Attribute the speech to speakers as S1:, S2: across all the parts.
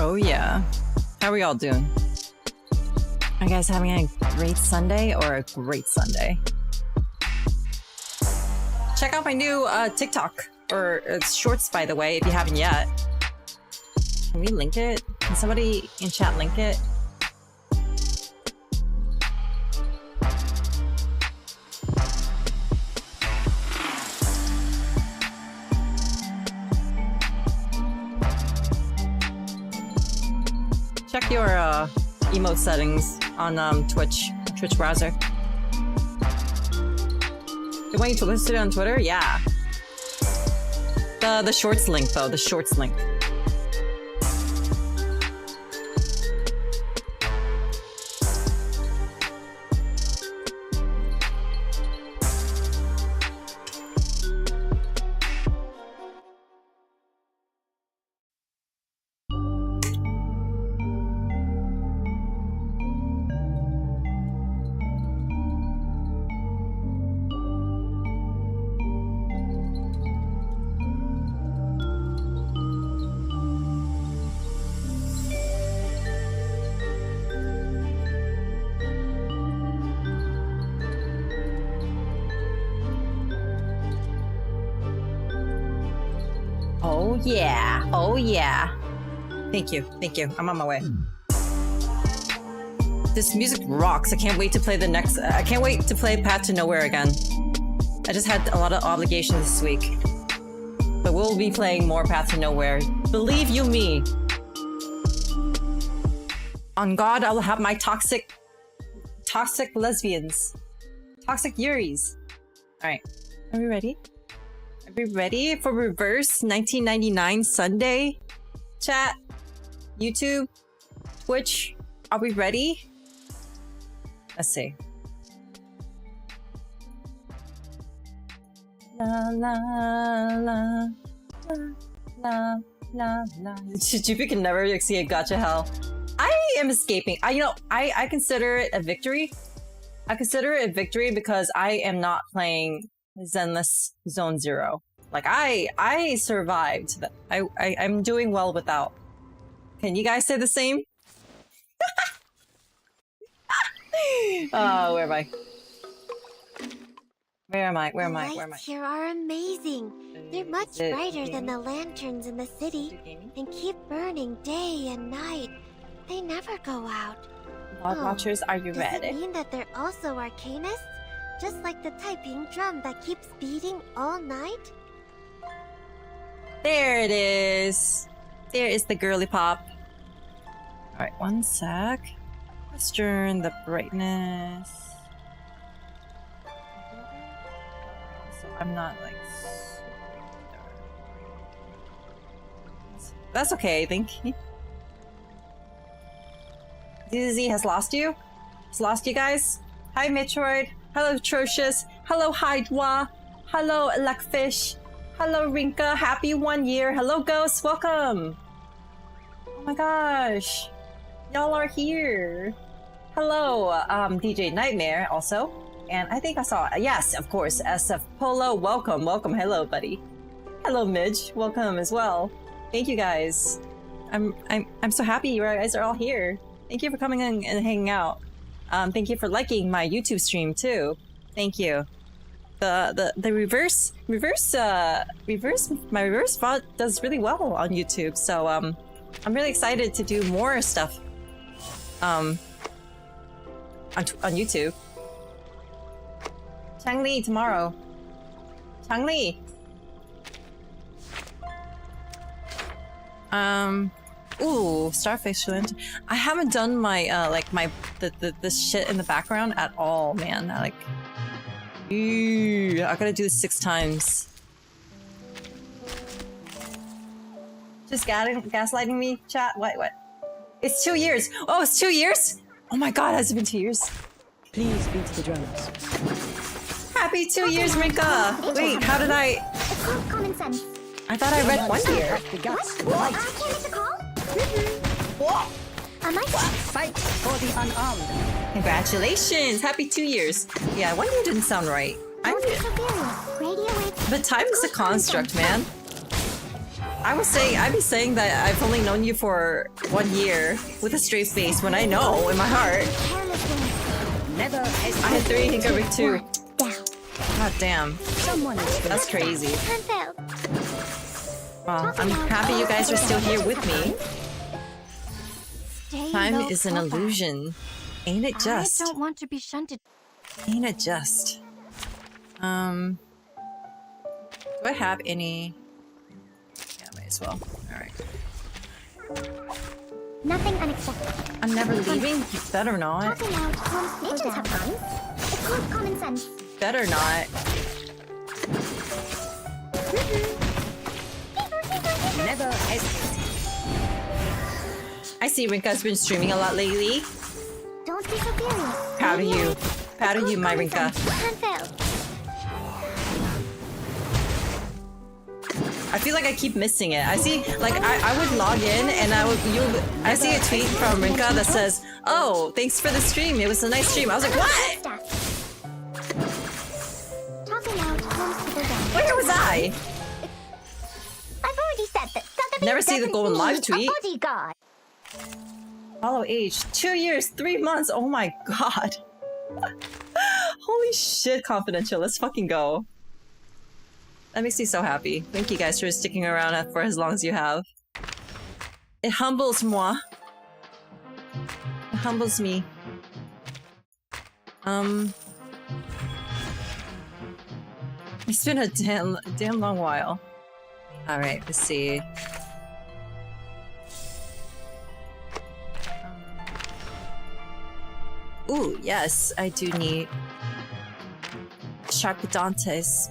S1: Oh yeah. How are y'all doing? Are you guys having a great Sunday or a great Sunday? Check out my new TikTok, or shorts, by the way, if you haven't yet. Can we link it? Can somebody in chat link it? Check your emote settings on Twitch browser. They want you to list it on Twitter? Yeah. The shorts link though, the shorts link. yeah. Oh yeah. Thank you. Thank you. I'm on my way. This music rocks. I can't wait to play the next... I can't wait to play Path to Nowhere again. I just had a lot of obligations this week. But we'll be playing more Path to Nowhere. Believe you me. On God, I will have my toxic lesbians. Toxic Yuris. Alright. Are we ready? Are we ready for reverse 1999 Sunday? Chat? YouTube? Twitch? Are we ready? Let's see. La la la la la la. GP can never exceed gotcha hell. I am escaping. I consider it a victory. I consider it a victory because I am not playing Zenless Zone Zero. Like I survived. I'm doing well without. Can you guys say the same? Oh, where am I? Where am I? Where am I? Where am I?
S2: Lights here are amazing. They're much brighter than the lanterns in the city, and keep burning day and night. They never go out.
S1: Log Watchers, are you ready?
S2: Does it mean that they're also arcanists? Just like the typing drum that keeps beating all night?
S1: There it is. There is the girly pop. Alright, one sec. Let's turn the brightness. So I'm not like... That's okay, I think. ZZ has lost you? Has lost you guys? Hi Metroid. Hello Atrocious. Hello Hydwa. Hello Luckfish. Hello Rinka. Happy 1 year. Hello Ghost. Welcome. Oh my gosh. Y'all are here. Hello DJ Nightmare also. And I think I saw, yes, of course, SF Polo. Welcome. Welcome. Hello, buddy. Hello Midge. Welcome as well. Thank you guys. I'm so happy you guys are all here. Thank you for coming in and hanging out. Thank you for liking my YouTube stream too. Thank you. The reverse VOD does really well on YouTube, so I'm really excited to do more stuff on YouTube. Changli tomorrow. Changli. Ooh, Starface Flint. I haven't done my the shit in the background at all, man. I gotta do this 6 times. Just gaslighting me, chat? What? It's 2 years! Oh, it's 2 years?! Oh my god, has it been 2 years?
S3: Please beat the drums.
S1: Happy 2 years, Rinka! Wait, how did I...
S2: It's called common sense.
S1: I thought I read 1 year.
S2: What? I can't miss a call?
S1: What?
S2: Am I...
S3: Fight for the unarmed.
S1: Congratulations! Happy 2 years. Yeah, 1 year didn't sound right.
S2: Don't be so serious. Radio waves...
S1: But time is a construct, man. I'd be saying that I've only known you for 1 year with a straight face when I know in my heart.
S3: Never hesitate.
S1: I had 3 Hickory too.
S2: Down.
S1: God damn.
S3: Someone is
S1: That's crazy.
S2: Turn failed.
S1: Well, I'm happy you guys are still here with me.
S2: Stay
S1: Time
S2: low
S1: is an
S2: profile.
S1: illusion. Ain't it just?
S2: I don't want to be shunted.
S1: Ain't it just? Do I have any? Yeah, might as well. Alright.
S2: Nothing unexpected.
S1: I'm never leaving? You better not.
S2: Talking out calms people down. Have fun. It's called common sense.
S1: Better not.
S3: Never hesitate.
S1: I see Rinka's been streaming a lot lately.
S2: Don't be so serious.
S1: Proud of you. Proud of you, my Rinka.
S2: Turn failed.
S1: I feel like I keep missing it. I see, like, I would log in and I see a tweet from Rinka that says, "Oh, thanks for the stream. It was a nice stream." I was like, what?
S2: Talking out calms people down.
S1: Where was I?
S2: I've already said that.
S1: Never see the
S2: doesn't
S1: golden
S2: mean
S1: live
S2: a
S1: tweet.
S2: bodyguard.
S1: Follow age. 2 years, 3 months. Oh my god. Holy shit, confidential. Let's fucking go. That makes me so happy. Thank you guys for sticking around for as long as you have. It humbles moi. It humbles me. It's been a damn long while. Alright, let's see. Ooh, yes, I do need Sharpedantes.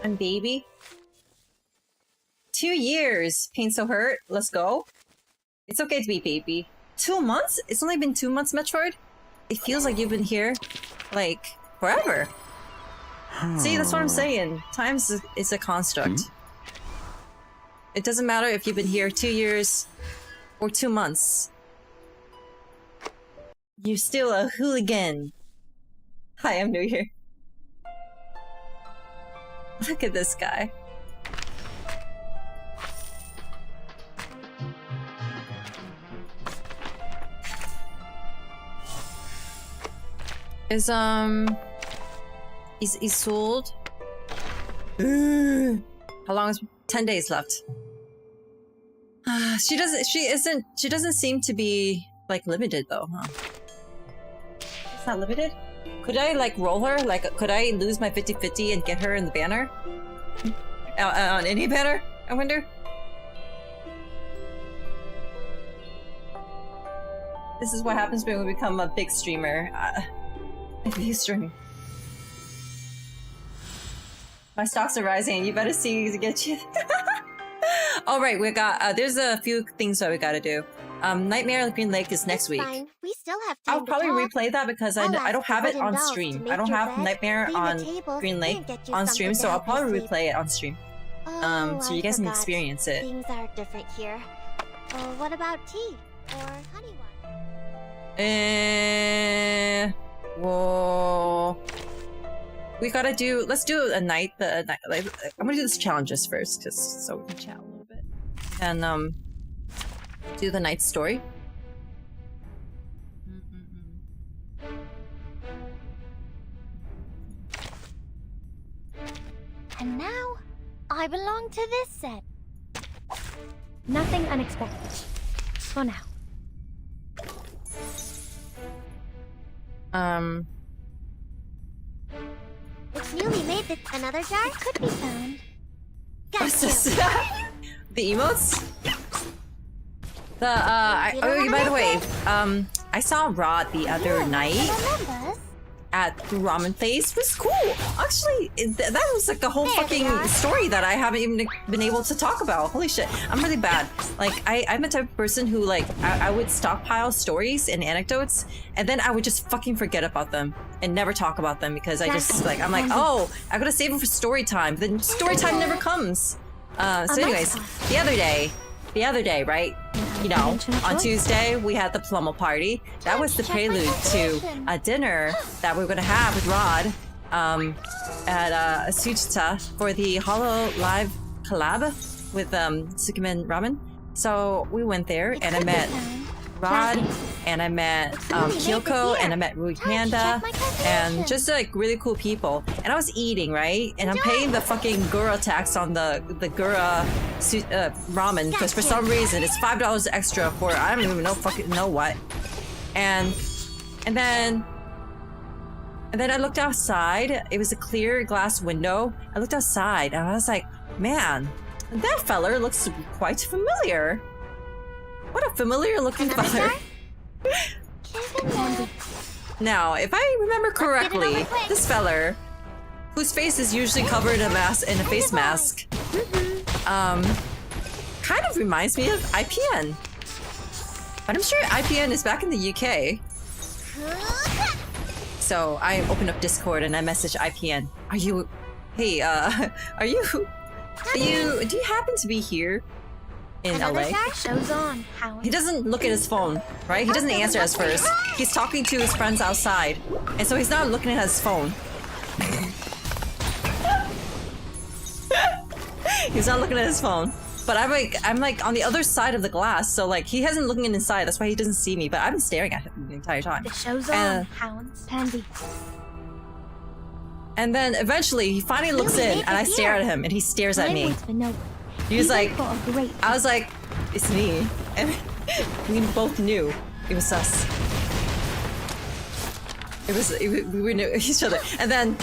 S1: And baby. 2 years! Pain so hurt. Let's go. It's okay to be baby. 2 months? It's only been 2 months, Metroid? It feels like you've been here, like, forever. See, that's what I'm saying. Time is a construct. It doesn't matter if you've been here 2 years or 2 months. You're still a hooligan. Hi, I'm new here. Look at this guy. Is he's sold? How long is 10 days left? She doesn't seem to be like limited though, huh? It's not limited? Could I like roll her? Like could I lose my 50-50 and get her in the banner? On any banner, I wonder? This is what happens when we become a big streamer. Big streamer. My stocks are rising. You better see to get you. All right, we got. There's a few things that we got to do. Nightmare Green Lake is next week.
S2: Fine. We still have time.
S1: I'll probably replay that because I don't have it on stream. I don't have Nightmare on Green Lake on stream, so I'll probably replay it on stream. So you guys can experience it.
S2: Things are different here. What about tea or honey wine?
S1: Whoa. We gotta do. Let's do a night. Like, I'm gonna do this challenges first, just so we can chat a little bit, and do the night story.
S2: And now, I belong to this set.
S4: Nothing unexpected. For now.
S2: It's newly made that another jar could be found.
S1: What's this? The emotes? Oh, by the way, I saw Rod the other night at the ramen place. It was cool. Actually, that was like a whole fucking story that I haven't even been able to talk about. Holy shit, I'm really bad. Like, I'm the type of person who, like, I would stockpile stories and anecdotes, and then I would just fucking forget about them and never talk about them because I just, like, I'm like, oh, I gotta save them for story time. Then story time never comes. So anyways, the other day, right? You know, on Tuesday, we had the Plummel party. That was the prelude to a dinner that we were gonna have with Rod at Suchita for the Hollow Live collab with Sukimen Ramen. So we went there and I met Rod and I met Kyoko and I met Rui Panda and just like really cool people. And I was eating, right? And I'm paying the fucking Gura tax on the Gura ramen because for some reason it's $5 extra for I don't even know what. And then I looked outside. It was a clear glass window. I looked outside and I was like, man, that feller looks quite familiar. What a familiar looking feller. Now, if I remember correctly, this feller, whose face is usually covered in a face mask, kind of reminds me of IPN. But I'm sure IPN is back in the UK. So I opened up Discord and I messaged IPN. Do you happen to be here in LA?
S4: Show's on.
S1: He doesn't look at his phone, right? He doesn't answer us first. He's talking to his friends outside, and so he's not looking at his phone. He's not looking at his phone. But I'm like on the other side of the glass, so like he hasn't looking inside. That's why he doesn't see me. But I've been staring at him the entire time.
S4: The show's on, hounds. Pandy.
S1: And then eventually he finally looks in and I stare at him and he stares at me.
S4: For no one.
S1: He was like,
S4: For a great
S1: I was like, it's me. And we both knew it was us. We knew each other. And then,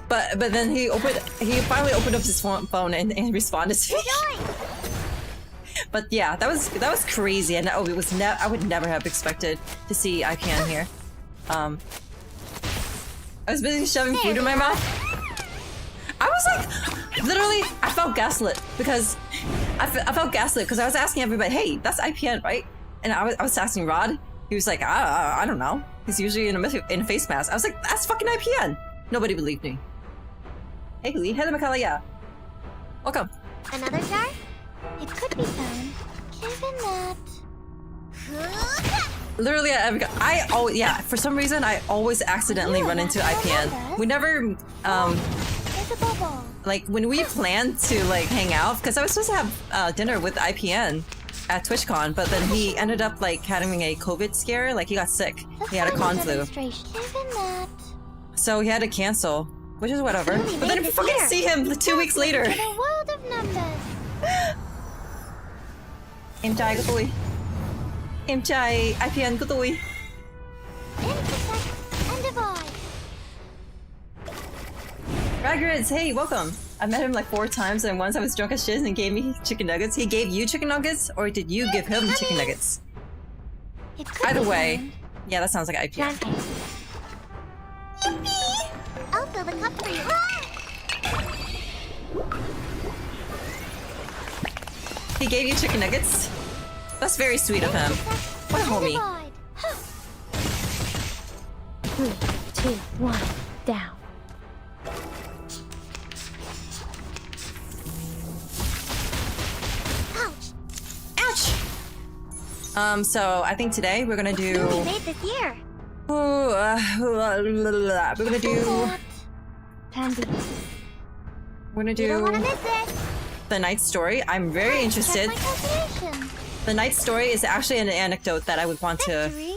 S1: but then he finally opened up his phone and responded to me. But yeah, that was crazy. And oh, I would never have expected to see IPN here. I was busy shoving food in my mouth. I was like, literally, I felt gaslit because I felt gaslit because I was asking everybody, hey, that's IPN, right? And I was asking Rod. He was like, I don't know. He's usually in a face mask. I was like, that's fucking IPN. Nobody believed me. Hey, Lee. Hello, Makala. Yeah. Welcome.
S2: Another jar? It could be found. Given that.
S1: Literally, I always, yeah, for some reason, I always accidentally run into IPN. We never, like, when we planned to, like, hang out, because I was supposed to have dinner with IPN at TwitchCon, but then he ended up, like, having a COVID scare. Like, he got sick. He had a con flu. So he had to cancel, which is whatever. But then I fucking see him 2 weeks later.
S2: The world of numbers.
S1: Em trai của tôi. Em trai IPN của tôi.
S2: Intersect and divide.
S1: Ragrids, hey, welcome. I met him like 4 times, and once I was drunk as shit and he gave me chicken nuggets. He gave you chicken nuggets, or did you give him chicken nuggets? Either way, yeah, that sounds like IPN.
S2: Yippee! I'll fill the cup for you.
S1: He gave you chicken nuggets? That's very sweet of him. What a homie.
S4: 3, 2, 1, down.
S1: Ouch! So I think today we're gonna do...
S2: We made this year.
S1: We're gonna do...
S4: Candy.
S1: We're gonna
S2: You don't want to
S1: do...
S2: miss it.
S1: The Night Story. I'm very interested.
S2: Check my calculation.
S1: The Night Story is actually an anecdote that I would want to...
S2: Victory?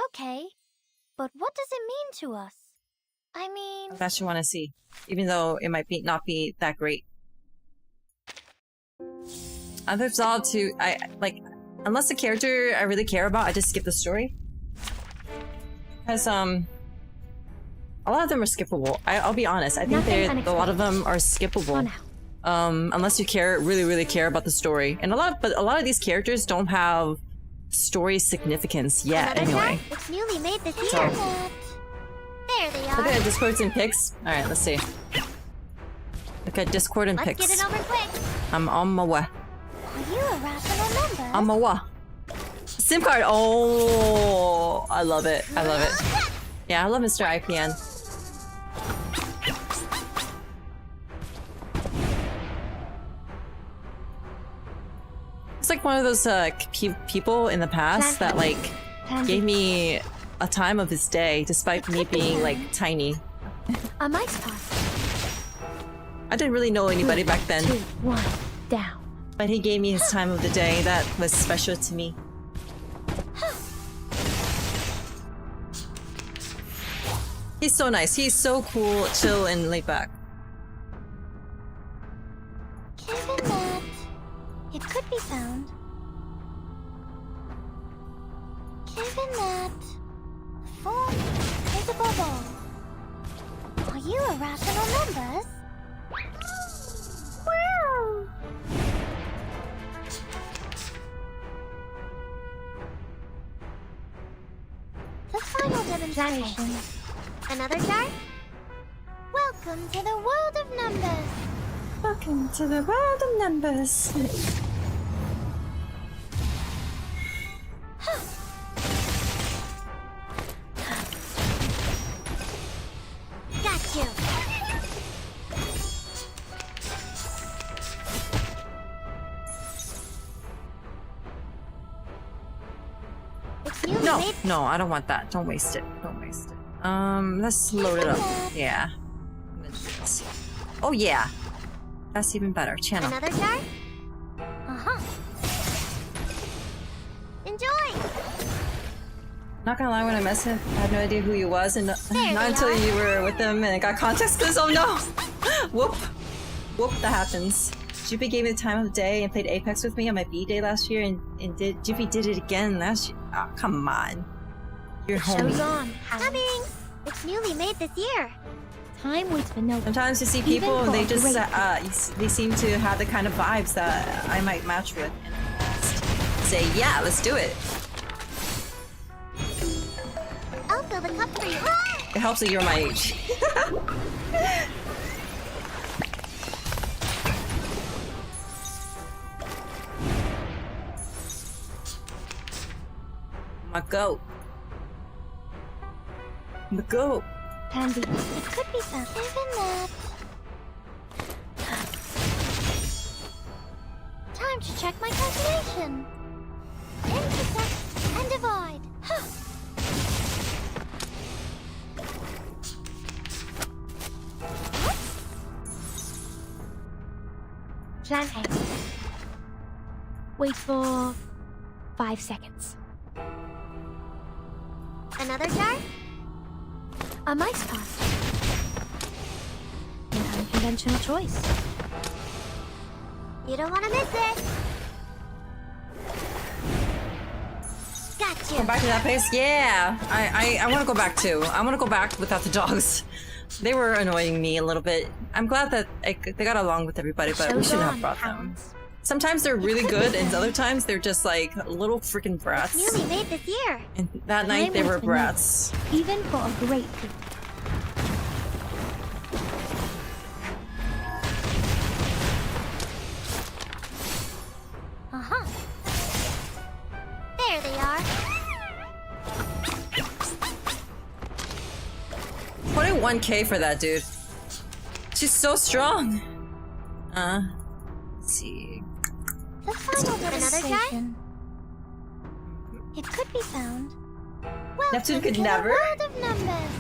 S2: Okay, but what does it mean to us? I mean...
S1: I actually want to see. Even though it might not be that great. I've resolved to... Unless the character I really care about, I just skip the story. Because, a lot of them are skippable. I'll be honest. I think a lot of them are skippable. Unless you really care about the story. And a lot of these characters don't have story significance yet, anyway.
S2: It's newly made this year.
S1: So,
S2: there they are.
S1: look at Discords and pics. Alright, let's see. Look at Discord and pics.
S2: Let's get it over quick.
S1: I'm on my way.
S2: Are you a rational number?
S1: On my way. SIM card! Oh, I love it. I love it. Yeah, I love Mr. IPN. It's like one of those people in the past that like gave me a time of his day despite me being like tiny.
S4: A mice pot.
S1: I didn't really know anybody back then,
S4: 2, 1, down.
S1: but he gave me his time of the day that was special to me. He's so nice. He's so cool, chill, and laid back.
S2: Given that, it could be found. Given that, form is above all. Are you irrational numbers? Wow! The final demonstration. Another chart? Welcome to the world of numbers.
S1: Welcome to the world of numbers.
S2: Got you. It's newly
S1: No,
S2: made.
S1: no, I don't want that. Don't waste it. Don't waste it. Let's load it up. Yeah. Oh yeah. That's even better. Channel.
S2: Another chart? Uh-huh. Enjoy!
S1: Not gonna lie, when I met him, I had no idea who he was, and not until you were with him and it got context clues. Oh no! Whoop! Whoop, that happens. Jiffy gave me the time of the day and played Apex with me on my B-Day last year, and Jiffy did it again last year. Oh, come on. You're home.
S4: Show's on.
S2: Coming! It's newly made this year.
S4: Time waits for no one.
S1: Sometimes you see people and they just they seem to have the kind of vibes that I might match with, and just say, yeah, let's do it.
S2: I'll fill the cup for you.
S1: It helps that you're my age. My goat. My goat.
S4: Pansy.
S2: It could be something that. Time to check my calculation. Intersect and divide. Huh.
S4: Plan A. Wait for 5 seconds.
S2: Another jar?
S4: A mice pass. An unconventional choice.
S2: You don't want to miss it. Gotcha.
S1: Go back to that place? Yeah! I want to go back too. I want to go back without the dogs. They were annoying me a little bit. I'm glad that they got along with everybody, but we shouldn't have brought them. Sometimes they're really good, and other times they're just like little freaking brats.
S2: Newly made this year.
S1: And that night they were brats.
S4: Even for a great people.
S2: Uh-huh. There they are.
S1: 21K for that dude. She's so strong. Let's see.
S2: The final another jar?
S4: Station.
S2: It could be found. Welcome
S1: Neptune could
S2: to
S1: never.
S2: The world of numbers.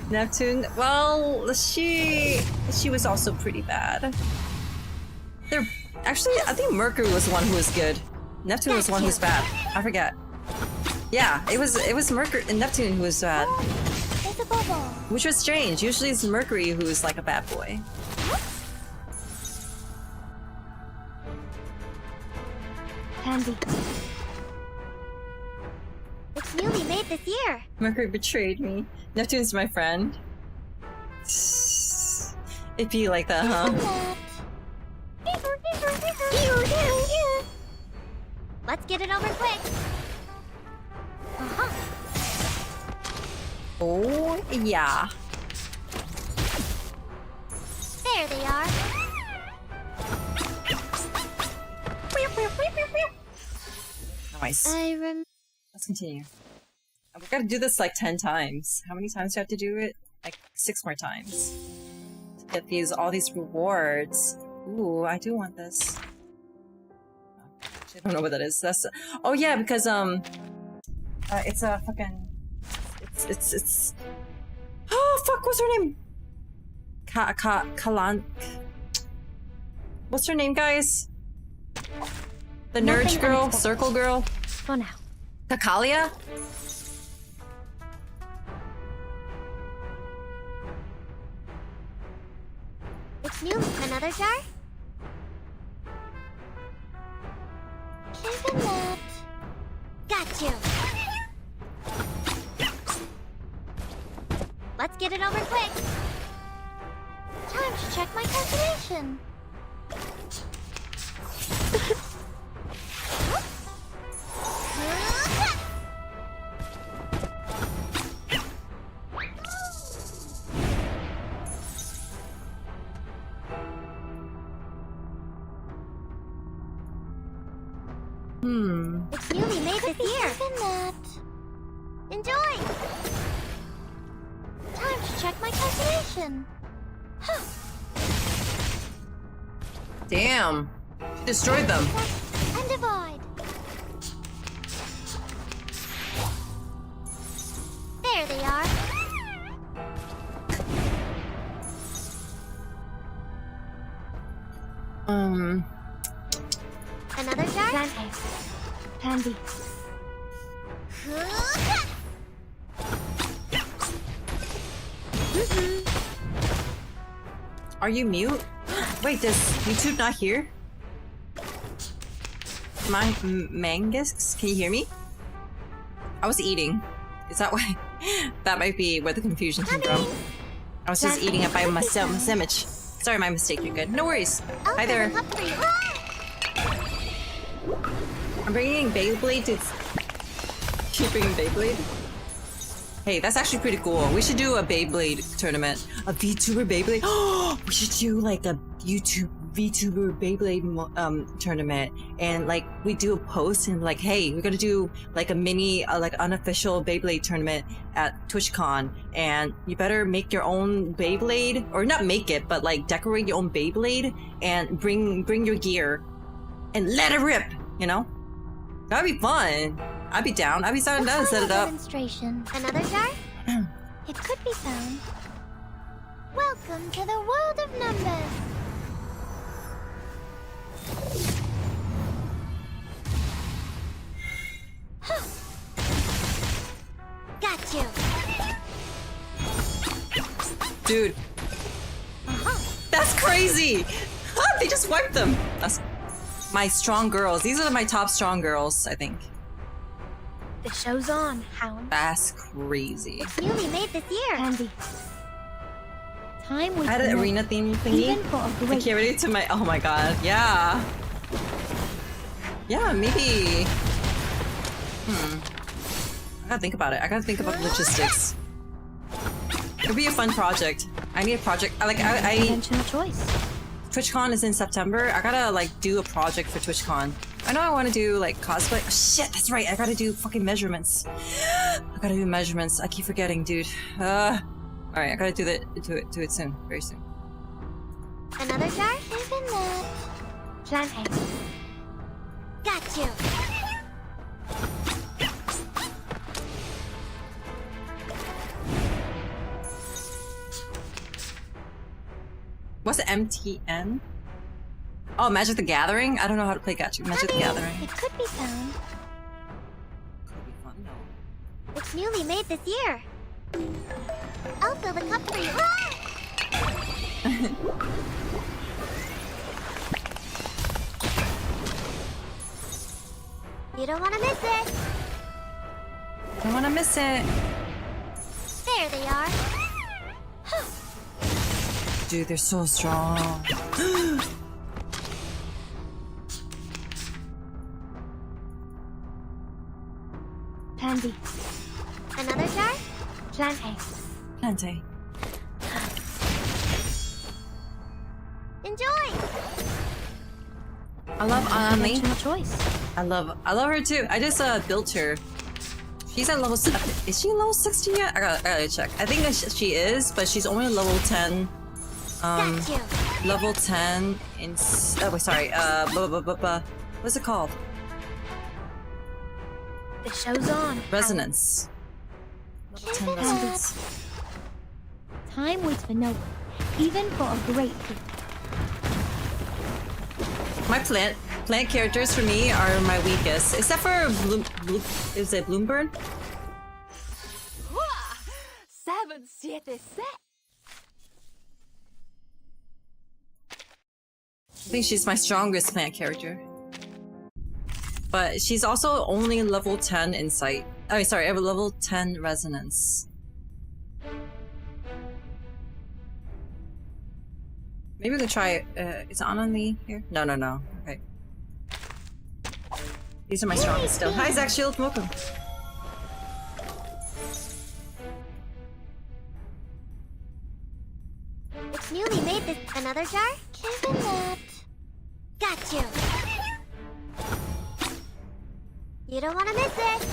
S1: Neptune, well, she was also pretty bad. They're actually, I think Mercury was the one who was good. Neptune was the one who was bad. I forget. Yeah, it was Mercury and Neptune who was bad,
S2: There's a bubble.
S1: which was strange. Usually it's Mercury who's like a bad boy.
S4: Pansy.
S2: It's newly made this year.
S1: Mercury betrayed me. Neptune's my friend. It'd be like that, huh?
S2: Let's get it over quick. Uh-huh.
S1: Oh, yeah.
S2: There they are.
S1: Nice.
S2: I
S1: Let's continue. We gotta do this like 10 times. How many times do I have to do it? Like 6 more times. To get all these rewards. Ooh, I do want this. Actually, I don't know what that is. That's oh yeah, because it's a fucking it's oh fuck, what's her name? Kalan. What's her name, guys? The nerd
S4: Nothing
S1: girl,
S4: unexpected.
S1: circle girl,
S4: For now.
S1: Kakalia.
S2: It's new. Another jar? Isn't that? Got you. Let's get it over quick. Time to check my calculation. It's newly made this year. Enjoy. Time to check my calculation. Huh.
S1: Damn. She destroyed them.
S2: And divide. There they are. Another jar?
S4: Plan A. Plan B.
S1: Are you mute? Wait, does YouTube not hear? Mangus, can you hear me? I was eating. Is that why? That might be where the confusion came from. I was just eating it by myself, my sandwich. Sorry, my mistake. You're good. No worries. Hi there. I'm bringing Beyblade to... Keep bringing Beyblade? Hey, that's actually pretty cool. We should do a Beyblade tournament. A VTuber Beyblade? Oh, we should do like a VTuber Beyblade tournament. And like, we do a post and like, hey, we're gonna do like a mini, like unofficial Beyblade tournament at TwitchCon. And you better make your own Beyblade. Or not make it, but like decorate your own Beyblade. And bring your gear. And let it rip, you know? That'd be fun. I'd be down. I'd be down to set it up.
S2: Demonstration. Another jar? It could be found. Welcome to the world of numbers. Got you.
S1: Dude. That's crazy! They just wiped them! That's my strong girls. These are my top strong girls, I think.
S4: The show's on, Hound.
S1: That's crazy.
S2: It's newly made this year.
S4: Candy. Time
S1: I
S4: with
S1: had an arena theme thingy.
S4: even for a
S1: I
S4: great
S1: can't relate to my... Oh my god. Yeah. Yeah, maybe... I gotta think about it. I gotta think about logistics. It'd be a fun project. I need a project. I
S4: conventional choice.
S1: TwitchCon is in September. I gotta like do a project for TwitchCon. I know I want to do like cosplay. Oh, shit, that's right. I gotta do fucking measurements. I gotta do measurements. I keep forgetting, dude. All right, I gotta do it soon, very soon.
S2: Another jar? Isn't that?
S4: Plan A.
S2: Got you.
S1: What's the MTN? Oh, Magic the Gathering? I don't know how to play Magic the Gathering.
S2: It could be found.
S1: Could be fun, though.
S2: It's newly made this year. I'll fill the cup for you. You don't want to miss it.
S1: Don't want to miss it.
S2: There they are.
S1: Dude, they're so strong.
S4: Plan B.
S2: Another jar?
S4: Plan A.
S1: Plenty.
S2: Enjoy.
S1: I love Anami.
S4: Conventional choice.
S1: I love her too. I just built her. She's at level. Is she level 60 yet? I gotta check. I think that she is, but she's only level 10.
S2: Got you.
S1: Level 10 in. Oh, wait, sorry. What's it called?
S4: The show's on.
S1: Resonance. Level 10 resonance.
S4: Time waits for no one, even for a great people.
S1: My plant characters for me are my weakest, except for is it Bloomburn?
S3: 777.
S1: I think she's my strongest plant character. But she's also only level 10 insight. Oh, sorry, I have a level 10 resonance. Maybe we can try it. Is Anami here? No. Okay. These are my strongest still. Hi, Zach Shield. Welcome.
S2: It's newly made this. Another jar? Isn't that? Got you. You don't want to miss it.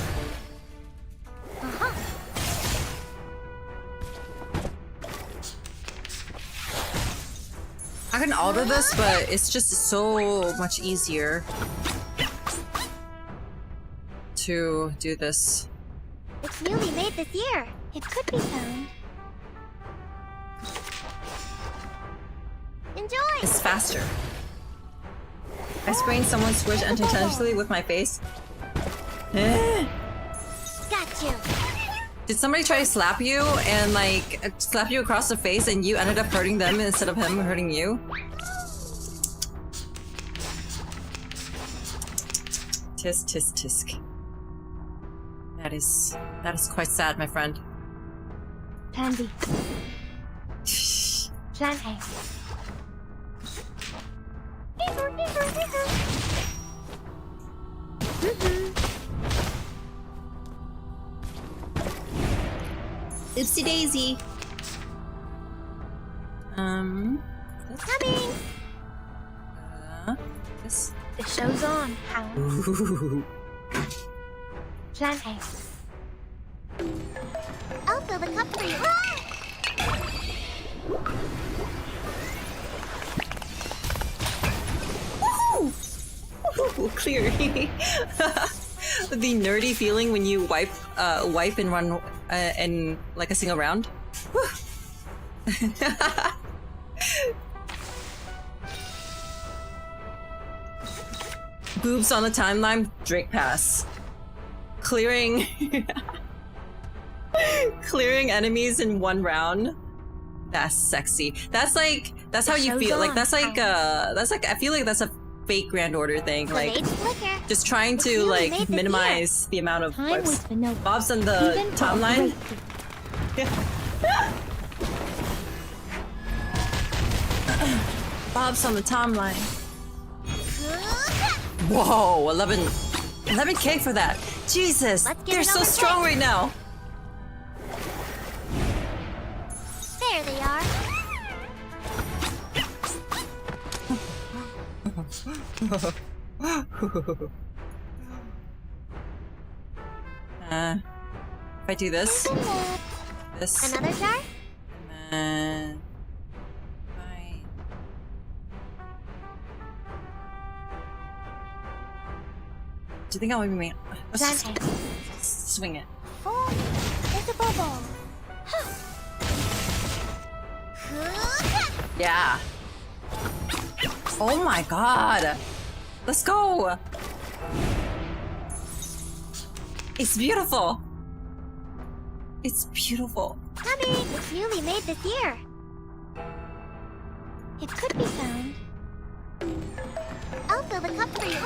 S1: I can auto this, but it's just so much easier to do this.
S2: It's newly made this year. It could be found. Enjoy.
S1: It's faster. I sprained someone's Switch unintentionally with my face.
S2: Got you.
S1: Did somebody try to slap you and like slap you across the face and you ended up hurting them instead of him hurting you? Tisk tisk tisk. That is quite sad, my friend.
S4: Pansy. Plan A.
S1: Oopsie daisy.
S2: Coming.
S1: This.
S4: The show's on, Hound.
S1: Ooh.
S4: Plan A.
S2: I'll fill the cup for you.
S1: Ooh, clear. The nerdy feeling when you wipe and run in like a single round. Boobs on the timeline. Drake pass. Clearing enemies in one round. That's sexy. That's how you feel. Like that's like I feel like that's a fake Grand Order thing. Like just trying to like minimize the amount of wipes. Bob's on the timeline. Bob's on the timeline. Whoa, 11K for that. Jesus, they're so strong right now.
S2: There they are.
S1: If I do this,
S2: Another jar?
S1: Do you think I'll be Let's just swing it.
S2: Oh, there's a bubble.
S1: Yeah. Oh my god. Let's go. It's beautiful. It's beautiful.
S2: Coming! It's newly made this year.
S4: It could be found.
S2: I'll fill the cup for you.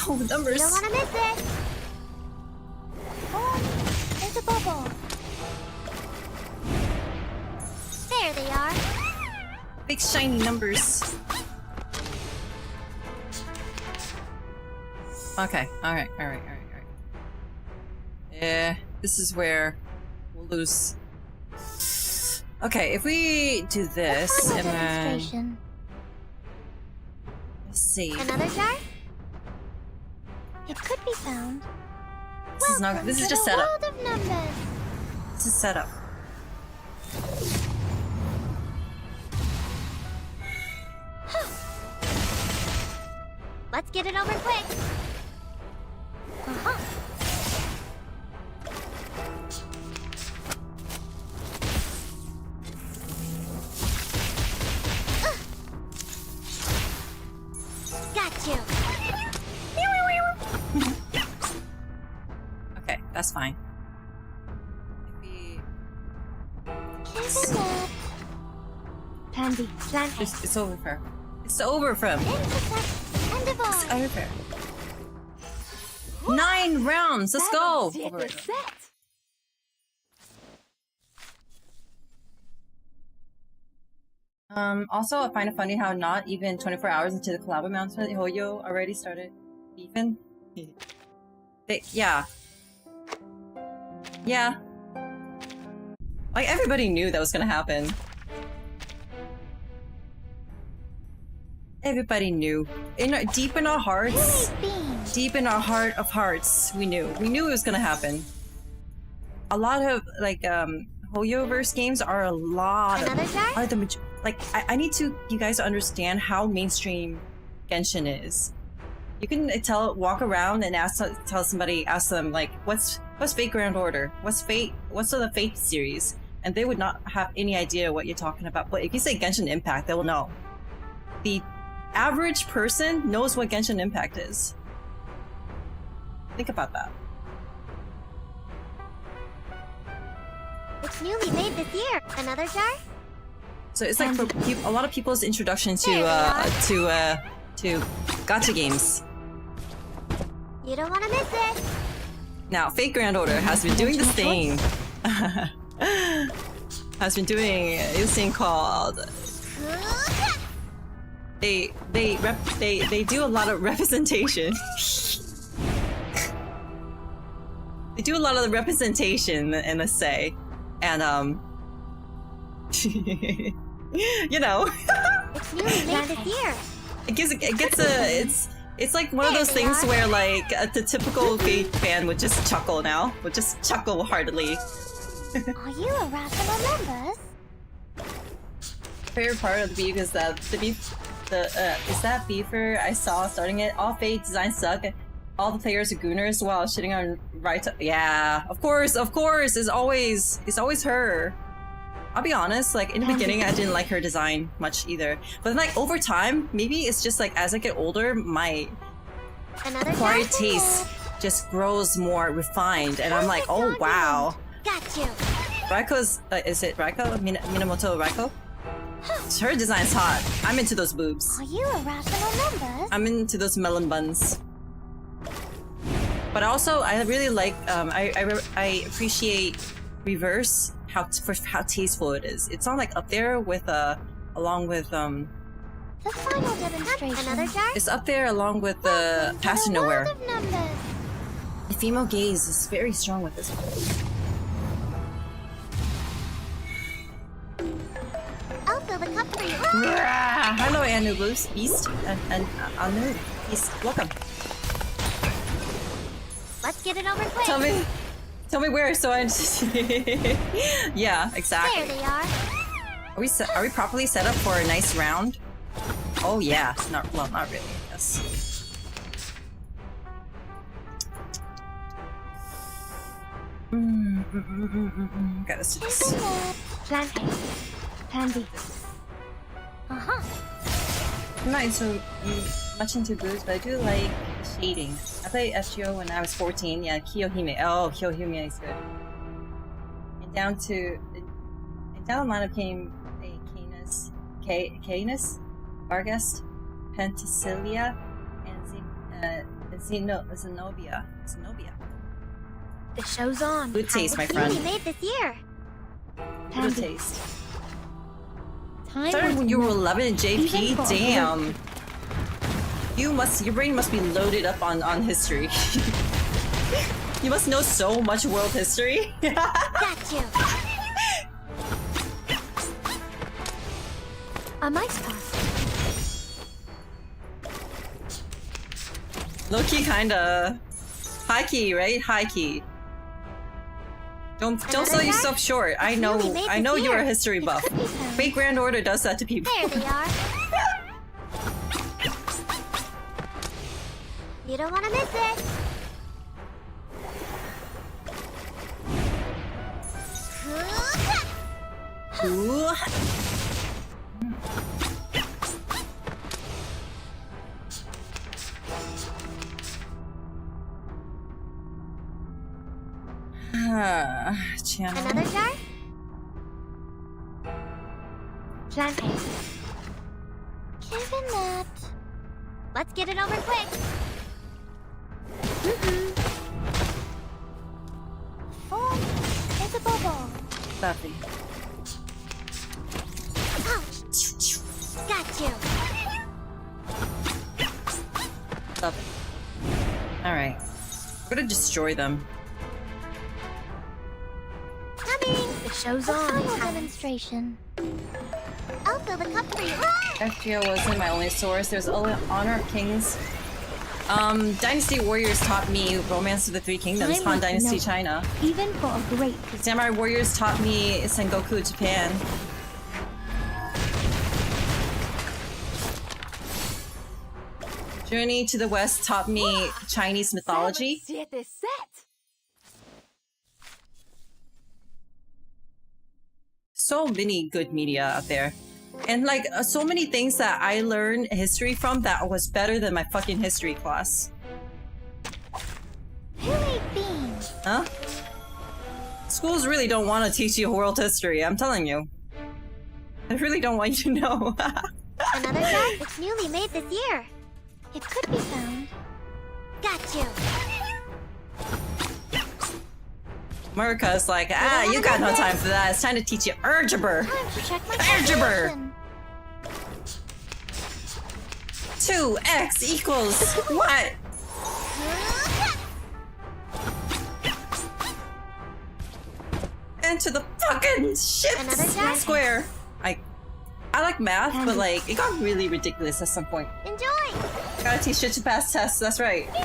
S1: Oh, numbers.
S2: You don't want to miss it. Oh, there's a bubble. There they are.
S1: Big shiny numbers. Okay, alright. Yeah, this is where we'll lose. Okay, if we do this and then... Let's see.
S2: Another jar?
S4: It could be found.
S1: This is just setup.
S4: World of numbers.
S1: This is setup.
S2: Let's get it over quick. Got you.
S1: Okay, that's fine.
S4: Pansy, plan A.
S1: It's over for him. It's over for him.
S2: End of all.
S1: It's over. 9 rounds. Let's go. Also, I find it funny how not even 24 hours into the collab announcement, Hoyo already started beefing. Yeah. Like, everybody knew that was gonna happen. Everybody knew. Deep in our hearts, deep in our heart of hearts, we knew. We knew it was gonna happen. A lot of, like, Hoyoverse games are a lot of... I need you guys to understand how mainstream Genshin is. You can walk around and ask them, like, what's Fate Grand Order? What's the Fate series? And they would not have any idea what you're talking about. But if you say Genshin Impact, they will know. The average person knows what Genshin Impact is. Think about that.
S2: It's newly made this year. Another jar?
S1: So it's like for a lot of people's introduction to gacha games.
S2: You don't want to miss it.
S1: Now, Fate Grand Order has been doing this thing. Has been doing this thing called. They do a lot of representation. They do a lot of the representation in the say, and you know,
S2: It's newly made this year.
S1: it's like one of those things where like the typical Fate fan would just chuckle now, would just chuckle heartily.
S2: Are you a rational members?
S1: Favorite part of the beef is that is that beefer I saw starting it. All Fate designs suck. All the players are gooners while shitting on right. Yeah, of course, it's always her. I'll be honest, like in the beginning I didn't like her design much either. But like over time, maybe it's just like as I get older, my acquired taste just grows more refined, and I'm like, oh wow.
S2: Got you.
S1: Raiko's is it Raiko? Minamoto Raiko? Her design's hot. I'm into those boobs.
S2: Are you a rational members?
S1: I'm into those melon buns. But also, I really like. I appreciate Reverse for how tasteful it is. It's not like up there with along with
S2: The final demonstration. Another jar?
S1: It's up there along with the Pass to Nowhere. The female gaze is very strong with this one.
S2: I'll fill the cup for you.
S1: Hello, Anubis Beast and Anu Beast. Welcome.
S2: Let's get it over quick.
S1: Tell me where, so I just yeah, exactly.
S2: There they are.
S1: Are we properly set up for a nice round? Oh yeah, not really. Yes. Gotta see this.
S4: Plan A. Plan B.
S1: I'm not so much into boobs, but I do like shading. I played SGO when I was 14. Yeah, Kiyohime. Oh, Kiyohime is good. And down the line came a Canis, Vargas, Penthesilea, and Zenobia.
S4: The show's on.
S1: Good taste, my
S2: It's
S1: friend.
S2: newly made this year.
S1: Good taste.
S4: Time
S1: Started when you were 11 in
S4: Even
S1: JP?
S4: for a
S1: Damn. Your brain must be loaded up on history. You must know so much world history.
S2: Got you.
S4: A mice pass.
S1: Low-key kinda high key, right? High key. Don't sell yourself short. I know you're a history buff. Fate Grand Order does that to people.
S2: There they are. You don't want to miss it.
S1: Ooh. Channel.
S2: Another jar?
S4: Plan A.
S2: Given that. Let's get it over quick. Oh, it's a bubble.
S1: Lovely.
S2: Ouch. Got you.
S1: Love it. Alright. We're gonna destroy them.
S2: Coming.
S4: The show's
S2: A
S4: on.
S2: final demonstration. I'll fill the cup for you.
S1: FGO wasn't my only source. There's Honor of Kings. Dynasty Warriors taught me Romance of the Three Kingdoms,
S4: Time
S1: Han
S4: was
S1: Dynasty
S4: no-
S1: China.
S4: Even for a great
S1: Samurai Warriors taught me Sengoku Japan. Journey to the West taught me Chinese mythology. So many good media out there. And like so many things that I learned history from that was better than my fucking history class.
S4: Who ate beans?
S1: Huh? Schools really don't want to teach you world history, I'm telling you. They really don't want you to know.
S2: Another jar? It's newly made this year.
S4: It could be found.
S2: Got you.
S1: America's like, you got no time for that. It's time to teach you algebra.
S4: Time to check my
S1: Algebra.
S4: calculation.
S1: 2x equals what? Into the fucking shit
S2: Another die?
S1: square. I like math, but like it got really ridiculous at some point.
S2: Enjoy.
S1: Gotta teach shit to pass tests. That's right. I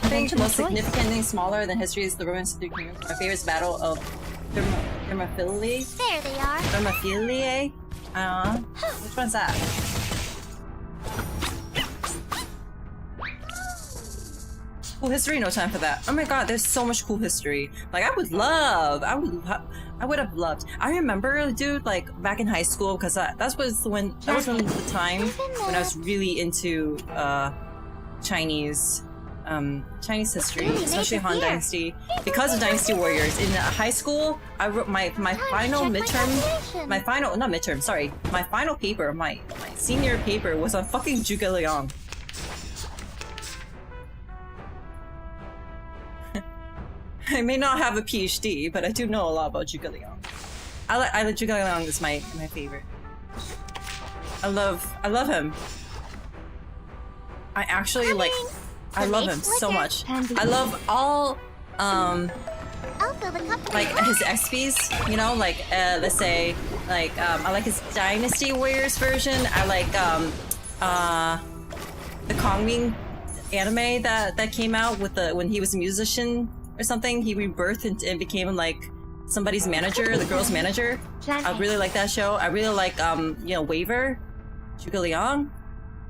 S1: think the most significant thing smaller than history is the Romans through kingdoms. My favorite is Battle of Thermopylae.
S2: There they are.
S1: Thermopylae. Which one's that? Cool history, no time for that. Oh my god, there's so much cool history. Like I would have loved. I remember, dude, like back in high school, because that was when the time when I was really into Chinese history, especially Han Dynasty, because of Dynasty Warriors. In high school, I wrote my final paper, my senior paper was on fucking Zhuge Liang. I may not have a PhD, but I do know a lot about Zhuge Liang. I like Zhuge Liang is my favorite. I love him. I actually like. I love him so much. I love all
S2: I'll fill the cup.
S1: like his XPs, you know, like let's say like I like his Dynasty Warriors version. I like the Kongming anime that came out with when he was a musician or something. He rebirthed and became like somebody's manager, the girl's manager. I really like that show. I really like you know, Waver, Zhuge Liang,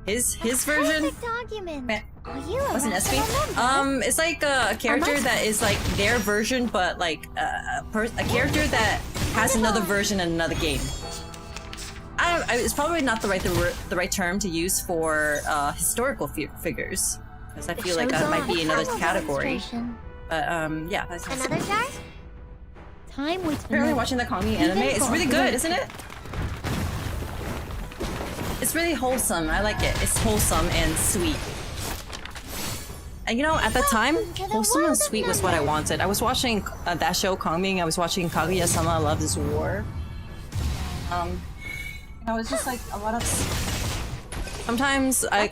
S1: his version.
S2: Perfect argument.
S1: Man,
S2: Oh, you
S1: wasn't
S2: are
S1: SP?
S2: remember.
S1: It's like a character that is like their version, but like a character that has another version in another game. It's probably not the right term to use for historical figures, because I feel like that might be another category. But yeah, that's
S2: Another jar?
S4: Time waits for
S1: apparently
S4: no
S1: watching the Kongi
S4: Even
S1: anime. It's
S4: for
S1: really
S4: a
S1: good,
S4: great-
S1: isn't it? It's really wholesome. I like it. It's wholesome and sweet. And you know, at the time, wholesome and sweet was what I wanted. I was watching that show, Kongming. I was watching Kaguya-sama Love is War. You know, it's just like a lot of. Sometimes I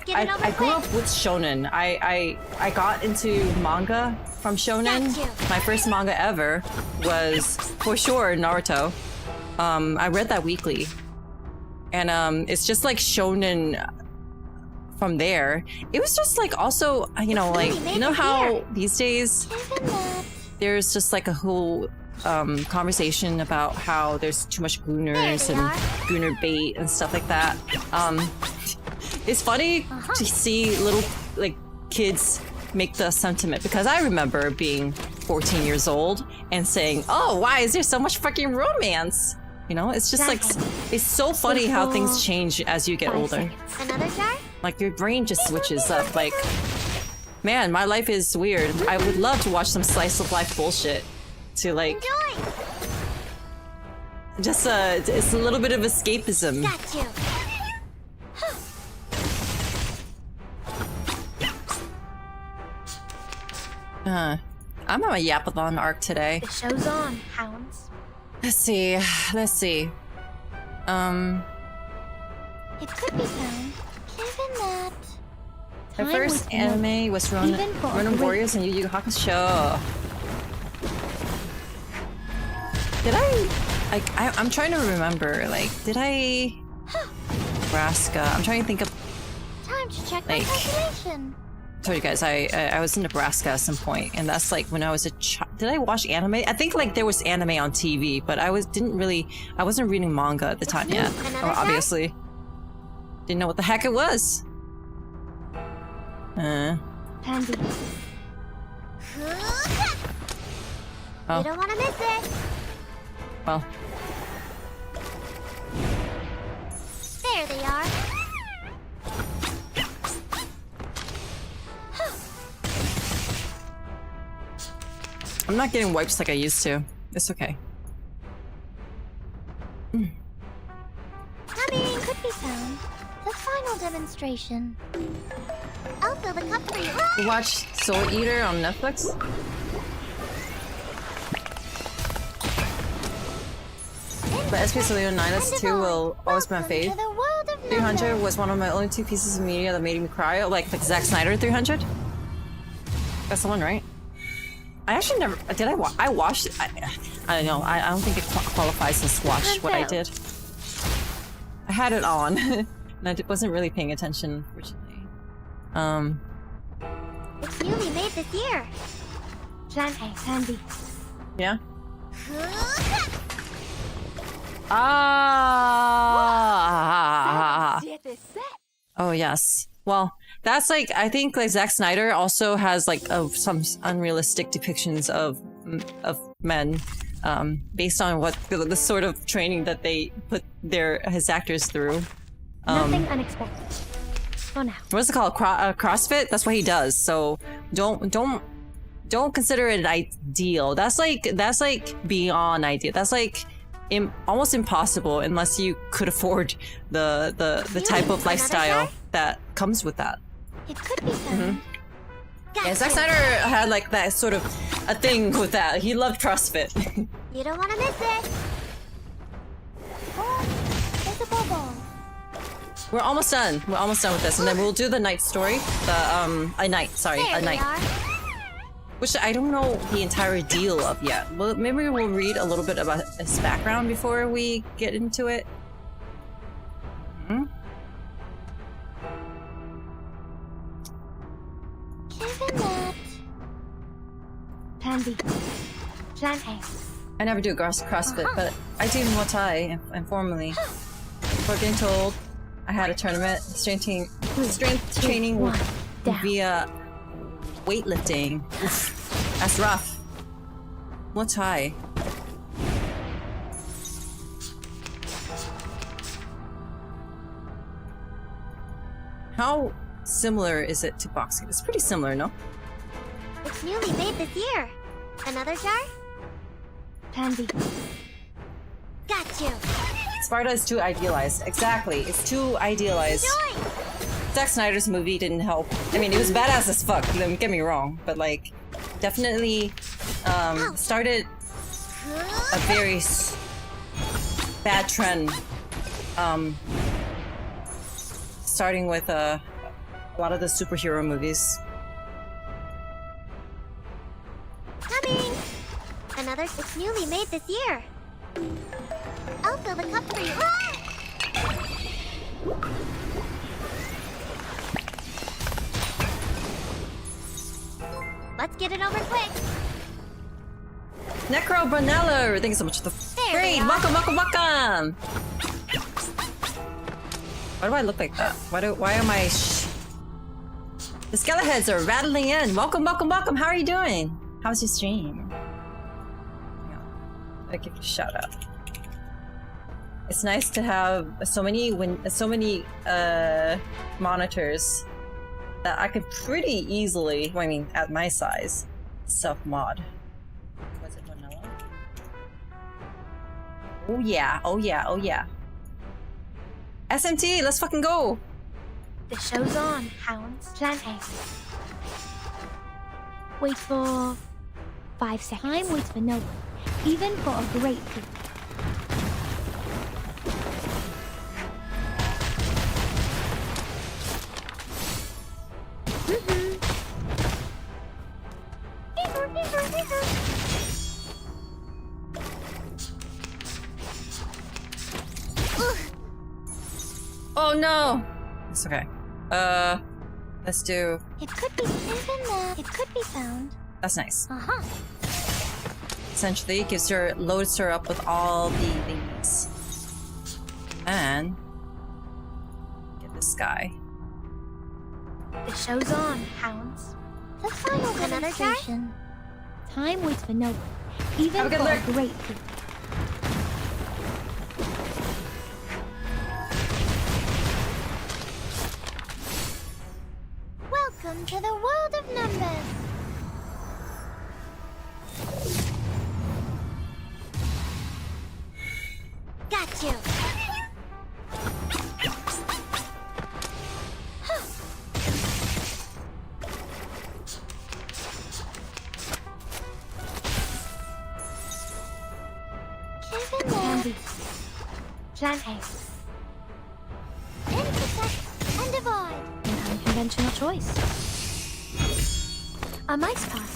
S1: grew up with shonen. I got into manga from shonen. My first manga ever was for sure Naruto. I read that weekly, and it's just like shonen. From there, it was just like also, you know, like you know how these days there's just like a whole conversation about how there's too much gooners and gooner bait and stuff like that. It's funny to see little like kids make the sentiment, because I remember being 14 years old and saying, "Oh, why is there so much fucking romance?" You know, it's just like it's so funny how things change as you get older.
S2: Another jar?
S1: Like your brain just switches up. Like, man, my life is weird. I would love to watch some slice of life bullshit. To like,
S2: Enjoy.
S1: just it's a little bit of escapism.
S2: Got you.
S1: I'm on a Yapathon arc today.
S4: The show's on, hounds.
S1: Let's see.
S2: It
S4: could be found.
S2: Given that.
S1: The
S4: Time
S1: first
S4: waits for no
S1: anime was
S4: Even for a
S1: Ronin
S4: great-
S1: Warriors and Yu Yu Hakusho. Did I'm trying to remember. Like, did I? Nebraska. I'm trying to think of.
S2: Time to check
S1: Like-
S2: my calculation.
S1: I told you guys I was in Nebraska at some point, and that's like when I was a child. Did I watch anime? I think like there was anime on TV, but I wasn't reading manga at the time yet.
S2: Another
S1: Or
S2: guy?
S1: obviously, didn't know what the heck it was.
S4: Pansy.
S1: Oh.
S2: You don't want to miss it.
S1: Well,
S2: we are.
S1: I'm not getting wipes like I used to. It's okay.
S2: Coming.
S4: Could be found. The final demonstration.
S2: I'll fill the cup for you.
S1: You watch Soul Eater on Netflix? But SP Solio 9S2 will always be my
S2: Welcome to
S1: fave.
S2: the world of
S1: 300
S2: Nendo.
S1: was one of my only 2 pieces of media that made me cry. Like Zack Snyder 300? That's the one, right? I actually never... Did I watch... I watched it. I don't know. I don't think it qualifies as watch what I did. I had it on. And I wasn't really paying attention, unfortunately.
S2: It's newly made this year.
S4: Plan A, Plan B.
S1: Yeah? Ah! Oh yes. Well, that's like I think like Zack Snyder also has like some unrealistic depictions of men, based on what the sort of training that they put his actors through.
S4: Nothing unexpected. For now.
S1: What's it called? CrossFit. That's what he does. So don't consider it ideal. That's like beyond ideal. That's like almost impossible unless you could afford the type of lifestyle that comes with that.
S2: It could be found.
S1: Yeah, Zack Snyder had like that sort of a thing with that. He loved CrossFit.
S2: You don't want to miss it. Oh, there's a bubble.
S1: We're almost done. We're almost done with this, and then we'll do the night story. A night.
S2: There
S1: A
S2: we
S1: night.
S2: are.
S1: Which I don't know the entire deal of yet. Well, maybe we'll read a little bit about his background before we get into it.
S2: Given that.
S4: Plan B. Plan A.
S1: I never do CrossFit, but I do Muay Thai informally. Before getting told I had a tournament, strength training
S4: one, down.
S1: via weightlifting. Oof, that's rough. Muay Thai. How similar is it to boxing? It's pretty similar, no?
S2: It's newly made this year. Another jar?
S4: Plan B.
S2: Got you.
S1: Sparta is too idealized. Exactly, it's too idealized.
S2: Join.
S1: Zack Snyder's movie didn't help. I mean, it was badass as fuck, don't get me wrong, but like, definitely started a very bad trend. Starting with a lot of the superhero movies.
S2: Coming. Another. It's newly made this year. I'll fill the cup for you. Let's get it over quick.
S1: Necro Brunello, thank you so much for the
S2: There
S1: great.
S2: we are.
S1: Welcome. Why do I look like that? Why am I The skeleheads are rattling in. Welcome. How are you doing? How's your stream? Hang on. I'll give you a shout out. It's nice to have so many monitors that I could pretty easily, well, I mean, at my size, self-mod. Was it vanilla? Oh yeah. SMT, let's fucking go!
S4: The show's on, hounds. Plan A. Wait for 5 seconds. Time waits for no one, even for a great people.
S1: Oh no! It's okay. Let's do...
S2: It could be even that. It could be found.
S1: That's nice.
S2: Uh-huh.
S1: Essentially, loads her up with all the things. And... get this guy.
S4: The show's on, hounds.
S2: The final another jar?
S4: Demonstration. Time waits for no one, even
S1: Have a good
S4: for
S1: look.
S4: a great people.
S2: to the world of numbers. Got you.
S4: Candy. Plan A.
S2: Intersect and divide.
S4: An unconventional choice. A mice pass.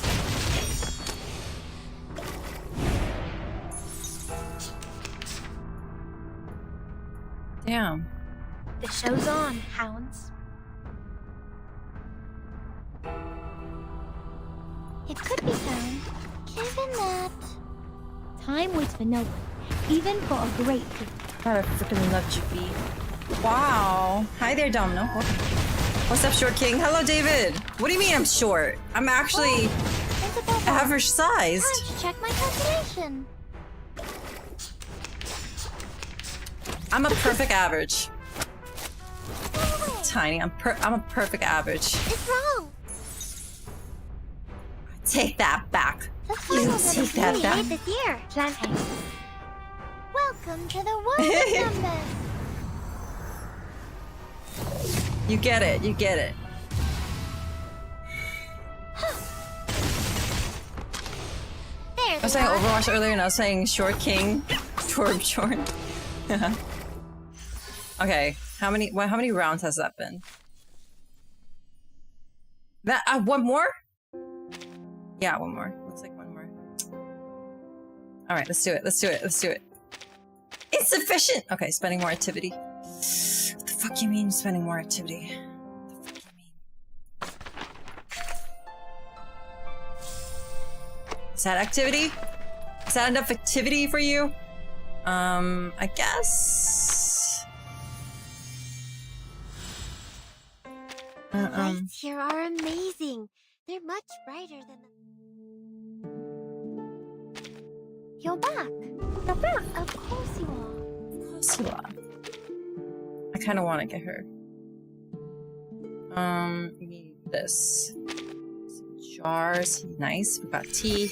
S1: Damn.
S4: The show's on, hounds.
S2: It could be found, given that.
S4: Time waits for no one, even for a great feat.
S1: I freaking love GB. Wow. Hi there, Domino. What's up, Short King? Hello, David. What do you mean I'm short? I'm actually average sized.
S2: Time to check my calculation.
S1: I'm a perfect average. Tiny. I'm a perfect average.
S2: It's wrong.
S1: Take that back.
S2: The final that
S1: take
S2: is
S1: that
S2: really
S1: back.
S2: made this year.
S4: Plan A.
S2: Welcome to the world of numbers.
S1: You get it. You get it.
S2: There
S1: I was
S2: they
S1: saying
S2: are.
S1: Overwatch earlier, and I was saying Short King, Torbjorn. Okay, how many rounds has that been? That one more? Yeah, one more. Looks like one more. All right, let's do it. Let's do it. Let's do it. Insufficient. Okay, spending more activity. What the fuck you mean spending more activity? What the fuck you mean? Is that activity? Is that enough activity for you? I guess.
S2: The lights here are amazing. They're much brighter than the... You're back.
S4: You're back.
S2: Of course you are.
S1: Sua. I kind of want to get her. We need this. Some jars. Nice. We got tea.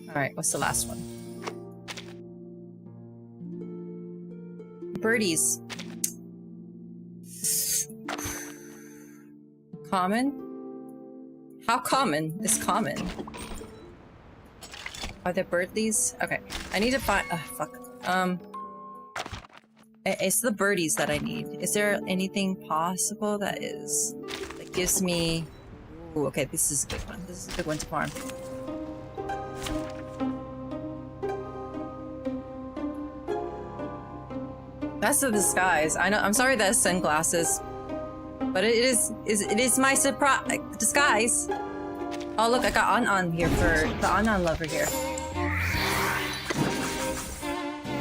S1: All right. What's the last one? Birdies. Common? How common is common? Are there birdies? Okay. I need to find... fuck. It's the birdies that I need. Is there anything possible that gives me... Ooh, okay, this is a good one. This is a good one to farm. That's the disguise. I know. I'm sorry that it's sunglasses, but it is my surprise disguise. Oh look, I got An here for the An lover here.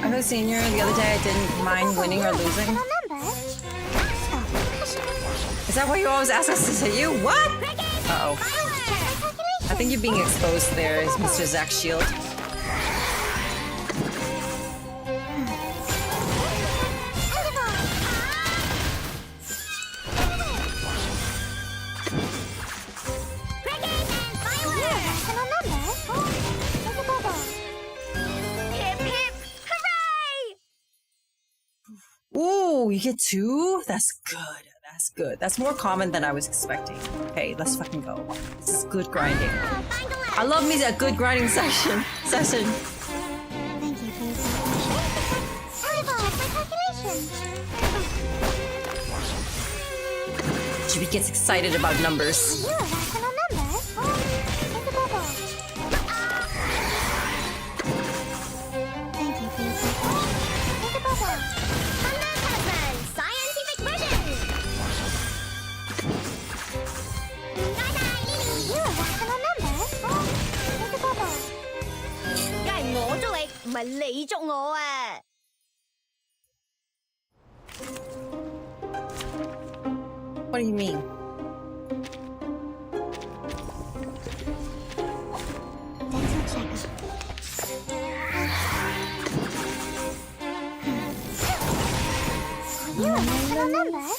S1: I was senior the other day. I didn't mind winning or losing. Is that what you always ask us to say? You what? Uh oh. I think you're being exposed there, is Mr. Zach Shield. Ooh, you get 2? That's good. That's good. That's more common than I was expecting. Okay, let's fucking go. This is good grinding. I love me a good grinding session.
S2: Thank you for your calculation.
S1: Jimmy gets excited about numbers.
S2: You're a rational number. It's a bubble. Thank you for your calculation. It's a bubble. Scientific version. You're a rational number. It's a bubble.
S5: 梗係我捉你，唔係你捉我啊！
S1: What do you mean?
S2: Dental checkup. You're a rational number.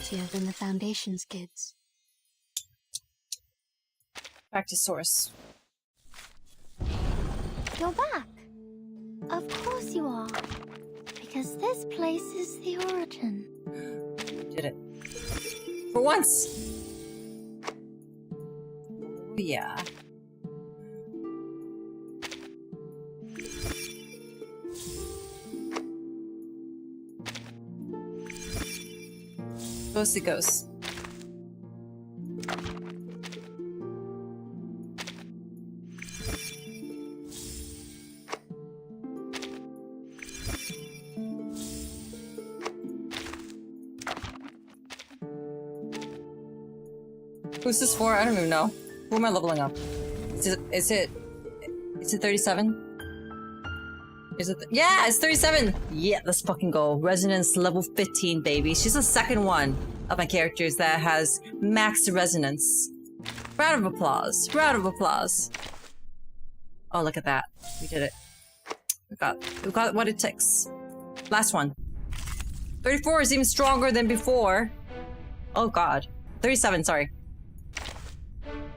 S6: smarter than the Foundation's kids.
S1: Back to source.
S4: You're back. Of course you are. Because this place is the origin.
S1: Did it. For once! Oh, yeah. Ghosty ghost. Who's this for? I don't even know. Who am I leveling up? Is it 37? Is it? Yeah, it's 37! Yeah, let's fucking go. Resonance level 15, baby. She's the second one of my characters that has max resonance. Round of applause. Round of applause. Oh, look at that. We did it. We got what it takes. Last one. 34 is even stronger than before. Oh god. 37, sorry.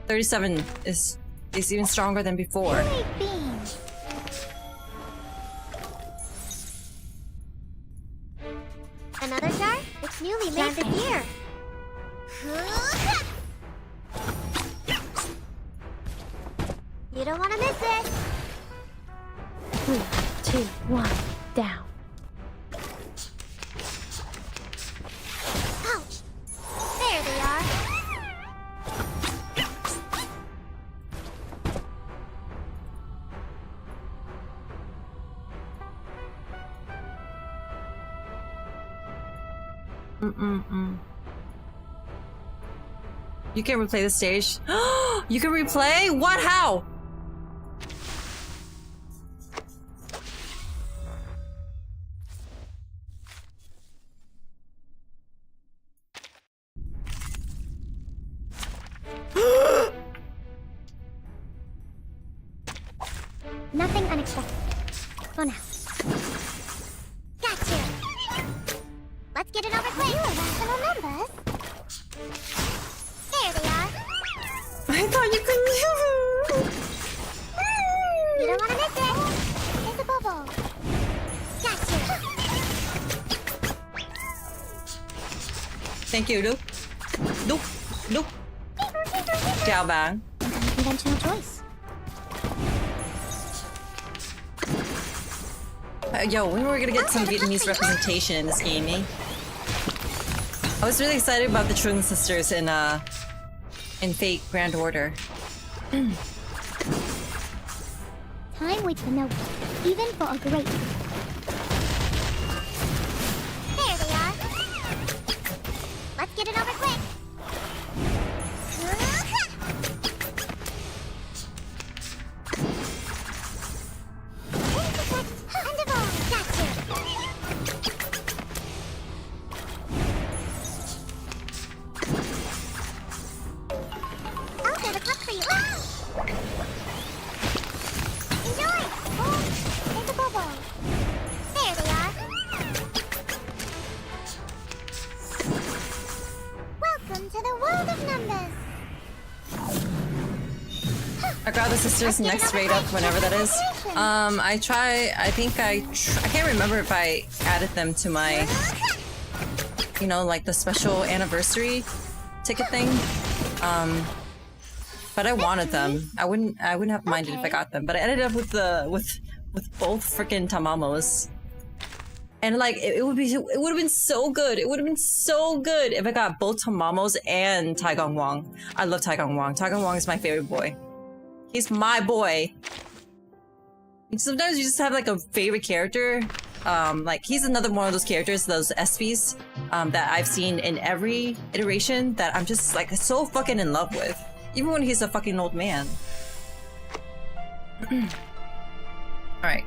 S1: 37 is even stronger than before.
S4: Great beans.
S2: Another jar? It's newly made this year. You don't want to miss it.
S4: 3, 2, 1, down.
S2: Ouch! There they are.
S1: You can replay the stage. You can replay? What? How?
S4: Nothing unexpected. For now.
S2: Gotcha. Let's get it over quick. Irrational numbers. There they are.
S1: I thought you couldn't.
S2: You don't want to miss it. There's a bubble. Gotcha.
S1: Thank you, Luke. Luke. Chào bạn.
S4: Unconventional choice.
S1: Yo, when were we gonna get some Vietnamese representation in this game, eh? I was really excited about the Trung sisters in Fate Grand Order.
S4: Time waits for no one, even for a great.
S2: There they are. Let's get it over quick. I'll get a cup for you. Enjoy! Oh, there's a bubble. There they are. Welcome to the world of numbers.
S1: I got the sisters next raid up whenever that is. I can't remember if I added them to my, you know, like the special anniversary ticket thing. But I wanted them. I wouldn't have minded if I got them. But I ended up with both freaking Tamamos. And like it would have been so good. It would have been so good if I got both Tamamos and Taigong Wang. I love Taigong Wang. Taigong Wang is my favorite boy. He's my boy. Sometimes you just have like a favorite character. Like he's another one of those characters, those SPs, that I've seen in every iteration that I'm just like so fucking in love with. Even when he's a fucking old man. Alright.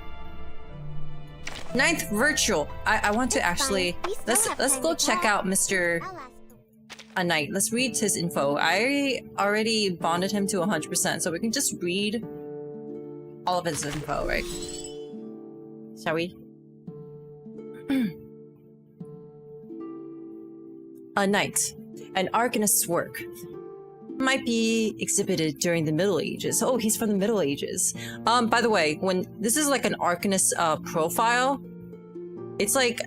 S1: 9th virtual. I want to actually let's go check out Mr. A Knight. Let's read his info. I already bonded him to 100%, so we can just read all of his info, right? Shall we? A knight, an arcanist's work. Might be exhibited during the Middle Ages. Oh, he's from the Middle Ages. By the way, when this is like an arcanist profile, it's like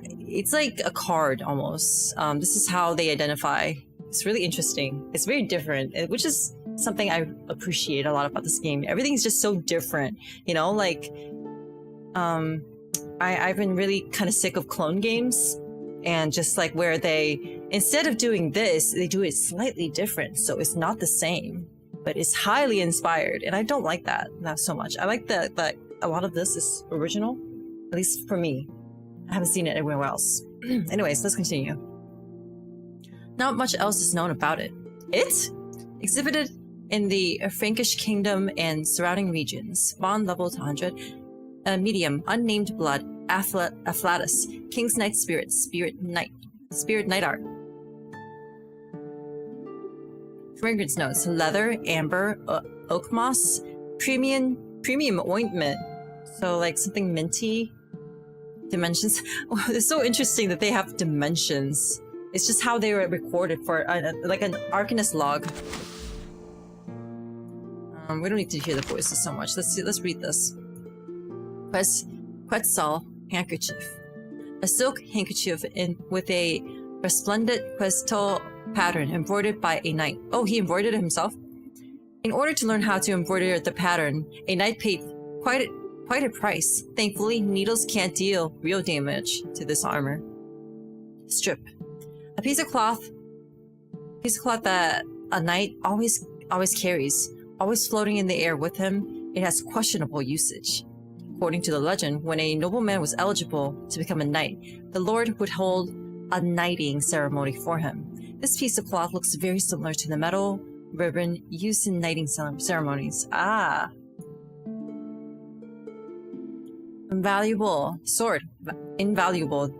S1: a card almost. This is how they identify. It's really interesting. It's very different, which is something I appreciate a lot about this game. Everything's just so different, you know. Like, I've been really kind of sick of clone games, and just like where they, instead of doing this, they do it slightly different, so it's not the same, but it's highly inspired, and I don't like that not so much. I like that a lot of this is original, at least for me. I haven't seen it anywhere else. Anyways, let's continue. Not much else is known about it. It? Exhibited in the Frankish kingdom and surrounding regions. Bond level 100. Medium. Unnamed blood. Afflatus. King's Knight Spirit. Spirit Knight art. Fragrance notes. Leather, amber, oak moss, premium ointment. So like something minty. Dimensions. Oh, it's so interesting that they have dimensions. It's just how they were recorded for like an arcanist log. We don't need to hear the voices so much. Let's read this. Quetzal handkerchief. A silk handkerchief with a resplendent Quetzal pattern embroidered by a knight. Oh, he embroidered it himself? In order to learn how to embroider the pattern, a knight paid quite a price. Thankfully, needles can't deal real damage to this armor. Strip. A piece of cloth that a knight always carries, always floating in the air with him. It has questionable usage. According to the legend, when a nobleman was eligible to become a knight, the lord would hold a knighting ceremony for him. This piece of cloth looks very similar to the metal ribbon used in knighting ceremonies. Ah. Invaluable. Sword. Invaluable.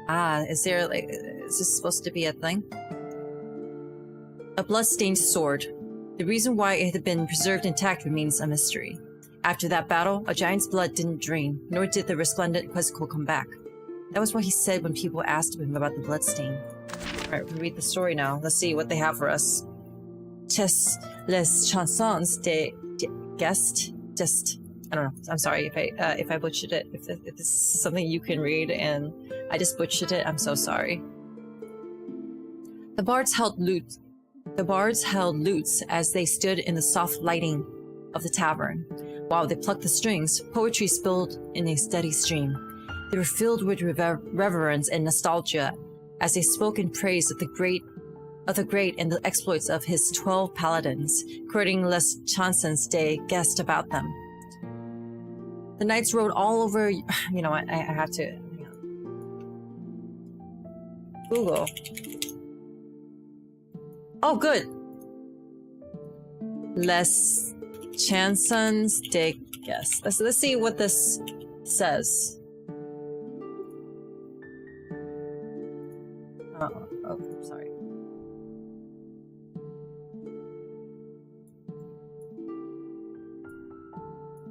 S1: Ah, is this supposed to be a thing? A blood-stained sword. The reason why it had been preserved intact remains a mystery. After that battle, a giant's blood didn't drain, nor did the resplendent Quetzal come back. That was what he said when people asked him about the bloodstain. Alright, we'll read the story now. Let's see what they have for us. Les chansons de guest. Just, I don't know. I'm sorry if I butchered it. If this is something you can read and I just butchered it, I'm so sorry. The bards held lutes as they stood in the soft lighting of the tavern. While they plucked the strings, poetry spilled in a steady stream. They were filled with reverence and nostalgia as they spoke in praise of the great and the exploits of his 12 paladins, quoting les chansons de guest about them. The knights rode all over. You know what? I have to. Hang on. Google. Oh, good. Les chansons de guest. Let's see what this says. Oh, sorry.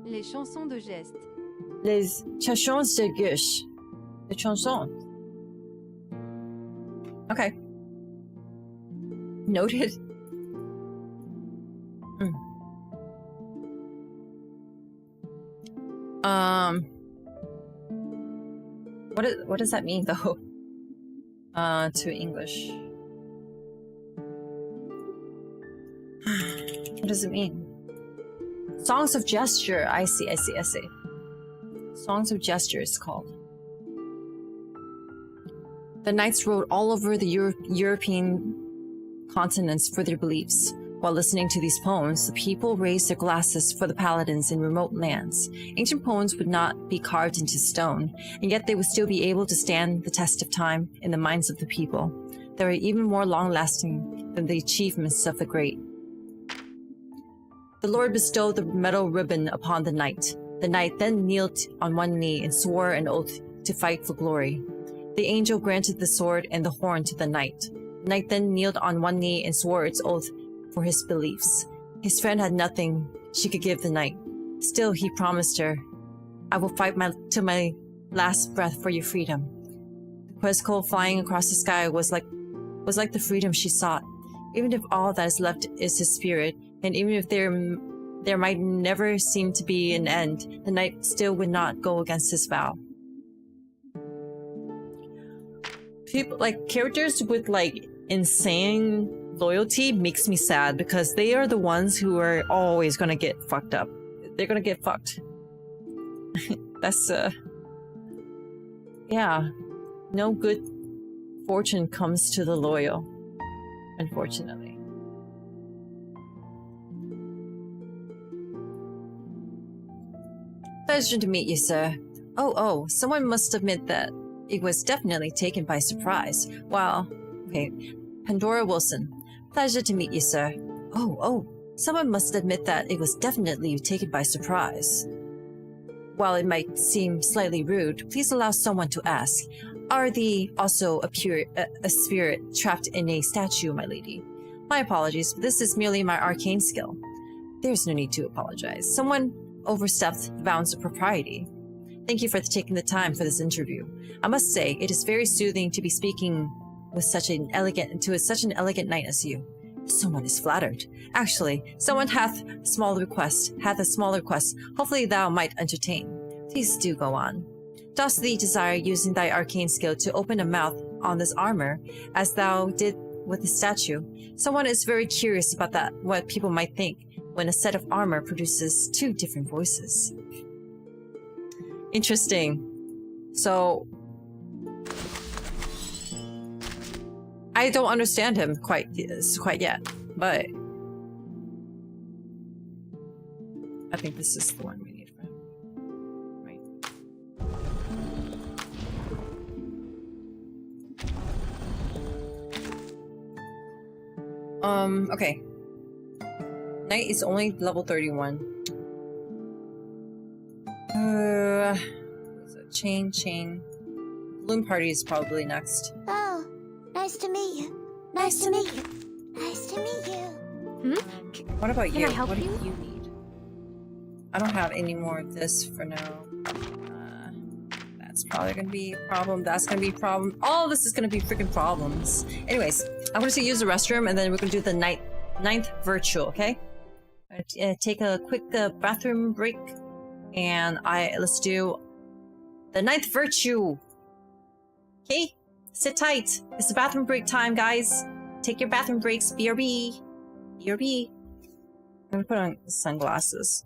S7: Les chansons de geste.
S1: Les chansons de gauche. Les chansons. Okay. Noted. What does that mean though? To English. What does it mean? Songs of Gesture. I see. Songs of Gesture is called. The knights rode all over the European continents for their beliefs. While listening to these poems, the people raised their glasses for the paladins in remote lands. Ancient poems would not be carved into stone, and yet they would still be able to stand the test of time in the minds of the people. They were even more long-lasting than the achievements of the great. The Lord bestowed the metal ribbon upon the knight. The knight then kneeled on one knee and swore an oath to fight for glory. The angel granted the sword and the horn to the knight. The knight then kneeled on one knee and swore its oath for his beliefs. His friend had nothing she could give the knight. Still, he promised her, "I will fight till my last breath for your freedom." The Quetzal flying across the sky was like was like the freedom she sought. Even if all that is left is his spirit, and even if there might never seem to be an end, the knight still would not go against his vow. People like characters with like insane loyalty makes me sad because they are the ones who are always gonna get fucked up. They're gonna get fucked. That's yeah. No good fortune comes to the loyal, unfortunately. Pleasure to meet you, sir. Oh, someone must admit that it was definitely taken by surprise. Well, okay, Pandora Wilson. Pleasure to meet you, sir. Oh, someone must admit that it was definitely taken by surprise. While it might seem slightly rude, please allow someone to ask. Are thee also a spirit trapped in a statue, my lady? My apologies, but this is merely my arcane skill. There's no need to apologize. Someone overstepped the bounds of propriety. Thank you for taking the time for this interview. I must say, it is very soothing to be speaking with such an elegant knight as you. Someone is flattered. Actually, someone hath a small request. Hopefully thou might entertain. Please do go on. Dost thee desire using thy arcane skill to open a mouth on this armor, as thou did with the statue? Someone is very curious about that, what people might think when a set of armor produces two different voices. Interesting. So I don't understand him quite yet, but I think this is the one we need for him. Right. Okay. Knight is only level 31. Chain. Balloon Party is probably next.
S2: Oh, nice to meet you. Nice to meet you.
S1: What about you?
S4: Can I help
S1: what do
S4: you?
S1: you need? I don't have any more of this for now. That's probably gonna be a problem. That's gonna be a problem. All of this is gonna be freaking problems. Anyways, I'm gonna use the restroom and then we're gonna do the ninth virtual, okay? Take a quick bathroom break and let's do the 9th virtue. Okay? Sit tight. It's the bathroom break time, guys. Take your bathroom breaks. BRB. BRB. I'm gonna put on sunglasses.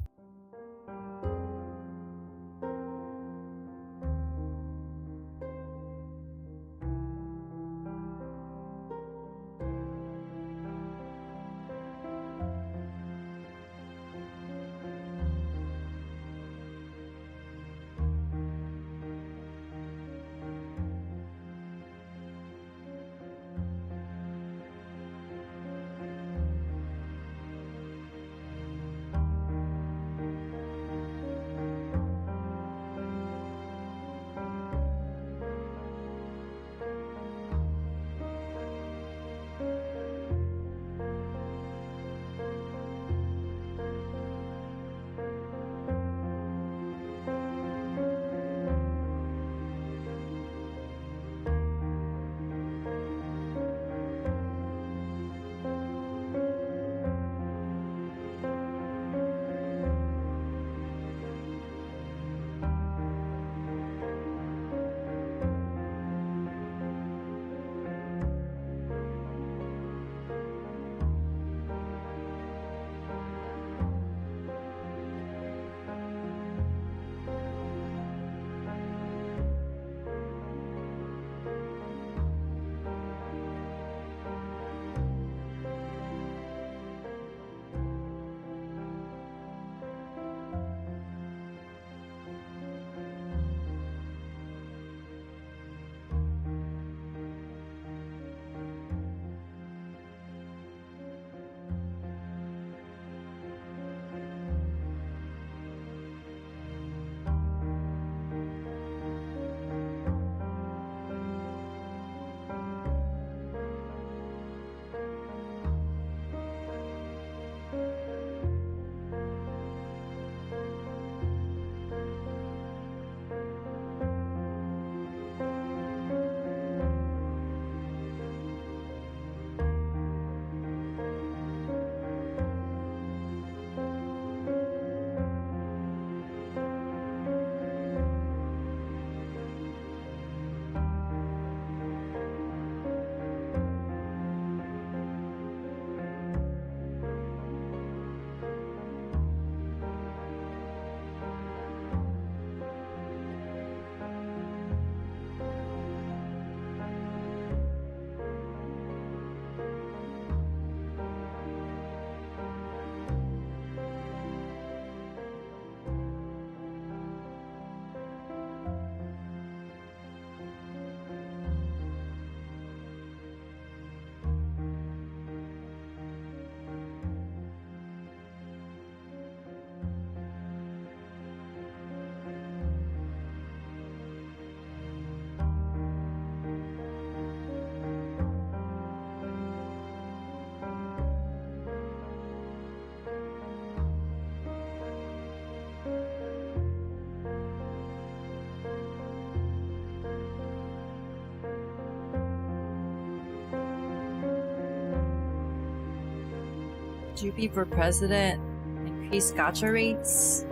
S1: GP for president, increase gacha rates.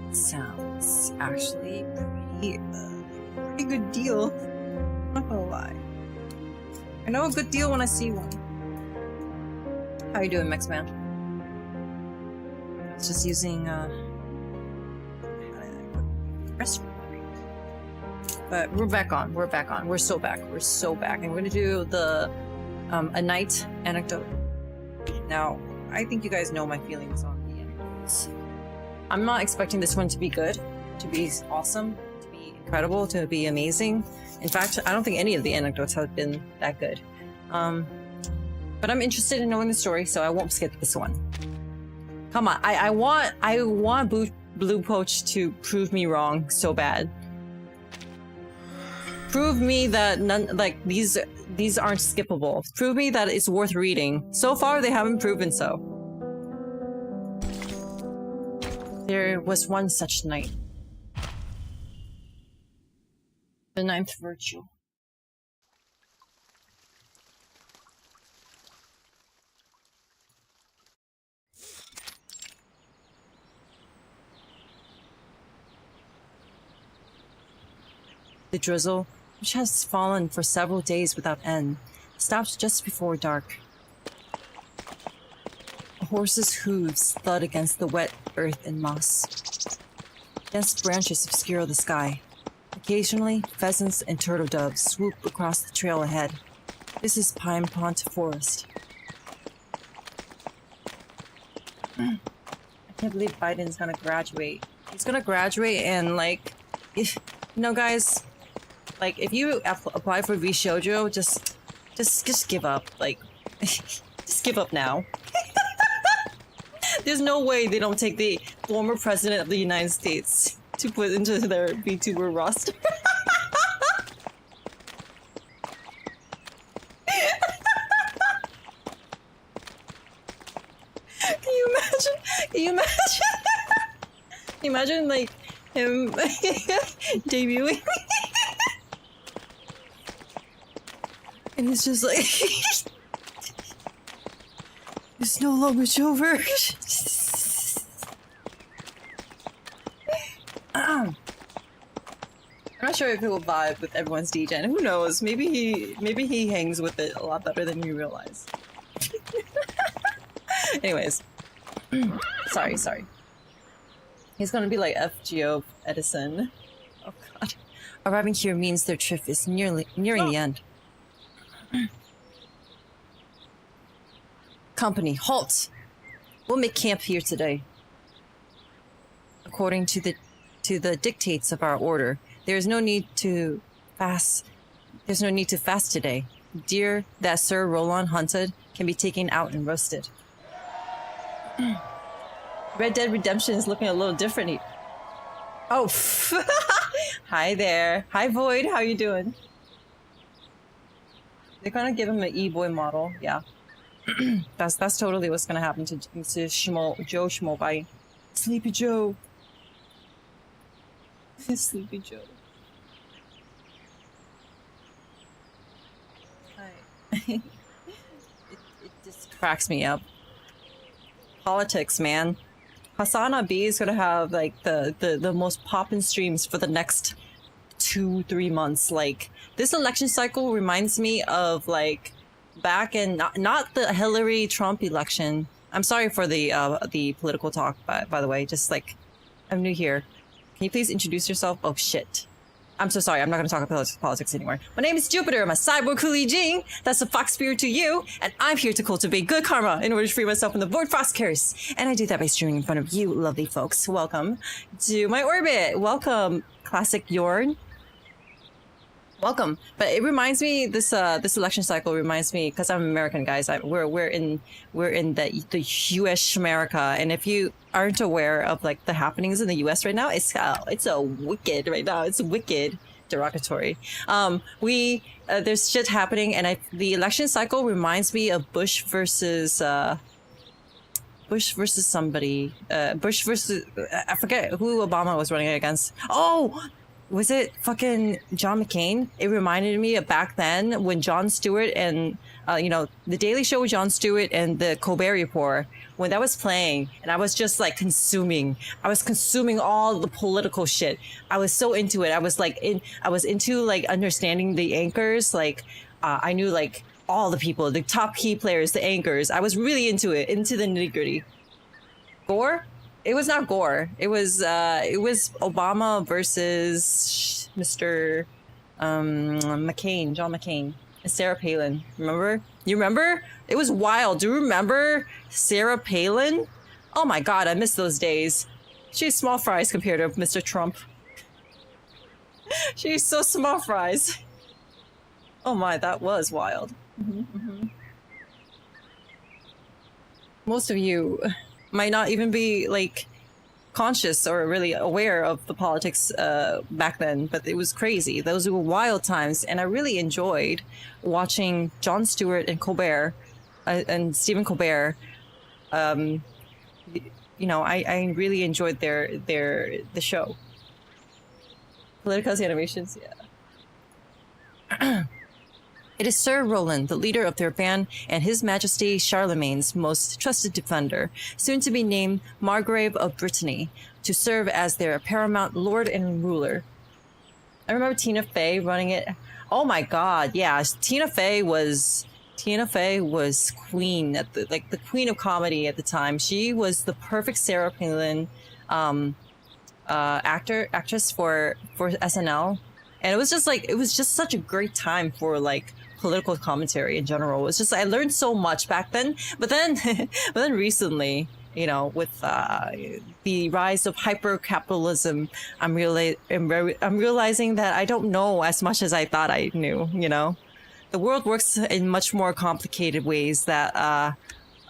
S1: That sounds actually pretty good deal. I'm not gonna lie. I know a good deal when I see one. How you doing, Max Man? I was just using restaurant. But we're back on. We're back on. We're so back. We're so back. And we're gonna do the a night anecdote. Now, I think you guys know my feelings on the anecdotes. I'm not expecting this one to be good, to be awesome, to be incredible, to be amazing. In fact, I don't think any of the anecdotes have been that good. But I'm interested in knowing the story, so I won't skip this one. Come on, I want Blue Poach to prove me wrong so bad. Prove me that these aren't skippable. Prove me that it's worth reading. So far, they haven't proven so. There was one such night. The ninth virtue. The drizzle, which has fallen for several days without end, stops just before dark. A horse's hooves thud against the wet earth and moss. Dense branches obscure the sky. Occasionally, pheasants and turtle doves swoop across the trail ahead. This is Pine Pont Forest. I can't believe Biden's gonna graduate. He's gonna graduate and you know, guys, if you apply for VShojo, just give up. Just give up now. There's no way they don't take the former president of the United States to put into their VTuber roster. Can you imagine? Can you imagine him debuting? And he's just like, it's no longer over. I'm not sure if he will vibe with everyone's degen. Who knows? Maybe he hangs with it a lot better than you realize. Anyways, sorry. He's gonna be like FGO Edison. Oh god. Arriving here means their trip is nearing the end. Company, halt! We'll make camp here today. According to the dictates of our order, there is no need to fast. There's no need to fast today. Deer that Sir Roland hunted can be taken out and roasted. Red Dead Redemption is looking a little different here. Oh, hi there. Hi Void, how you doing? They're gonna give him an E-boy model, yeah. That's totally what's gonna happen to Joe Schmobai. Sleepy Joe. Sleepy Joe. Hi. it just cracks me up. Politics, man. Hasana B is gonna have the most poppin' streams for the next 2-3 months. This election cycle reminds me of back in not the Hillary Trump election. I'm sorry for the political talk, by the way. Just I'm new here. Can you please introduce yourself? Oh shit. I'm so sorry. I'm not going to talk about politics anymore. My name is Jupiter. I'm a cyborg Hulijing. That's a fox spirit to you. And I'm here to cultivate good karma in order to free myself from the void frost curse. And I do that by streaming in front of you, lovely folks. Welcome to my orbit. Welcome, Classic Yorn. Welcome. But it reminds me, this election cycle reminds me, because I'm American, guys. We're in the U.S. America, and if you aren't aware of the happenings in the U.S. right now, it's a wicked right now. It's wicked derogatory. There's shit happening, and the election cycle reminds me of Bush versus somebody. Bush versus I forget who Obama was running against. Oh. was it fucking John McCain? It reminded me of back then when Jon Stewart and you know, the Daily Show with Jon Stewart and the Colbert Report, when that was playing, and I was just like consuming all the political shit. I was so into it. I was into like understanding the anchors. Like I knew like all the people, the top key players, the anchors. I was really into it, into the nitty gritty. Gore? It was not Gore. It was Obama versus Mr. McCain, John McCain, and Sarah Palin. Remember? You remember? It was wild. Do you remember Sarah Palin? Oh my God, I miss those days. She's small fries compared to Mr. Trump. She's so small fries. Oh my, that was wild. Most of you might not even be like conscious or really aware of the politics back then, but it was crazy. Those were wild times, and I really enjoyed watching Jon Stewart and Colbert and Stephen Colbert. You know, I really enjoyed the show. Politico's animations, yeah. It is Sir Roland, the leader of their band, and His Majesty Charlemagne's most trusted defender, soon to be named Margrave of Brittany, to serve as their paramount lord and ruler. I remember Tina Fey running it. Oh my God, yeah, Tina Fey was queen at the queen of comedy at the time. She was the perfect Sarah Palin actress for SNL, and it was just such a great time for like political commentary in general. It was just, I learned so much back then, but then recently, you know, with the rise of hyper capitalism, I'm realizing that I don't know as much as I thought I knew. You know, the world works in much more complicated ways that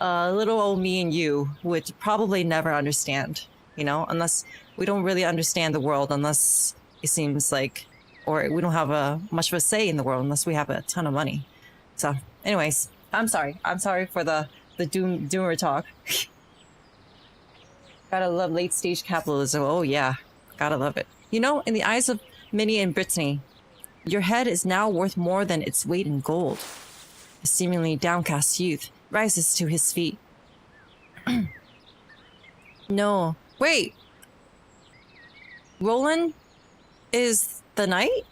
S1: little old me and you would probably never understand. You know, unless we don't really understand the world, unless it seems like, or we don't have much of a say in the world unless we have a ton of money. So, anyways, I'm sorry for the doomer talk. Gotta love late stage capitalism. Oh yeah, gotta love it. You know, in the eyes of Minnie and Brittany, your head is now worth more than its weight in gold. A seemingly downcast youth rises to his feet. No, wait. Roland is the knight?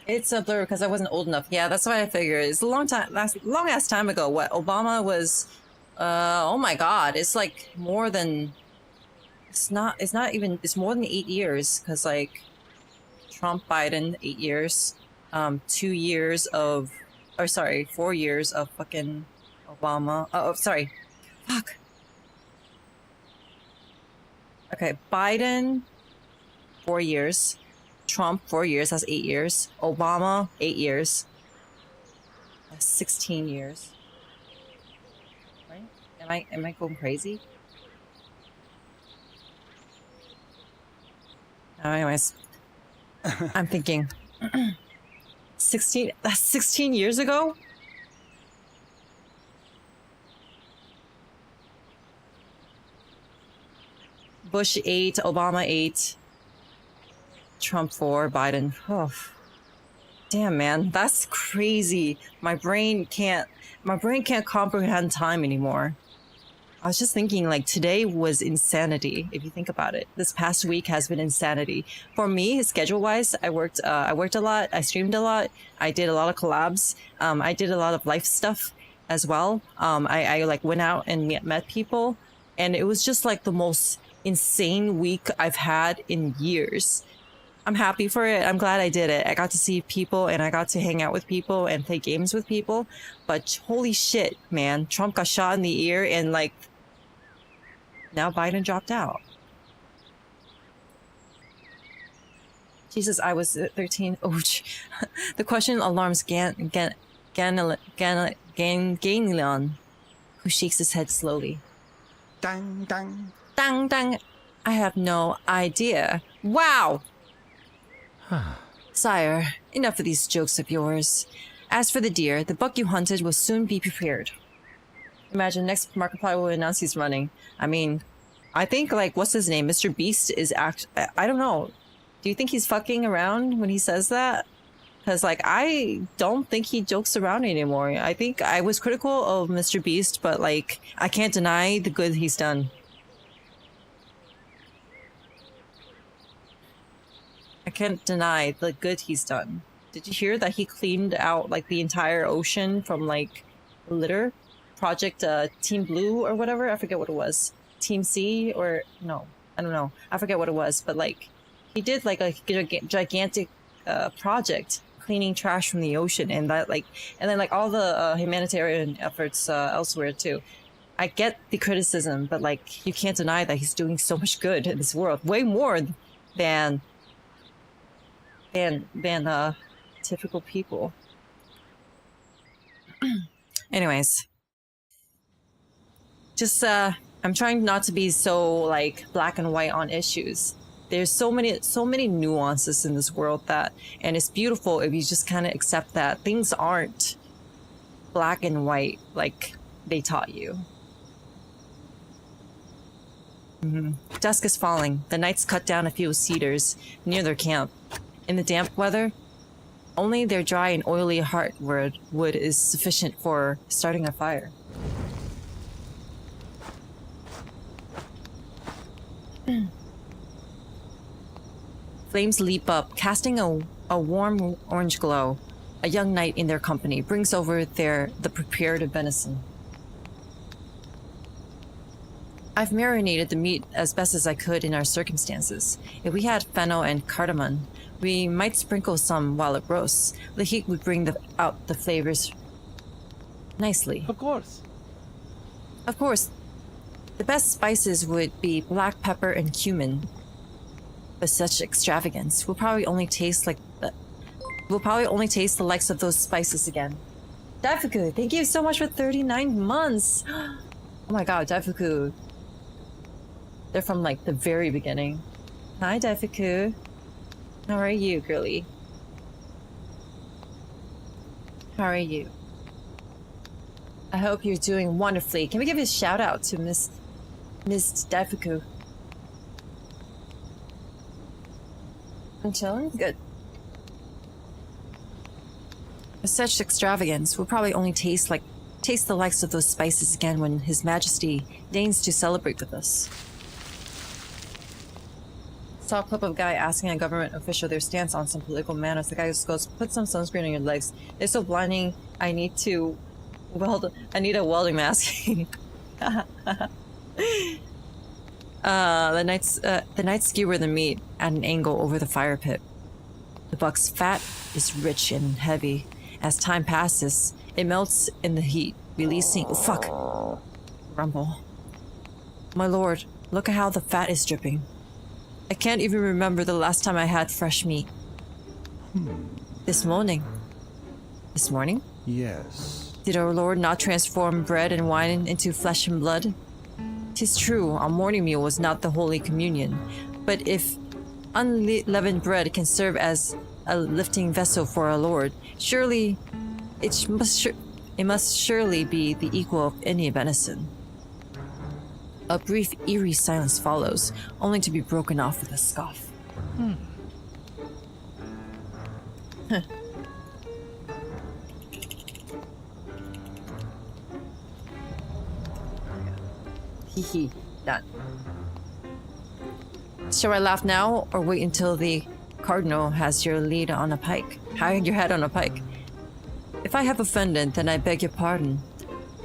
S1: It's a blur because I wasn't old enough. Yeah, that's what I figured. It's a long ass time ago. What Obama was? Oh my God! It's like more than. It's more than 8 years because like Trump, Biden, 8 years, 2 years of, or sorry, 4 years of fucking Obama. Oh, sorry, fuck. Okay, Biden, 4 years. Trump, 4 years. That's 8 years. Obama, 8 years. That's 16 years. Right? Am I going crazy? Anyways, I'm thinking 16. That's 16 years ago. Bush 8, Obama 8, Trump 4, Biden. Oh, damn, man, that's crazy. My brain can't comprehend time anymore. I was just thinking, like, today was insanity. If you think about it, this past week has been insanity for me. Schedule-wise, I worked a lot. I streamed a lot. I did a lot of collabs. I did a lot of life stuff as well. I like went out and met people, and it was just like the most insane week I've had in years. I'm happy for it. I'm glad I did it. I got to see people and I got to hang out with people and play games with people. But holy shit, man, Trump got shot in the ear and like now Biden dropped out. Jesus, I was 13. Oh, the question alarms Ganglion, who shakes his head slowly.
S8: Dang, dang.
S1: Dang, dang. I have no idea. Wow. Sire, enough of these jokes of yours. As for the deer, the buck you hunted will soon be prepared. Imagine next Markiplier will announce he's running. I mean, I think, like, what's his name? Mr. Beast is I don't know. Do you think he's fucking around when he says that? Because, like, I don't think he jokes around anymore. I think I was critical of Mr. Beast, but, like, I can't deny the good he's done. I can't deny the good he's done. Did you hear that he cleaned out, like, the entire ocean from, like, litter? Project Team Blue or whatever? I forget what it was. Team C or... no, I don't know. I forget what it was, but, like, he did, like, a gigantic project cleaning trash from the ocean, and that, like, and then, like, all the humanitarian efforts elsewhere too. I get the criticism, but, like, you can't deny that he's doing so much good in this world, way more than typical people. Anyways, just I'm trying not to be so, like, black and white on issues. There's so many nuances in this world that, and it's beautiful if you just kind of accept that things aren't black and white like they taught you. Dusk is falling. The knights cut down a few cedars near their camp. In the damp weather, only their dry and oily heartwood wood is sufficient for starting a fire. Flames leap up, casting a warm orange glow. A young knight in their company brings over the prepared venison. I've marinated the meat as best as I could in our circumstances. If we had fennel and cardamom, we might sprinkle some while it roasts. The heat would bring out the flavors nicely.
S9: Of course.
S1: Of course. The best spices would be black pepper and cumin. But such extravagance will probably only taste like the likes of those spices again. Daifuku, thank you so much for 39 months. Oh my god, Daifuku. They're from, like, the very beginning. Hi, Daifuku. How are you, girly? How are you? I hope you're doing wonderfully. Can we give a shout out to Miss Daifuku? I'm chilling? Good. With such extravagance, we'll probably only taste the likes of those spices again when His Majesty deigns to celebrate with us. Saw a clip of a guy asking a government official their stance on some political matters. The guy just goes, "Put some sunscreen on your legs. It's so blinding. I need a welding mask." The knights skewer the meat at an angle over the fire pit. The buck's fat is rich and heavy. As time passes, it melts in the heat, releasing... Oh, fuck! Rumble. My lord, look at how the fat is dripping. I can't even remember the last time I had fresh meat. This morning. This morning?
S8: Yes.
S1: Did our lord not transform bread and wine into flesh and blood? 'Tis true, our morning meal was not the Holy Communion, but if unleavened bread can serve as a lifting vessel for our Lord, surely it must surely be the equal of any venison. A brief, eerie silence follows, only to be broken off with a scoff. Hee. Done. Shall I laugh now, or wait until the cardinal has your head on a pike? If I have offended, then I beg your pardon.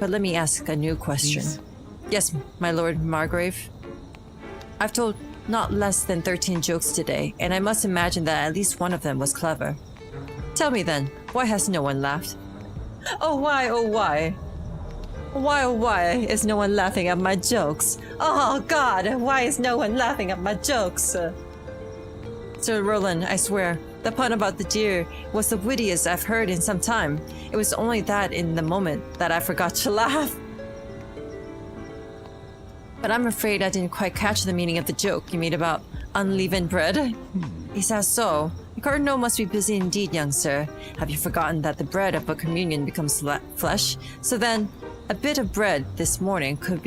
S1: But let me ask a new question. Please. Yes, my lord Margrave. I've told not less than 13 jokes today, and I must imagine that at least one of them was clever. Tell me then, why has no one laughed? Oh why, oh why? Why, oh why is no one laughing at my jokes? Oh God, why is no one laughing at my jokes? Sir Roland, I swear, the pun about the deer was the wittiest I've heard in some time. It was only that in the moment that I forgot to laugh. But I'm afraid I didn't quite catch the meaning of the joke you made about unleavened bread. Is that so? The cardinal must be busy indeed, young sir. Have you forgotten that the bread of a communion becomes flesh? So then, a bit of bread this morning could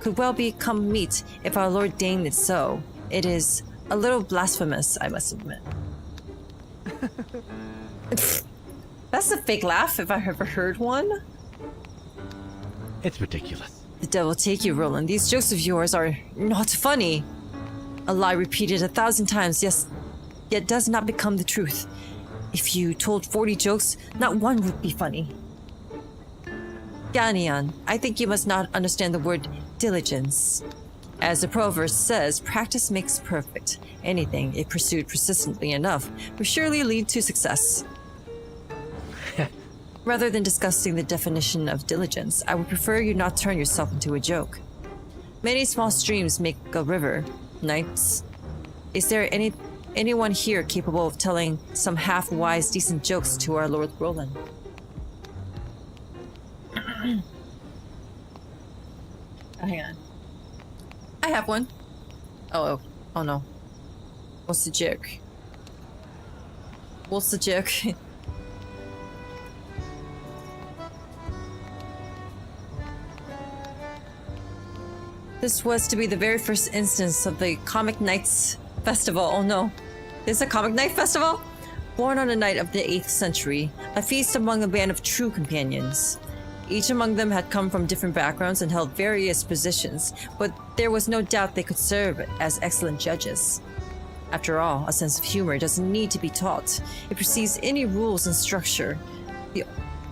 S1: could well become meat if our Lord deigned it so. It is a little blasphemous, I must admit. That's a fake laugh if I've ever heard one.
S9: It's ridiculous.
S1: The devil take you, Roland. These jokes of yours are not funny. A lie repeated 1,000 times, yes, yet does not become the truth. If you told 40 jokes, not one would be funny. Ganian, I think you must not understand the word diligence. As the proverb says, practice makes perfect. Anything, if pursued persistently enough, will surely lead to success. Rather than discussing the definition of diligence, I would prefer you not turn yourself into a joke. Many small streams make a river. Knights, is there anyone here capable of telling some half-wise decent jokes to our Lord Roland? Hang on. I have one. Oh no. What's the joke? What's the joke? This was to be the very first instance of the Comic Nights Festival. Oh no. There's a Comic Night Festival? Born on the night of the 8th century, a feast among a band of true companions. Each among them had come from different backgrounds and held various positions, but there was no doubt they could serve as excellent judges. After all, a sense of humor doesn't need to be taught. It precedes any rules and structure.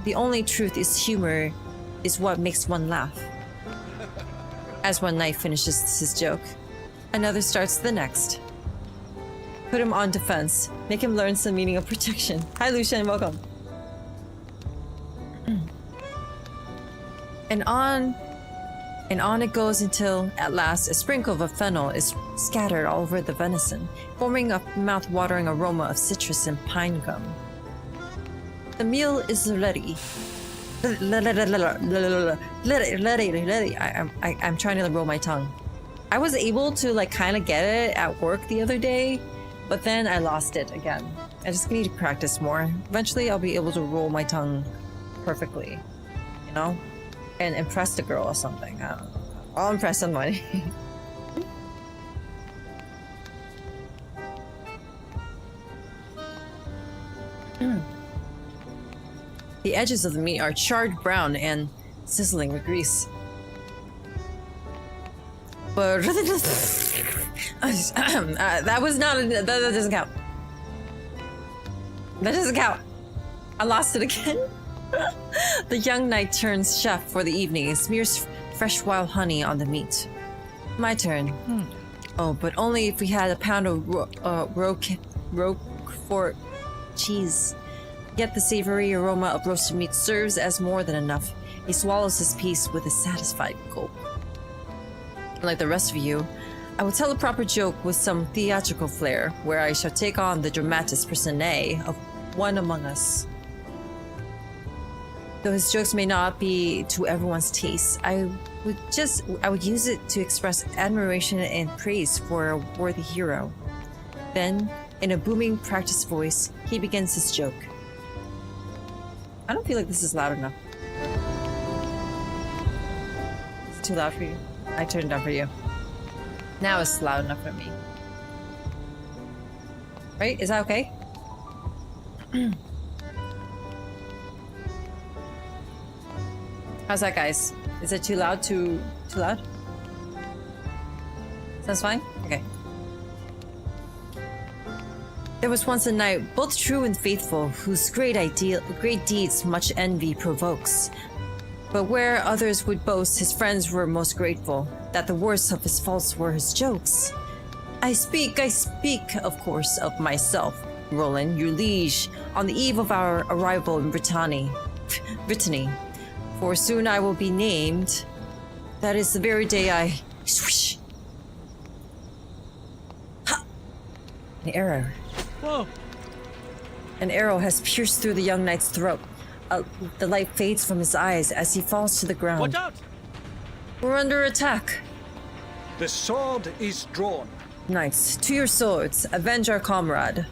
S1: The only truth is humor is what makes one laugh. As one knight finishes his joke, another starts the next. Put him on defense. Make him learn some meaning of protection. Hi, Lucian, welcome. And on it goes until, at last, a sprinkle of fennel is scattered all over the venison, forming a mouth-watering aroma of citrus and pine gum. The meal is ready. I'm trying to roll my tongue. I was able to like kind of get it at work the other day, but then I lost it again. I just need to practice more. Eventually I'll be able to roll my tongue perfectly, you know? And impress the girl or something. I don't know. I'll impress somebody. The edges of the meat are charred brown and sizzling with grease. But that was not that doesn't count. That doesn't count. I lost it again. The young knight turns chef for the evening and smears fresh wild honey on the meat. My turn. Oh, but only if we had a pound of Roquefort cheese. Yet the savory aroma of roasted meat serves as more than enough. He swallows his piece with a satisfied gulp. Like the rest of you, I will tell a proper joke with some theatrical flair, where I shall take on the dramatis personae of one among us. Though his jokes may not be to everyone's taste, I would use it to express admiration and praise for a worthy hero. Then, in a booming, practiced voice, he begins his joke. I don't feel like this is loud enough. It's too loud for you. I turned it down for you. Now it's loud enough for me. Right? Is that okay? How's that, guys? Is it too loud? Too loud? Sounds fine? Okay. There was once a knight, both true and faithful, whose great deeds much envy provokes. But where others would boast, his friends were most grateful, that the worst of his faults were his jokes. I speak, of course, of myself, Roland, your liege, on the eve of our arrival in Brittany. For soon I will be named. That is the very day I... Swish! Ha! An arrow.
S9: Whoa!
S1: An arrow has pierced through the young knight's throat. The light fades from his eyes as he falls to the ground.
S9: Watch out!
S1: We're under attack.
S8: The sword is drawn.
S1: Knights, to your swords. Avenge our comrade.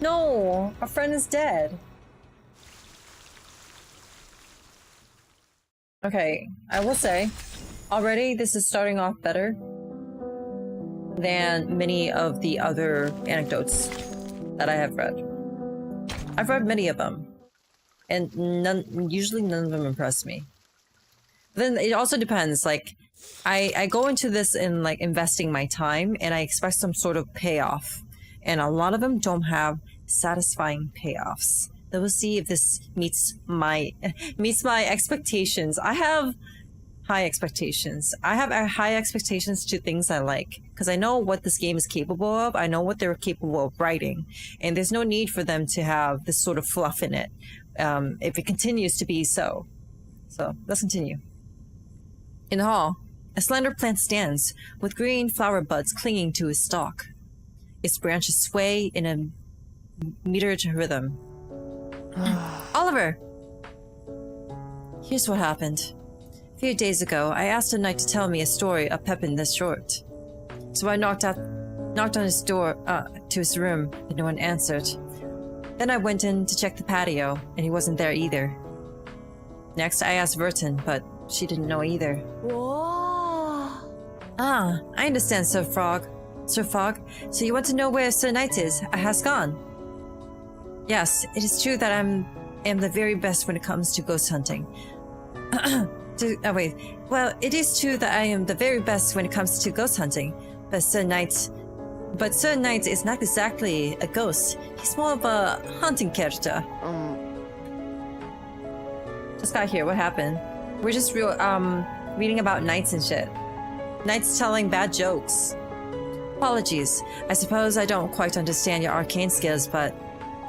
S1: No, our friend is dead. Okay, I will say, Already, this is starting off better than many of the other anecdotes that I have read. I've read many of them, and usually none of them impress me. Then it also depends, like, I go into this in, like, investing my time, and I expect some sort of payoff. And a lot of them don't have satisfying payoffs. Then we'll see if this meets my expectations. I have high expectations. I have high expectations to things I like, because I know what this game is capable of. I know what they're capable of writing, and there's no need for them to have this sort of fluff in it if it continues to be so. So let's continue. In the hall, a slender plant stands, with green flower buds clinging to its stalk. Its branches sway in a metered rhythm. Oliver! Here's what happened. A few days ago, I asked a knight to tell me a story of Pepin the Short. So I knocked on his door to his room, but no one answered. Then I went in to check the patio, and he wasn't there either. Next, I asked Vertin, but she didn't know either.
S2: Whoa!
S1: Ah, I understand, Sir Fogg. Sir Fogg, so you want to know where Sir Knight has gone? Yes, it is true that I am the very best when it comes to ghost hunting. Well, it is true that I am the very best when it comes to ghost hunting, but Sir Knight is not exactly a ghost. He's more of a hunting character. Just got here. What happened? We're just reading about knights and shit. Knights telling bad jokes. Apologies. I suppose I don't quite understand your arcane skills, but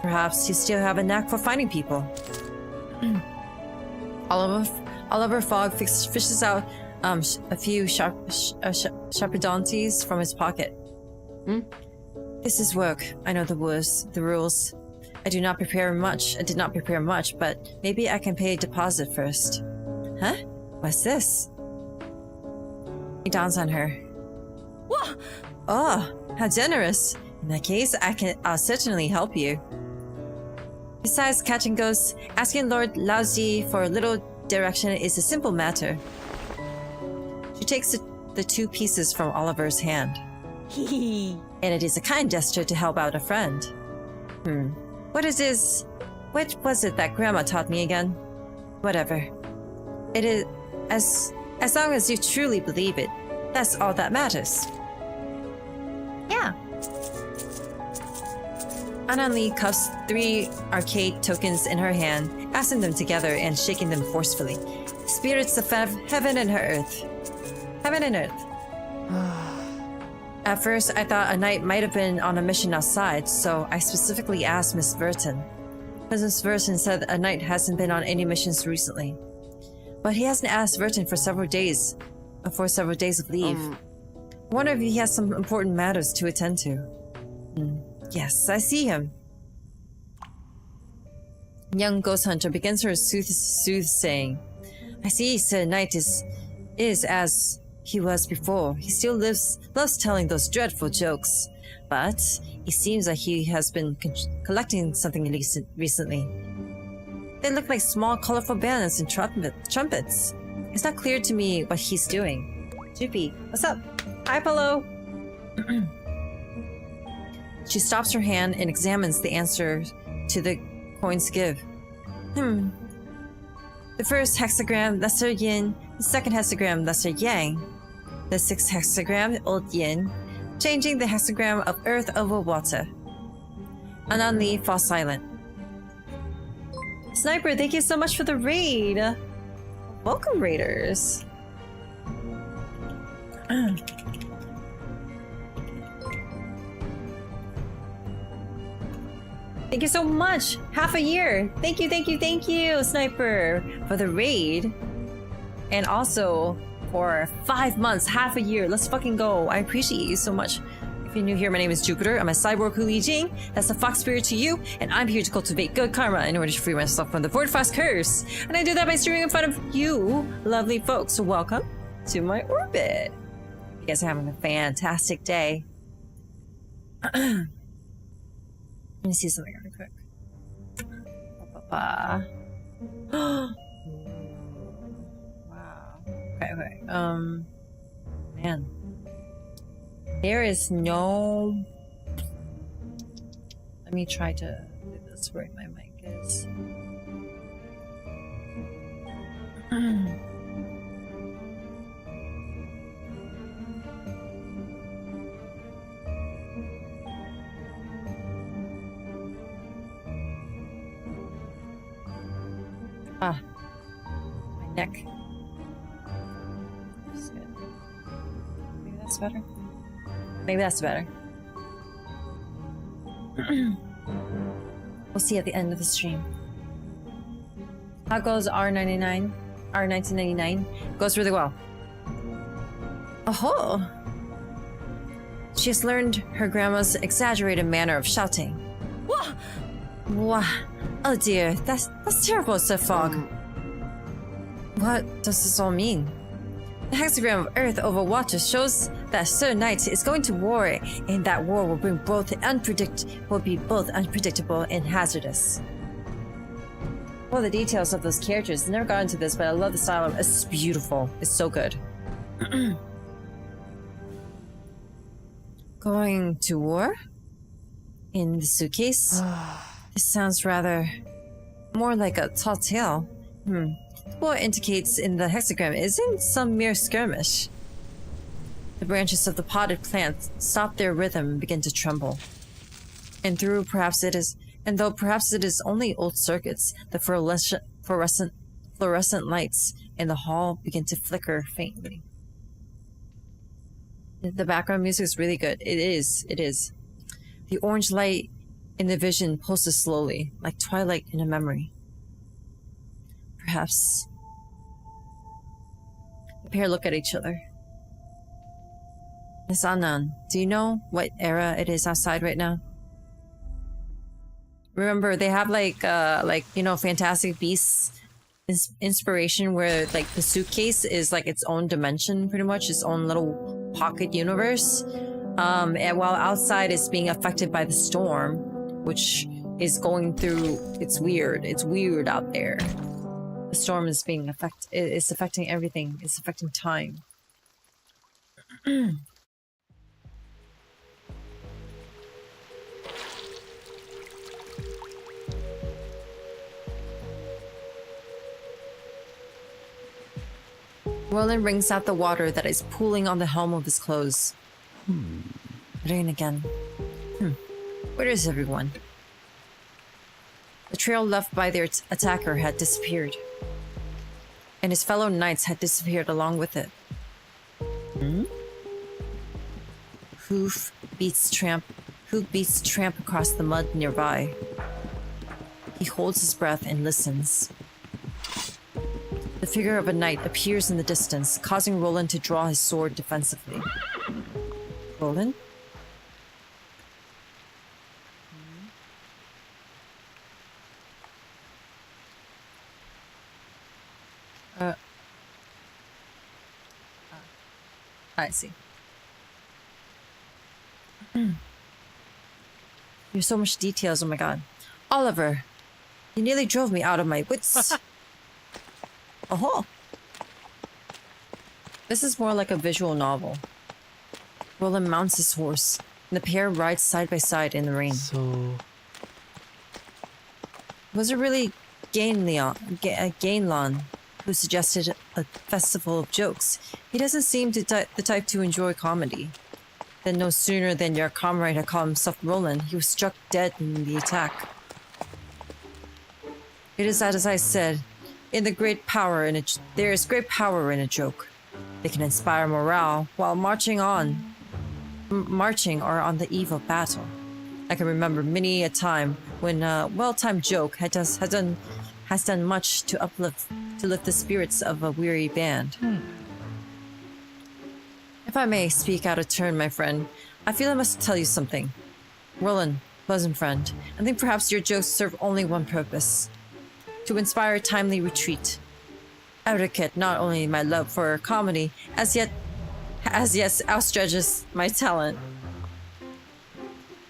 S1: perhaps you still have a knack for finding people. Oliver Fogg fishes out a few sharpidonties from his pocket. This is work. I know the rules. I did not prepare much, but maybe I can pay a deposit first. Huh? What's this? He dawns on her.
S5: Whoa!
S1: Oh, how generous. In that case, I'll certainly help you. Besides catching ghosts, asking Lord Laozi for a little direction is a simple matter. She takes the 2 pieces from Oliver's hand. And it is a kind gesture to help out a friend. What was it that Grandma taught me again? Whatever. It is, as long as you truly believe it, that's all that matters. Yeah. Ananli cuffs 3 arcade tokens in her hand, passing them together and shaking them forcefully. Spirits of heaven and earth. Heaven and earth. At first, I thought a knight might have been on a mission outside, so I specifically asked Miss Vertin. Miss Vertin said that a knight hasn't been on any missions recently. But he hasn't asked Vertin for several days of leave. I wonder if he has some important matters to attend to. Yes, I see him. Young ghost hunter begins her soothsaying. I see Sir Knight is as he was before. He still loves telling those dreadful jokes. But it seems like he has been collecting something recently. They look like small, colorful banners and trumpets. It's not clear to me what he's doing. Droopy, what's up? Hi, Polo. She stops her hand and examines the answer to the coin's give. The first hexagram, lesser yin. The second hexagram, lesser yang. The 6th hexagram, old yin. Changing the hexagram of earth over water. Ananli falls silent. Sniper, thank you so much for the raid. Welcome, raiders. Thank you so much. Half a year. Thank you, Sniper, for the raid. And also for 5 months, half a year. Let's fucking go. I appreciate you so much. If you're new here, my name is Jupiter. I'm a cyborg Hulijing. That's the fox spirit to you. And I'm here to cultivate good karma in order to free myself from the Void Fox curse. And I do that by streaming in front of you, lovely folks. So welcome to my orbit. You guys are having a fantastic day. Let me see something really quick. Wow. Okay. Man. There is no... Let me try to do this where my mic is. Ah, my neck. That's good. Maybe that's better. Maybe that's better. We'll see at the end of the stream. How goes R99? R1999? Goes really well. Oh! She has learned her grandma's exaggerated manner of shouting. Wah! Wah! Oh dear, that's terrible, said Fog. What does this all mean? The hexagram of Earth over water shows that Sir Knight is going to war, and that war will be both unpredictable and hazardous. Well, the details of those characters, never got into this, but I love the style of it. It's beautiful. It's so good. Going to war? In the suitcase? This sounds rather more like a tall tale. What indicates in the hexagram isn't some mere skirmish. The branches of the potted plant stop their rhythm and begin to tremble. And though perhaps it is only old circuits, the fluorescent lights in the hall begin to flicker faintly. The background music is really good. It is. The orange light in the vision pulses slowly, like twilight in a memory. Perhaps. The pair look at each other. Miss Annan, do you know what era it is outside right now? Remember, they have like Fantastic Beasts inspiration where like the suitcase is like its own dimension, pretty much its own little pocket universe. And while outside is being affected by the storm, which is going through, it's weird out there. The storm is it's affecting everything. It's affecting time. Roland wrings out the water that is pooling on the helm of his clothes. Rain again. Where is everyone? The trail left by their attacker had disappeared. And his fellow knights had disappeared along with it. Hoof beats tramp across the mud nearby. He holds his breath and listens. The figure of a knight appears in the distance, causing Roland to draw his sword defensively. Roland? I see. There's so much details, oh my god. Oliver! You nearly drove me out of my wits. Oh! This is more like a visual novel. Roland mounts his horse, and the pair ride side by side in the rain.
S9: So...
S1: Was it really Gainlon who suggested a festival of jokes? He doesn't seem the type to enjoy comedy. Then no sooner than your comrade had called himself Roland, he was struck dead in the attack. It is as I said, there is great power in a joke. They can inspire morale while marching or on the eve of battle. I can remember many a time when a well-timed joke has done much to lift the spirits of a weary band. If I may speak out of turn, my friend, I feel I must tell you something. Roland, bosom friend, I think perhaps your jokes serve only one purpose: to inspire timely retreat. Etiquette not only my love for comedy, as yet outstretches my talent.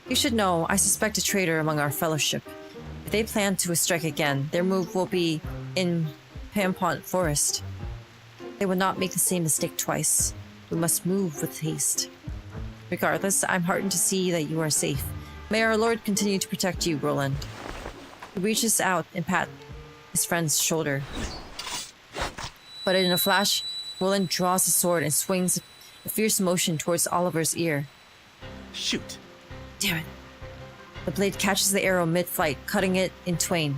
S1: You should know, I suspect a traitor among our fellowship. If they plan to strike again, their move will be in Pampont Forest. They will not make the same mistake twice. We must move with haste. Regardless, I'm heartened to see that you are safe. May our Lord continue to protect you, Roland. He reaches out and pats his friend's shoulder. But in a flash, Roland draws his sword and swings a fierce motion towards Oliver's ear.
S9: Shoot.
S1: Damn it. The blade catches the arrow mid-flight, cutting it in twain.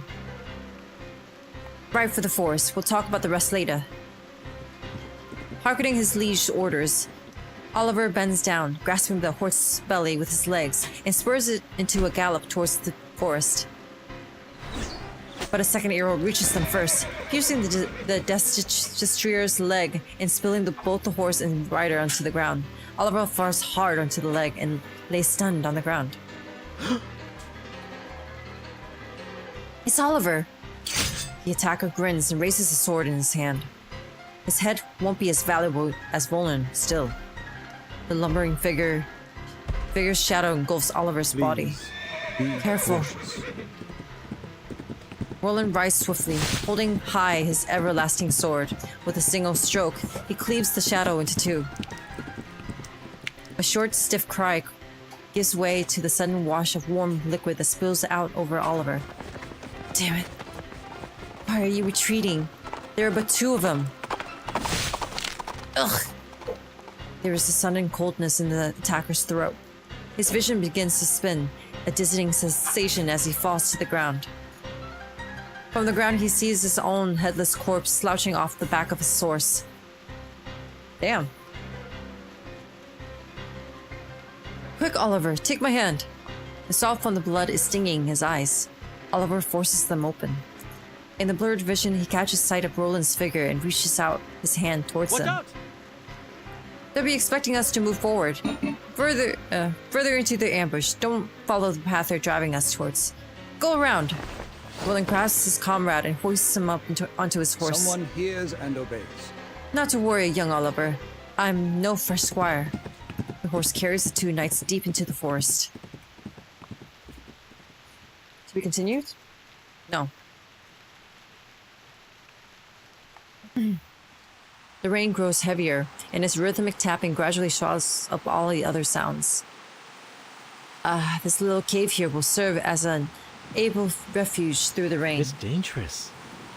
S1: Right for the forest. We'll talk about the rest later. Harkening his liege's orders, Oliver bends down, grasping the horse's belly with his legs, and spurs it into a gallop towards the forest. But a second arrow reaches them first, piercing the destrier's leg and spilling both the horse and rider onto the ground. Oliver falls hard onto the leg and lays stunned on the ground. It's Oliver! The attacker grins and raises his sword in his hand. His head won't be as valuable as Roland still. The lumbering figure's shadow engulfs Oliver's body. Careful.
S9: Cautious.
S1: Roland rises swiftly, holding high his everlasting sword. With a single stroke, he cleaves the shadow into two. A short, stiff cry gives way to the sudden wash of warm liquid that spills out over Oliver. Damn it. Why are you retreating? There are but two of them. Ugh. There is a sudden coldness in the attacker's throat. His vision begins to spin, a dizzying sensation as he falls to the ground. From the ground, he sees his own headless corpse slouching off the back of his horse. Damn. Quick, Oliver, take my hand. The salt from the blood is stinging his eyes. Oliver forces them open. In the blurred vision, he catches sight of Roland's figure and reaches out his hand towards
S9: Look
S1: him.
S9: out!
S1: They'll be expecting us to move forward. Further into the ambush. Don't follow the path they're driving us towards. Go around. Roland grasps his comrade and hoists him up onto his horse.
S8: Someone hears and obeys.
S1: Not to worry, young Oliver. I'm no fresh squire. The horse carries the two knights deep into the forest. To be continued? No. The rain grows heavier, and its rhythmic tapping gradually swallows up all the other sounds. This little cave here will serve as an able refuge through the rain.
S9: It's dangerous.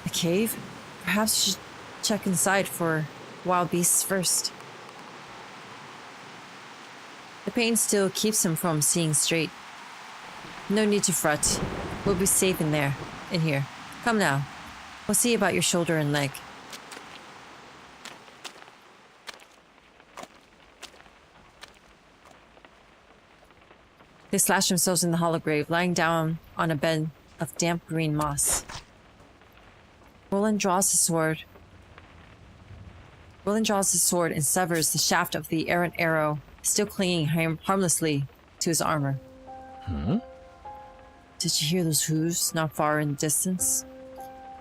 S1: A cave? Perhaps you should check inside for wild beasts first. The pain still keeps him from seeing straight. No need to fret. We'll be safe in here. Come now. We'll see about your shoulder and leg. They slash themselves in the hollow grave, lying down on a bed of damp green moss. Roland draws his sword and severs the shaft of the errant arrow, still clinging harmlessly to his armor. Did you hear those hooves not far in the distance?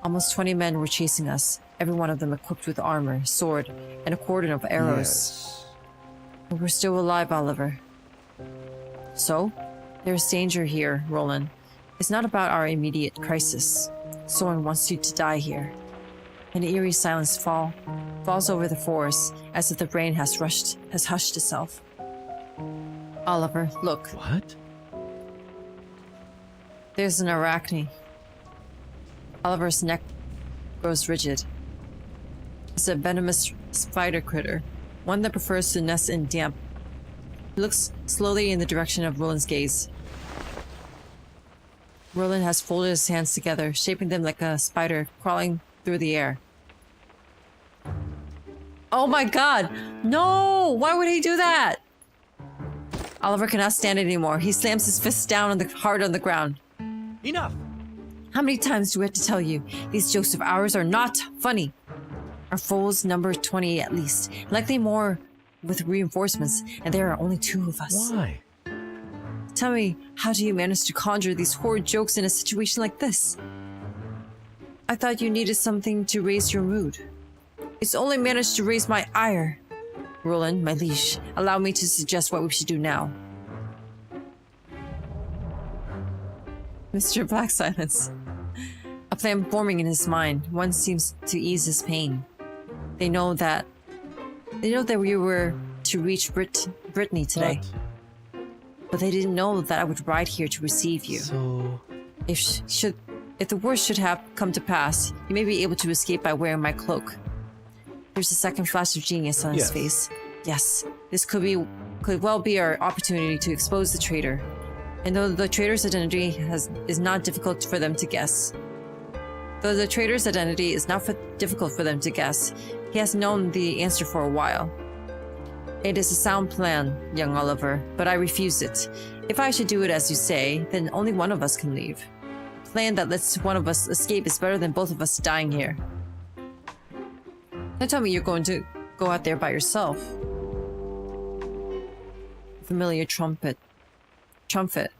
S1: Almost 20 men were chasing us, every one of them equipped with armor, sword, and a cordon of arrows.
S8: Yes.
S1: But we're still alive, Oliver. So, there's danger here, Roland. It's not about our immediate crisis. Someone wants you to die here. An eerie silence falls over the forest, as if the rain has hushed itself. Oliver, look.
S9: What?
S1: There's an arachne. Oliver's neck grows rigid. It's a venomous spider critter, one that prefers to nest in damp. He looks slowly in the direction of Roland's gaze. Roland has folded his hands together, shaping them like a spider crawling through the air. Oh my god! No! Why would he do that? Oliver cannot stand it anymore. He slams his fist down hard on the ground.
S9: Enough!
S1: How many times do we have to tell you? These jokes of ours are not funny. Our foes number 20 at least, likely more with reinforcements, and there are only 2 of us.
S9: Why?
S1: Tell me, how do you manage to conjure these horrid jokes in a situation like this? I thought you needed something to raise your mood. It's only managed to raise my ire. Roland, my liege, allow me to suggest what we should do now. Mr. Black silence. A plan forming in his mind. One seems to ease his pain. They know that we were to reach Brittany today. But they didn't know that I would ride here to receive you.
S9: So...
S1: If the worst should have come to pass, you may be able to escape by wearing my cloak. There's a second flash of genius on his face. Yes, this could well be our opportunity to expose the traitor. And though the traitor's identity is not difficult for them to guess. He has known the answer for a while. It is a sound plan, young Oliver, but I refuse it. If I should do it as you say, then only one of us can leave. A plan that lets one of us escape is better than both of us dying here. Don't tell me you're going to go out there by yourself. Familiar trumpet. Trumpet.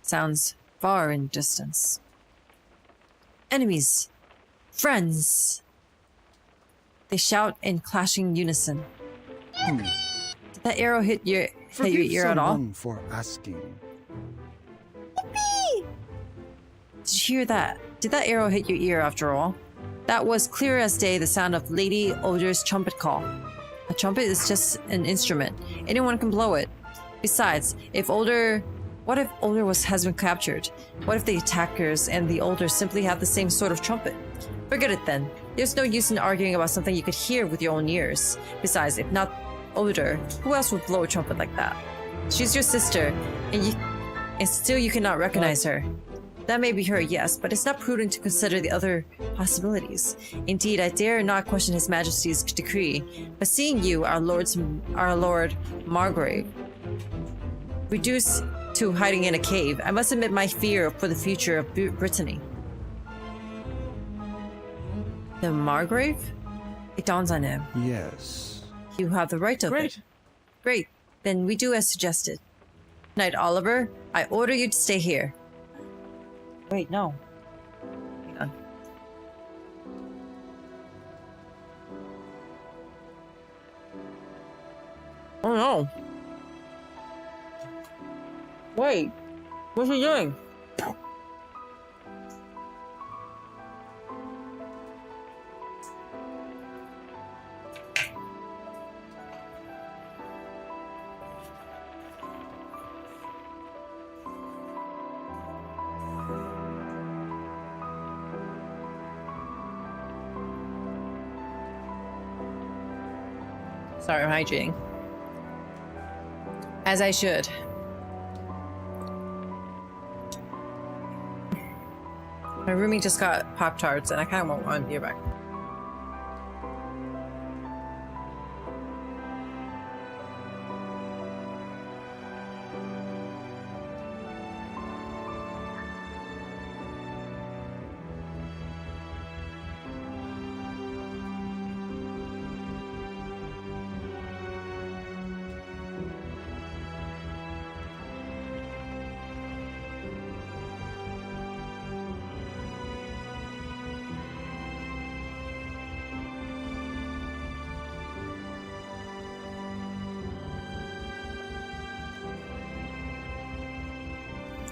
S1: Sounds far in distance. Enemies. Friends. They shout in clashing unison. Did that arrow hit your ear at all?
S8: For asking.
S1: Did you hear that? Did that arrow hit your ear after all? That was clear as day the sound of Lady Older's trumpet call. A trumpet is just an instrument. Anyone can blow it. Besides, what if Older has been captured? What if the attackers and the Older simply have the same sort of trumpet? Forget it then. There's no use in arguing about something you could hear with your own ears. Besides, if not Older, who else would blow a trumpet like that? She's your sister, and still you cannot recognize her. That may be her, yes, but it's not prudent to consider the other possibilities. Indeed, I dare not question His Majesty's decree, but seeing you, our Lord Margrave, reduced to hiding in a cave, I must admit my fear for the future of Brittany. The Margrave? It dawns on him.
S8: Yes.
S1: You have the right of it. Great. Then we do as suggested. Knight Oliver, I order you to stay here. Wait, no. Hang on. Oh no. Wait. What's he doing? Sorry, I'm hydrating. As I should. My roomie just got Pop-Tarts and I kind of want one beer back.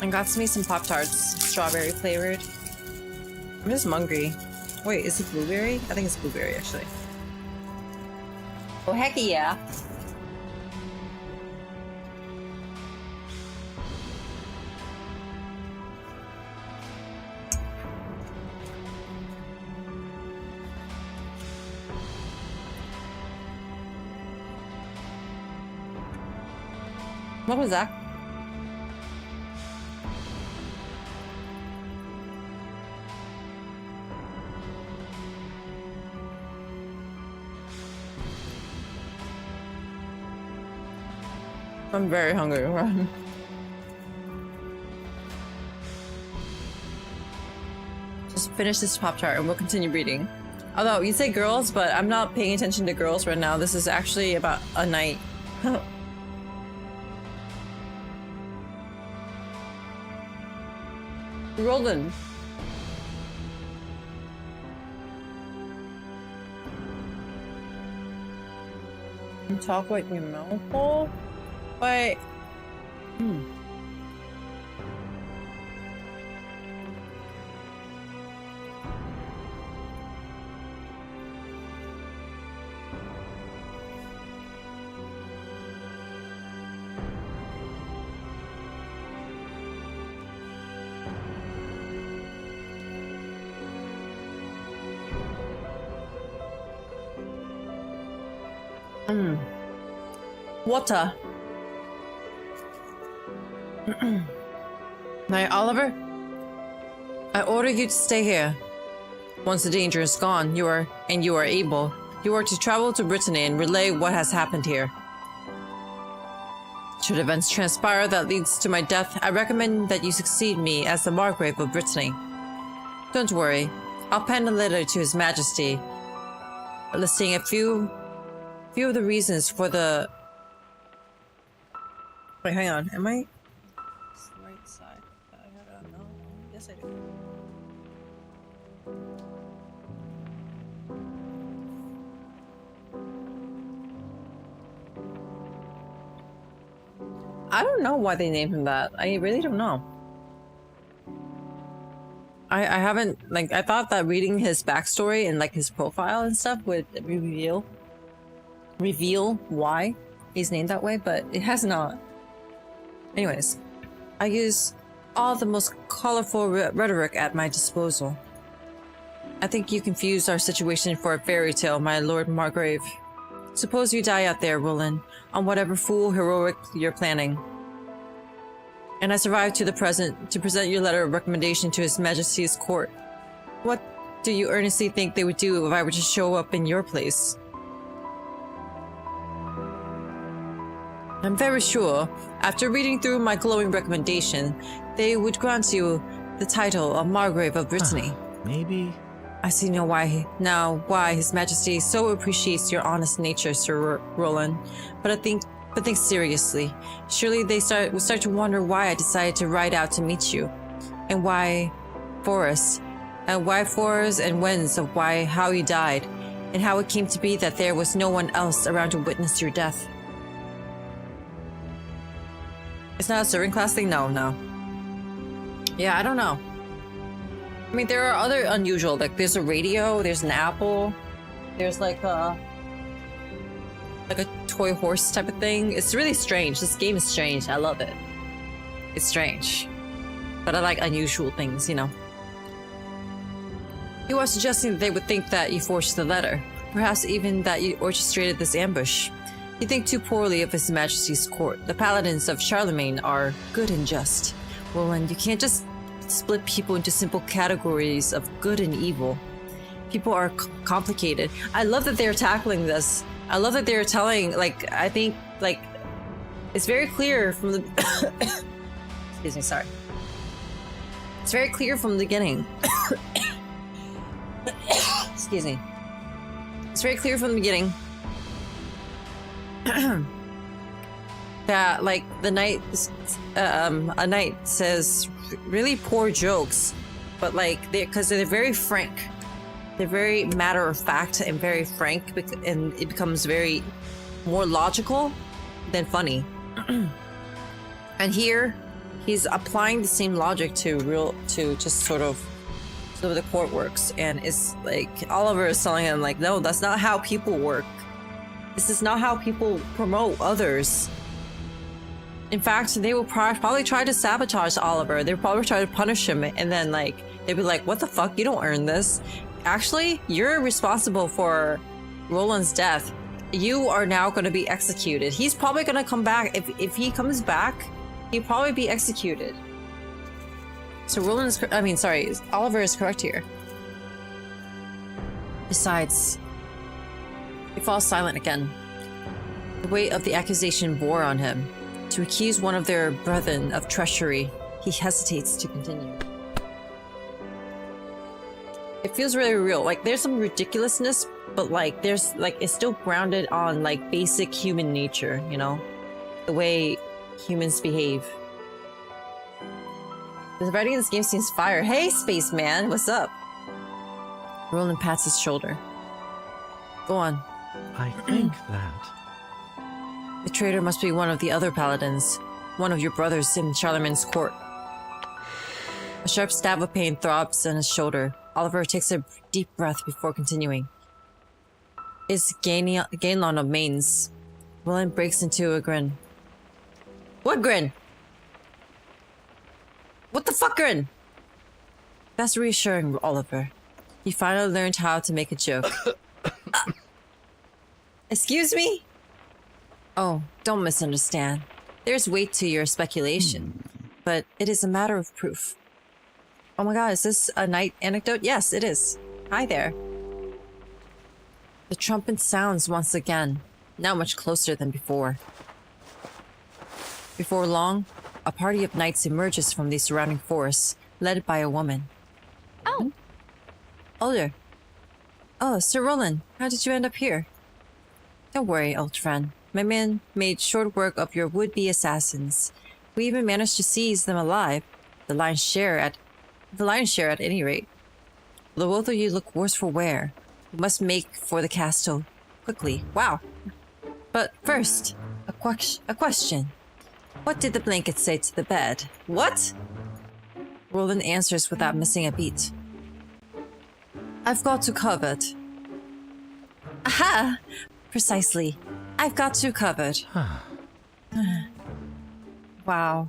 S1: And got me some Pop-Tarts, strawberry flavored. I'm just hungry. Wait, is it blueberry? I think it's blueberry, actually. Oh, heck yeah. What was that? I'm very hungry. Just finish this Pop-Tart and we'll continue reading. Although, you say girls, but I'm not paying attention to girls right now. This is actually about a knight. Rolling. You talk with your mouth full? Wait. Water. Now, Oliver, I order you to stay here. Once the danger is gone, you are able, you are to travel to Brittany and relay what has happened here. Should events transpire that leads to my death, I recommend that you succeed me as the Margrave of Brittany. Don't worry, I'll pen a letter to His Majesty, listing a few of the reasons for the... Wait, hang on, am I... right side? I don't know. Yes, I do. I don't know why they named him that. I really don't know. I haven't, like, I thought that reading his backstory and, like, his profile and stuff would reveal why he's named that way, but it has not. Anyways, I use all the most colorful rhetoric at my disposal. I think you confused our situation for a fairy tale, my Lord Margrave. Suppose you die out there, Roland, on whatever fool heroic you're planning. And I survived to the present to present your letter of recommendation to His Majesty's court. What do you earnestly think they would do if I were to show up in your place? I'm very sure, after reading through my glowing recommendation, they would grant you the title of Margrave of Brittany.
S9: Maybe.
S1: I see why His Majesty so appreciates your honest nature, Sir Roland. But think seriously. Surely they will start to wonder why I decided to ride out to meet you, and why Forrest, and whens of how you died, and how it came to be that there was no one else around to witness your death. It's not a serving class thing? No. Yeah, I don't know. I mean, there are other unusual, like there's a radio, there's an apple, there's like a toy horse type of thing. It's really strange. This game is strange. I love it. It's strange. But I like unusual things, you know. You are suggesting that they would think that you forged the letter. Perhaps even that you orchestrated this ambush. You think too poorly of His Majesty's court. The paladins of Charlemagne are good and just. Roland, you can't just split people into simple categories of good and evil. People are complicated. I love that they're tackling this. I love that they're telling, like, I think, like, it's very clear from the... Excuse me, sorry. It's very clear from the beginning. Excuse me. It's very clear from the beginning that, like, a knight says really poor jokes, but, like, because they're very frank. They're very matter-of-fact and very frank, and it becomes very more logical than funny. And here, he's applying the same logic to just sort of so the court works, and it's like Oliver is telling him, like, no, that's not how people work. This is not how people promote others. In fact, they will probably try to sabotage Oliver. They'll probably try to punish him, and then, like, they'll be like, what the fuck? You don't earn this. Actually, you're responsible for Roland's death. You are now going to be executed. He's probably going to come back. If he comes back, he'll probably be executed. So Oliver is correct here. Besides, he falls silent again. The weight of the accusation bore on him. To accuse one of their brethren of treachery, he hesitates to continue. It feels really real. Like, there's some ridiculousness, but, like, there's, like, it's still grounded on, like, basic human nature, you know? The way humans behave. The writing in this game seems fire. Hey, spaceman, what's up? Roland pats his shoulder. Go on.
S9: I think that...
S1: The traitor must be one of the other paladins. One of your brothers in Charlemagne's court. A sharp stab of pain throbs in his shoulder. Oliver takes a deep breath before continuing. It's Gaelon of Mainz. Roland breaks into a grin. What grin? What the fuck grin? That's reassuring, Oliver. You finally learned how to make a joke. Excuse me? Oh, don't misunderstand. There's weight to your speculation, but it is a matter of proof. Oh my god, is this a night anecdote? Yes, it is. Hi there. The trumpet sounds once again, now much closer than before. Before long, a party of knights emerges from the surrounding forest, led by a woman.
S5: Oh.
S1: Older. Oh, Sir Roland, how did you end up here? Don't worry, old friend. My men made short work of your would-be assassins. We even managed to seize them alive. The lion's share at any rate. The both of you look worse for wear. We must make for the castle quickly. Wow. But first, a question. What did the blanket say to the bed? What? Roland answers without missing a beat. I've got you covered. Aha! Precisely. I've got you covered. Wow.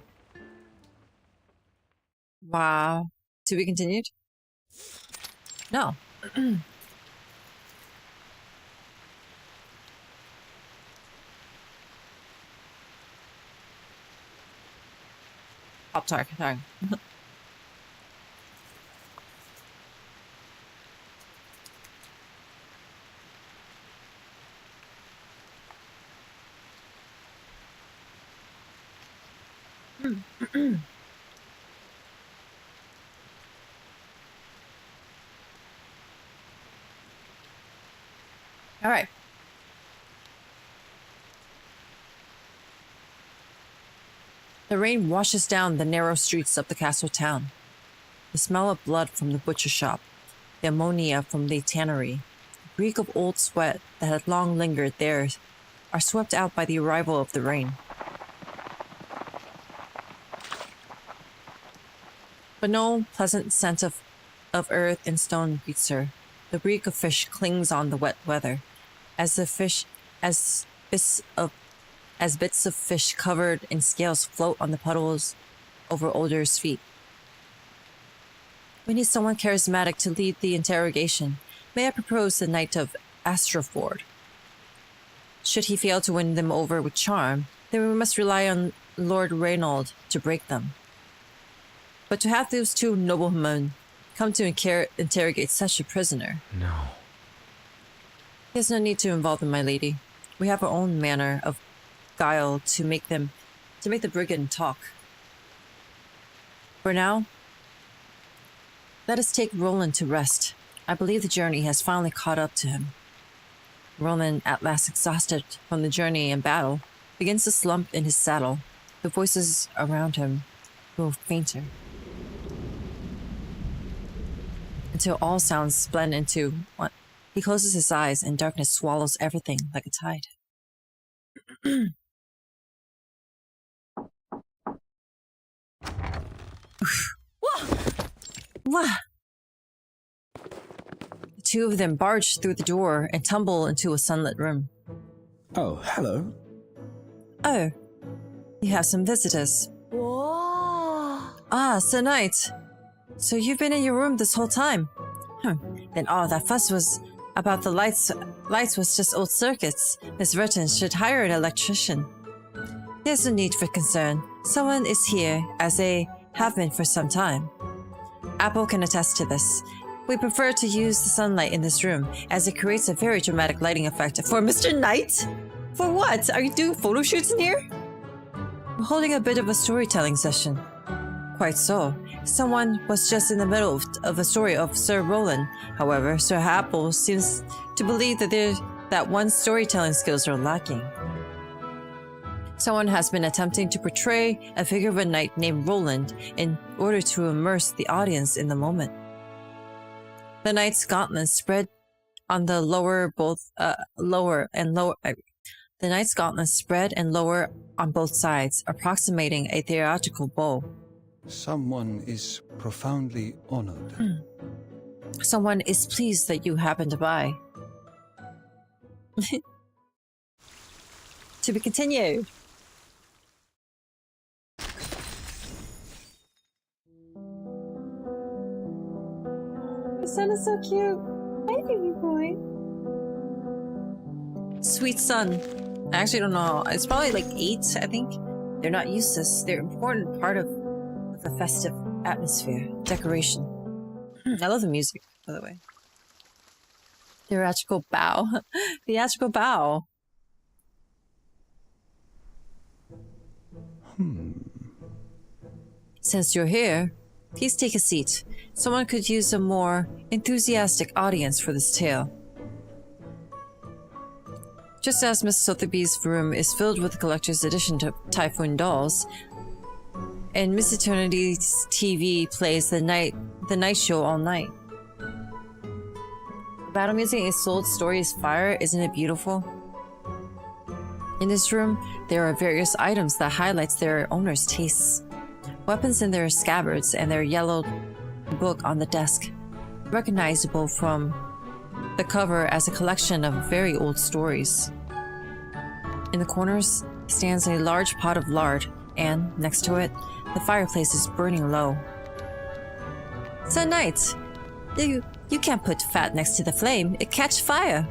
S1: Wow. To be continued? No. Sorry. All right. The rain washes down the narrow streets of the castle town. The smell of blood from the butcher shop, the ammonia from the tannery, the reek of old sweat that had long lingered there are swept out by the arrival of the rain. But no pleasant scent of earth and stone greets her. The reek of fish clings on the wet weather, as bits of fish covered in scales float on the puddles over Older's feet. We need someone charismatic to lead the interrogation. May I propose the Knight of Astroford? Should he fail to win them over with charm, then we must rely on Lord Reynold to break them. But to have those two noblemen come to interrogate such a prisoner...
S9: No.
S1: There's no need to involve them, my lady. We have our own manner of guile to make the brigand talk. For now, let us take Roland to rest. I believe the journey has finally caught up to him. Roland, at last exhausted from the journey and battle, begins to slump in his saddle. The voices around him grow fainter, until all sounds blend into one. He closes his eyes and darkness swallows everything like a tide. Wah! The two of them barge through the door and tumble into a sunlit room.
S10: Oh, hello.
S1: Oh, you have some visitors.
S2: Whoa!
S1: Ah, Sir Knight. So you've been in your room this whole time? Then all that fuss was about the lights was just old circuits. Miss Verton should hire an electrician. There's no need for concern. Someone is here, as they have been for some time. Apple can attest to this. We prefer to use the sunlight in this room, as it creates a very dramatic lighting effect. For Mr. Knight? For what? Are you doing photo shoots in here? We're holding a bit of a storytelling session. Quite so. Someone was just in the middle of a story of Sir Roland. However, Sir Apple seems to believe that one's storytelling skills are lacking. Someone has been attempting to portray a figure of a knight named Roland in order to immerse the audience in the moment. The knight's gauntlets spread on the The knight's gauntlets spread and lower on both sides, approximating a theatrical bow.
S8: Someone is profoundly honored.
S1: Someone is pleased that you happened by. To be continued. Your son is so cute. Hi, baby boy. Sweet son, I actually don't know. It's probably like 8, I think. They're not useless. They're an important part of the festive atmosphere, decoration. I love the music, by the way. Theatrical bow. Theatrical bow. Since you're here, please take a seat. Someone could use a more enthusiastic audience for this tale. Just as Miss Sotheby's room is filled with the collector's edition to Typhoon dolls, and Miss Eternity's TV plays the night show all night. Battle music is sold, story is fire, isn't it beautiful? In this room, there are various items that highlights their owner's tastes. Weapons in their scabbards and their yellowed book on the desk, recognizable from the cover as a collection of very old stories. In the corners stands a large pot of lard, and next to it, the fireplace is burning low. Sir Knight, you can't put fat next to the flame, it catch fire.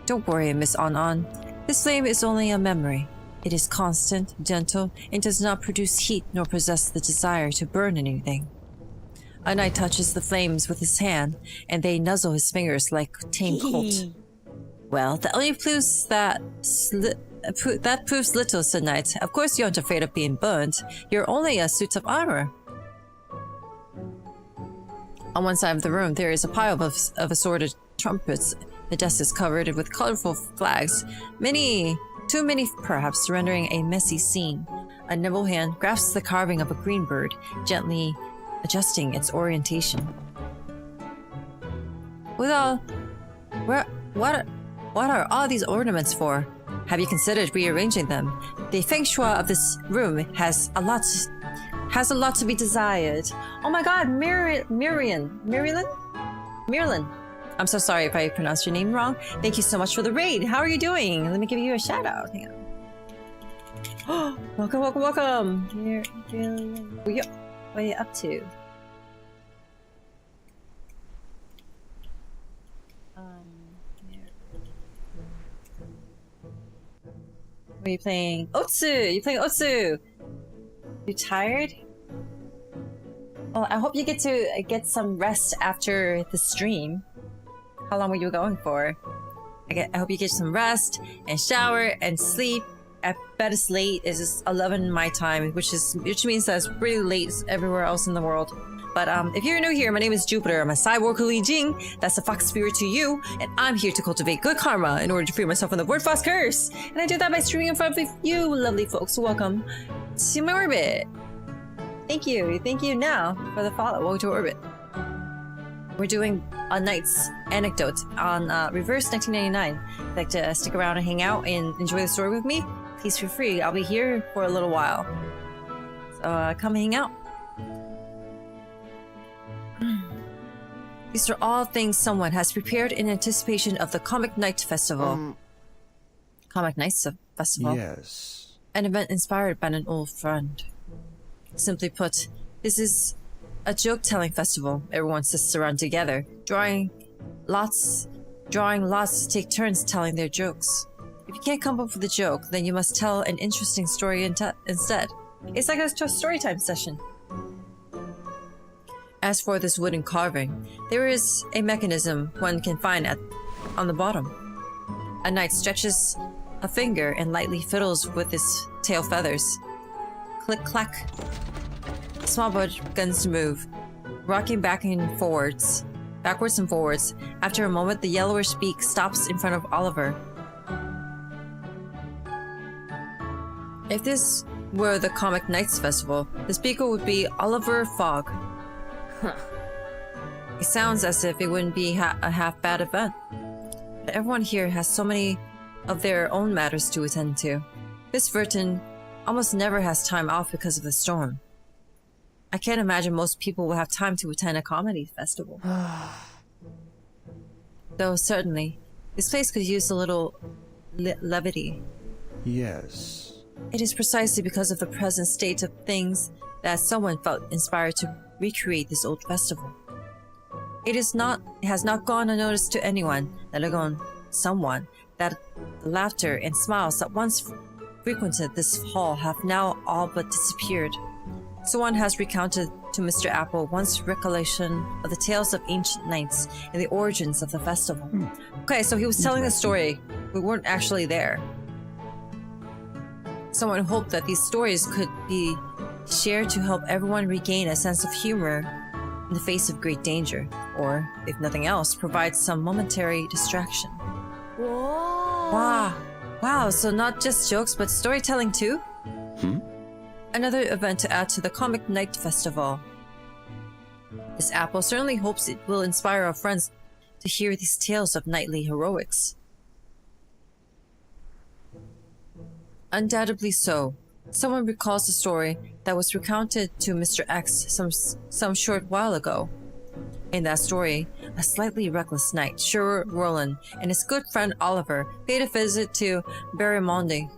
S1: Don't worry, Miss On. This flame is only a memory. It is constant, gentle, and does not produce heat nor possess the desire to burn anything. A knight touches the flames with his hand, and they nuzzle his fingers like tame colt. Well, that only proves that proves little, Sir Knight. Of course you aren't afraid of being burned. You're only a suit of armor. On one side of the room, there is a pile of assorted trumpets. The desk is covered with colorful flags. Too many perhaps, rendering a messy scene. A nimble hand grasps the carving of a green bird, gently adjusting its orientation. What are all these ornaments for? Have you considered rearranging them? The feng shui of this room has a lot to be desired. Oh my god, Marilyn? I'm so sorry if I pronounced your name wrong. Thank you so much for the raid. How are you doing? Let me give you a shout out. Hang on. Welcome. What are you up to? What are you playing? Otsu! You're playing Otsu! You tired? Well, I hope you get to get some rest after the stream. How long were you going for? I hope you get some rest and shower and sleep. I bet it's late. It's just 11 my time, which means that it's really late everywhere else in the world. But if you're new here, my name is Jupiter. I'm a cyborg Hulijing. That's a fox spirit to you, and I'm here to cultivate good karma in order to free myself from the word fox curse. And I do that by streaming in front of you, lovely folks. Welcome to my orbit. Thank you now for the follow. Welcome to orbit. We're doing a night's anecdote on Reverse 1999. If you'd like to stick around and hang out and enjoy the story with me, please feel free. I'll be here for a little while. So come hang out. These are all things someone has prepared in anticipation of the Comic Night Festival. Comic Nights Festival?
S8: Yes.
S1: An event inspired by an old friend. Simply put, this is a joke-telling festival. Everyone sits around together, drawing lots to take turns telling their jokes. If you can't come up with a joke, then you must tell an interesting story instead. It's like a story time session. As for this wooden carving, there is a mechanism one can find on the bottom. A knight stretches a finger and lightly fiddles with his tail feathers. Click clack. Small bird begins to move, rocking backwards and forwards. After a moment, the yellowish beak stops in front of Oliver. If this were the Comic Nights Festival, the speaker would be Oliver Fogg. It sounds as if it wouldn't be a half-bad event. But everyone here has so many of their own matters to attend to. Miss Verton almost never has time off because of the storm. I can't imagine most people will have time to attend a comedy festival. Though certainly, this place could use a little levity.
S8: Yes.
S1: It is precisely because of the present state of things that someone felt inspired to recreate this old festival. It has not gone unnoticed to anyone, let alone someone, that the laughter and smiles that once frequented this hall have now all but disappeared. Someone has recounted to Mr. Apple one's recollection of the tales of ancient knights and the origins of the festival. Okay, so he was telling the story. We weren't actually there. Someone hoped that these stories could be shared to help everyone regain a sense of humor in the face of great danger, or, if nothing else, provide some momentary distraction.
S5: Whoa!
S1: Wow, so not just jokes, but storytelling too? Another event to add to the Comic Night Festival. This Apple certainly hopes it will inspire our friends to hear these tales of knightly heroics. Undoubtedly so. Someone recalls a story that was recounted to Mr. X some short while ago. In that story, a slightly reckless knight, Sir Roland, and his good friend Oliver paid a visit to Barramundi,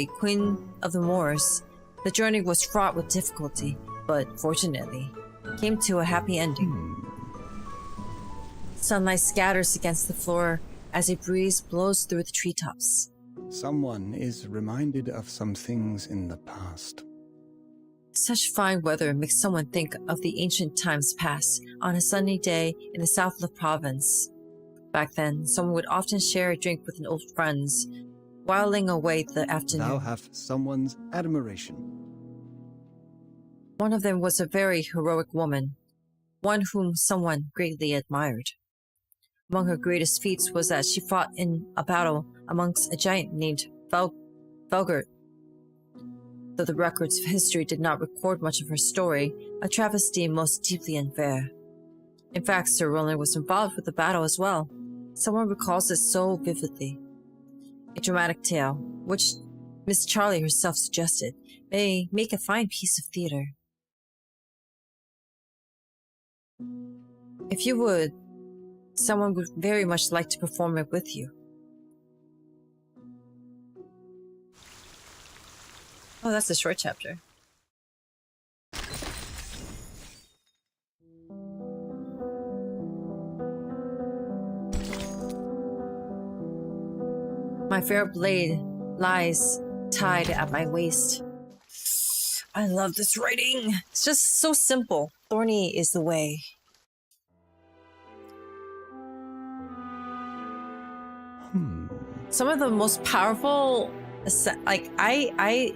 S1: Queen of the Moors. The journey was fraught with difficulty, but fortunately, came to a happy ending. Sunlight scatters against the floor as a breeze blows through the treetops.
S8: Someone is reminded of some things in the past.
S1: Such fine weather makes someone think of the ancient times past on a sunny day in the south of the province. Back then, someone would often share a drink with old friends, whiling away the afternoon.
S8: Thou have someone's admiration.
S1: One of them was a very heroic woman, one whom someone greatly admired. Among her greatest feats was that she fought in a battle amongst a giant named Velgert. Though the records of history did not record much of her story, a travesty most deeply unfair. In fact, Sir Roland was involved with the battle as well. Someone recalls it so vividly. A dramatic tale, which Miss Charlie herself suggested, may make a fine piece of theater. If you would, someone would very much like to perform it with you. Oh, that's a short chapter. My fair blade lies tied at my waist. I love this writing. It's just so simple. Thorny is the way. Some of the most powerful, like I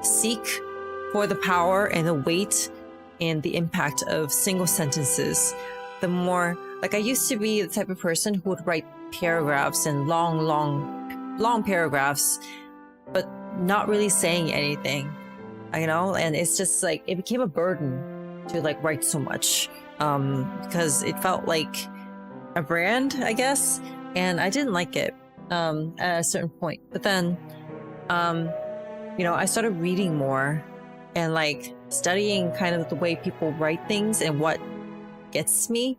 S1: seek for the power and the weight and the impact of single sentences. The more, like, I used to be the type of person who would write paragraphs and long paragraphs, but not really saying anything, you know? And it's just like, it became a burden to like write so much, because it felt like a brand, I guess. And I didn't like it, at a certain point. But then, you know, I started reading more and like studying kind of the way people write things and what gets me.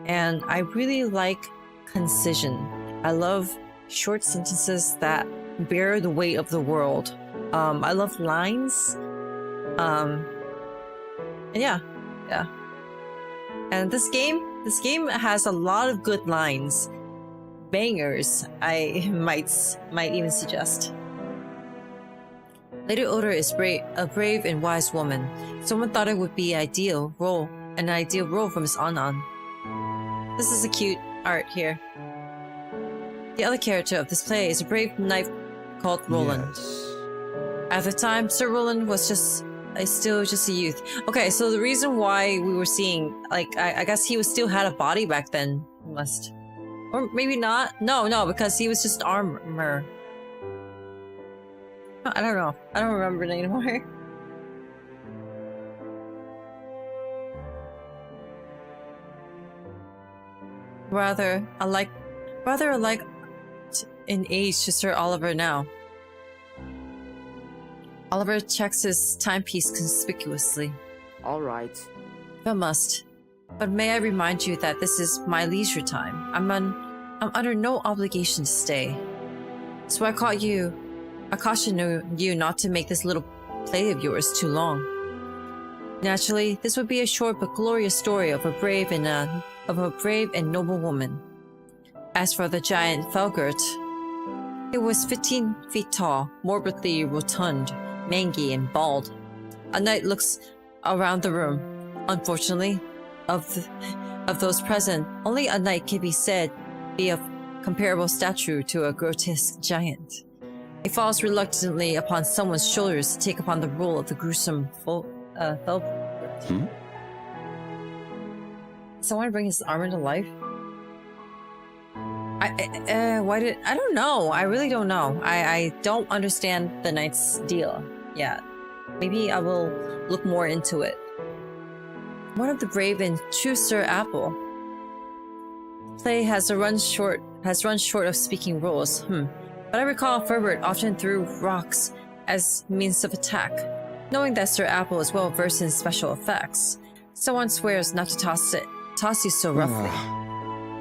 S1: And I really like concision. I love short sentences that bear the weight of the world. I love lines. And yeah. And this game has a lot of good lines. Bangers, I might even suggest. Lady Oda is a brave and wise woman. Someone thought it would be an ideal role for Miss Anan. This is a cute art here. The other character of this play is a brave knight called Roland.
S8: Yes.
S1: At the time, Sir Roland was still just a youth. Okay, so the reason why we were seeing, like, I guess he still had a body back then, or maybe not. No, because he was just armor. I don't know. I don't remember it anymore. Rather alike in age to Sir Oliver now. Oliver checks his timepiece conspicuously.
S11: All right.
S1: If I must. But may I remind you that this is my leisure time. I'm under no obligation to stay. So I caution you not to make this little play of yours too long. Naturally, this would be a short but glorious story of a brave and noble woman. As for the giant Felgert, it was 15 feet tall, morbidly rotund, mangy, and bald. A knight looks around the room. Unfortunately, of those present, only a knight can be said be of comparable stature to a grotesque giant. He falls reluctantly upon someone's shoulders to take upon the role of the gruesome Felgert. Someone bring his armor to life? I don't know. I really don't know. I don't understand the knight's deal yet. Maybe I will look more into it. One of the brave and true Sir Apple. Play has run short of speaking rules. But I recall Ferbert often threw rocks as means of attack. Knowing that Sir Apple is well versed in special effects, someone swears not to toss you so roughly.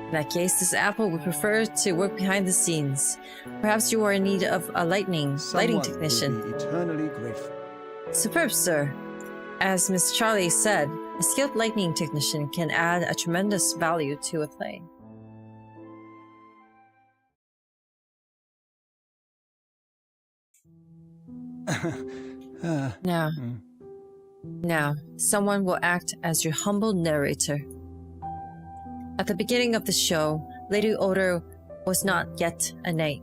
S1: In that case, this Apple would prefer to work behind the scenes. Perhaps you are in need of a lighting technician.
S8: Will be eternally grateful.
S1: Superb, sir. As Miss Charlie said, a skilled lightning technician can add a tremendous value to a play. Now, someone will act as your humble narrator. At the beginning of the show, Lady Oder was not yet a knight.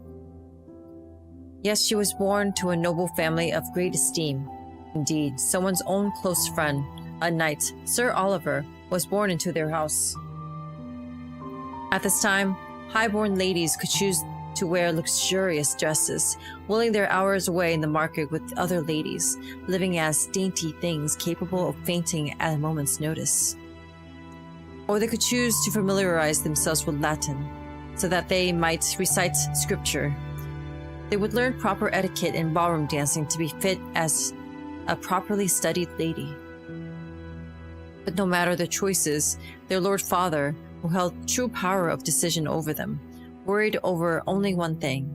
S1: Yes, she was born to a noble family of great esteem. Indeed, someone's own close friend, a knight, Sir Oliver, was born into their house. At this time, high-born ladies could choose to wear luxurious dresses, whiling their hours away in the market with other ladies, living as dainty things capable of fainting at a moment's notice. Or they could choose to familiarize themselves with Latin, so that they might recite scripture. They would learn proper etiquette in ballroom dancing to be fit as a properly studied lady. But no matter their choices, their Lord Father, who held true power of decision over them, worried over only one thing.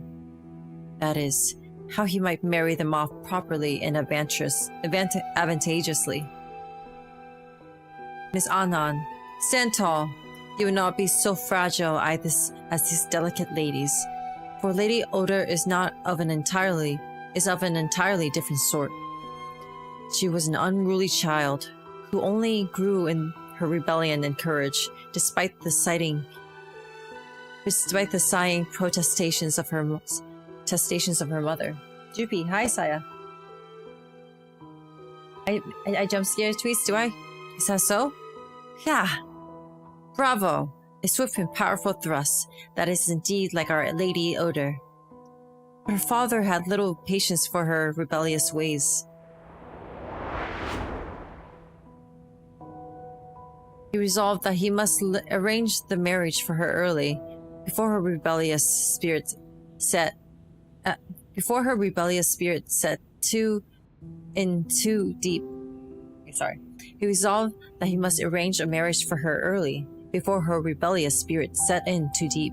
S1: That is, how he might marry them off properly and advantageously. Miss Annan, stand tall. You will not be so fragile as these delicate ladies, for Lady Oder is of an entirely different sort. She was an unruly child who only grew in her rebellion and courage, despite the sighing protestations of her mother. Jupi, hi Saya. I jump scare tweets, do I? Is that so? Yeah. Bravo! A swift and powerful thrust. That is indeed like our Lady Oder. But her father had little patience for her rebellious ways. He resolved that he must arrange the marriage for her early, before her rebellious spirit set too deep. He resolved that he must arrange a marriage for her early, before her rebellious spirit set in too deep.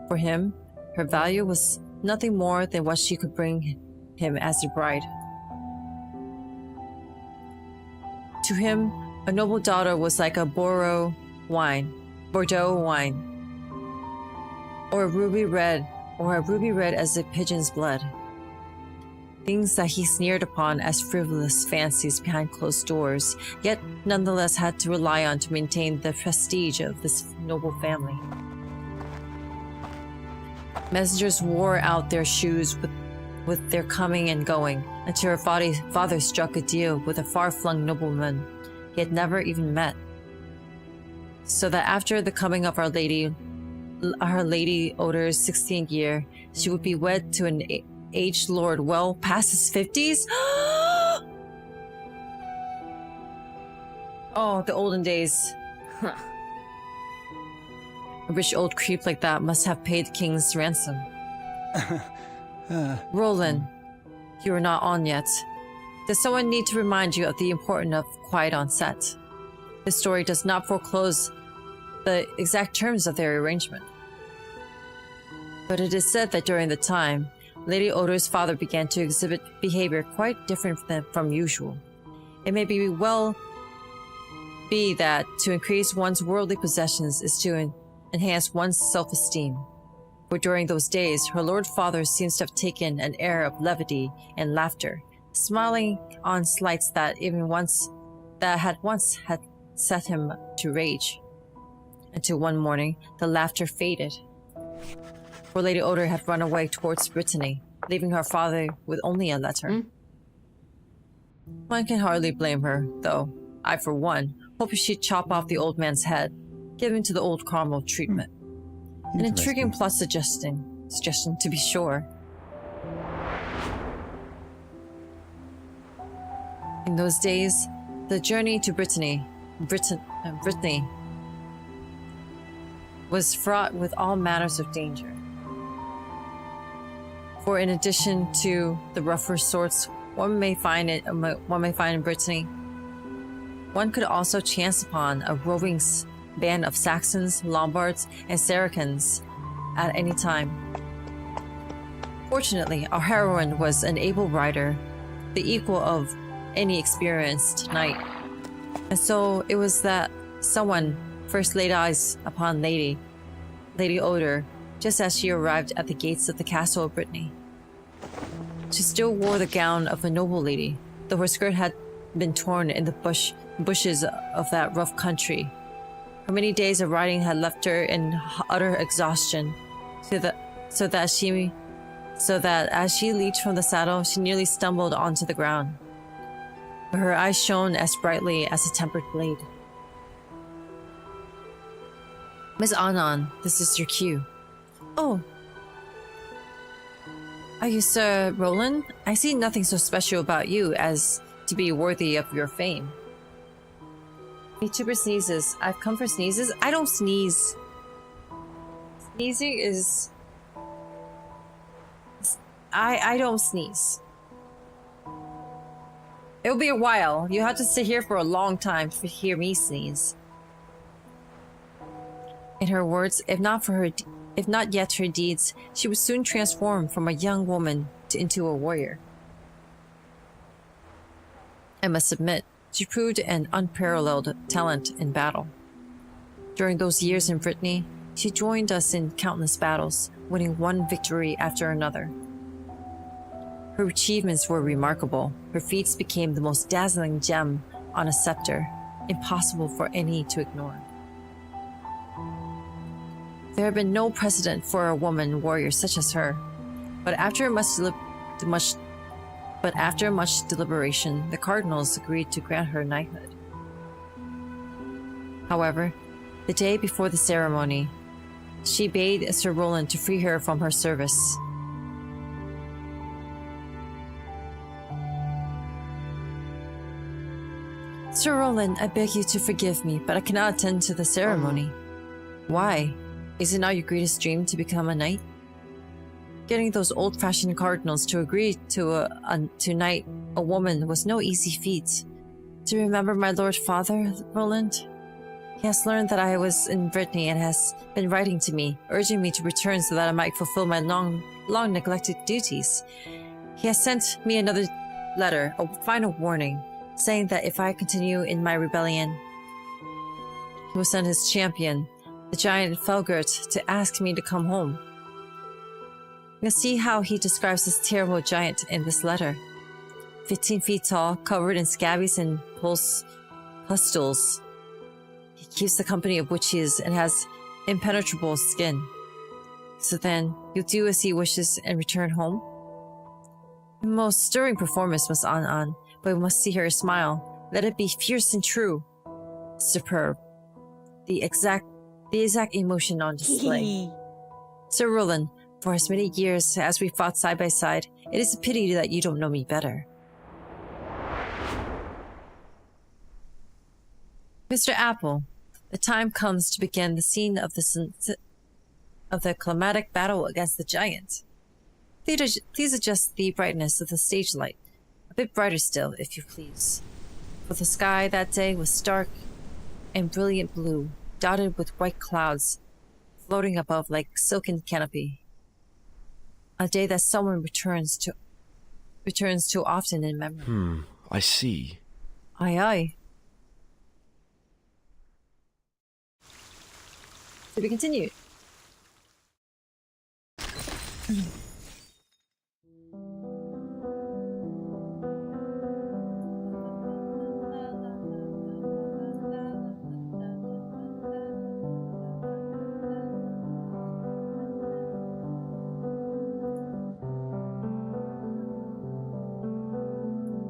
S1: For him, her value was nothing more than what she could bring him as a bride. To him, a noble daughter was like a Bordeaux wine, or a ruby red as a pigeon's blood. Things that he sneered upon as frivolous fancies behind closed doors, yet nonetheless had to rely on to maintain the prestige of this noble family. Messengers wore out their shoes with their coming and going, until her father struck a deal with a far-flung nobleman he had never even met, so that after the coming of Our Lady Oder's 16th year, she would be wed to an aged lord well past his 50s? Oh, the olden days. Huh. A rich old creep like that must have paid the king's ransom. Roland, you are not on yet. Does someone need to remind you of the importance of quiet on set? This story does not foreclose the exact terms of their arrangement. But it is said that during the time, Lady Oder's father began to exhibit behavior quite different from usual. It may be that to increase one's worldly possessions is to enhance one's self-esteem. For during those days, her Lord Father seems to have taken an air of levity and laughter, smiling on slights that had once set him to rage. Until one morning, the laughter faded. For Lady Oda had run away towards Brittany, leaving her father with only a letter. One can hardly blame her, though. I, for one, hope she'd chop off the old man's head, give him to the old Cromwell treatment. An intriguing plot suggestion to be sure. In those days, the journey to Brittany was fraught with all manners of danger. For in addition to the rougher sorts one may find in Brittany, one could also chance upon a roving band of Saxons, Lombards, and Saracens at any time. Fortunately, our heroine was an able rider, the equal of any experienced knight. And so it was that someone first laid eyes upon Lady Oda just as she arrived at the gates of the castle of Brittany. She still wore the gown of a noble lady, though her skirt had been torn in the bushes of that rough country. Her many days of riding had left her in utter exhaustion, so that as she leaped from the saddle, she nearly stumbled onto the ground. But her eyes shone as brightly as a tempered blade. Miss Anan, this is your cue. Oh. Are you Sir Roland? I see nothing so special about you as to be worthy of your fame. Vtuber sneezes. I've come for sneezes. I don't sneeze. Sneezing is... I don't sneeze. It'll be a while. You have to sit here for a long time to hear me sneeze. In her words, if not yet her deeds, she would soon transform from a young woman into a warrior. I must admit, she proved an unparalleled talent in battle. During those years in Brittany, she joined us in countless battles, winning one victory after another. Her achievements were remarkable. Her feats became the most dazzling gem on a scepter, impossible for any to ignore. There had been no precedent for a woman warrior such as her, but after much deliberation, the cardinals agreed to grant her knighthood. However, the day before the ceremony, she bade Sir Roland to free her from her service. Sir Roland, I beg you to forgive me, but I cannot attend to the ceremony. Why? Is it not your greatest dream to become a knight? Getting those old-fashioned cardinals to agree to knight a woman was no easy feat. Do you remember my Lord Father, Roland? He has learned that I was in Brittany and has been writing to me, urging me to return so that I might fulfill my long neglected duties. He has sent me another letter, a final warning, saying that if I continue in my rebellion, he will send his champion, the giant Felgert, to ask me to come home. You'll see how he describes this terrible giant in this letter. 15 feet tall, covered in scabies and pustules. He keeps the company of witches and has impenetrable skin. So then, you'll do as he wishes and return home? The most stirring performance, Miss An, but we must see her smile. Let it be fierce and true. Superb. The exact emotion on display. Sir Roland, for as many years as we fought side by side, it is a pity that you don't know me better. Mr. Apple, the time comes to begin the scene of the climatic battle against the giant. Please adjust the brightness of the stage light. A bit brighter still, if you please. For the sky that day was stark and brilliant blue, dotted with white clouds, floating above like silken canopy. A day that someone returns too often in memory.
S10: I see.
S1: Aye, aye. To be continued.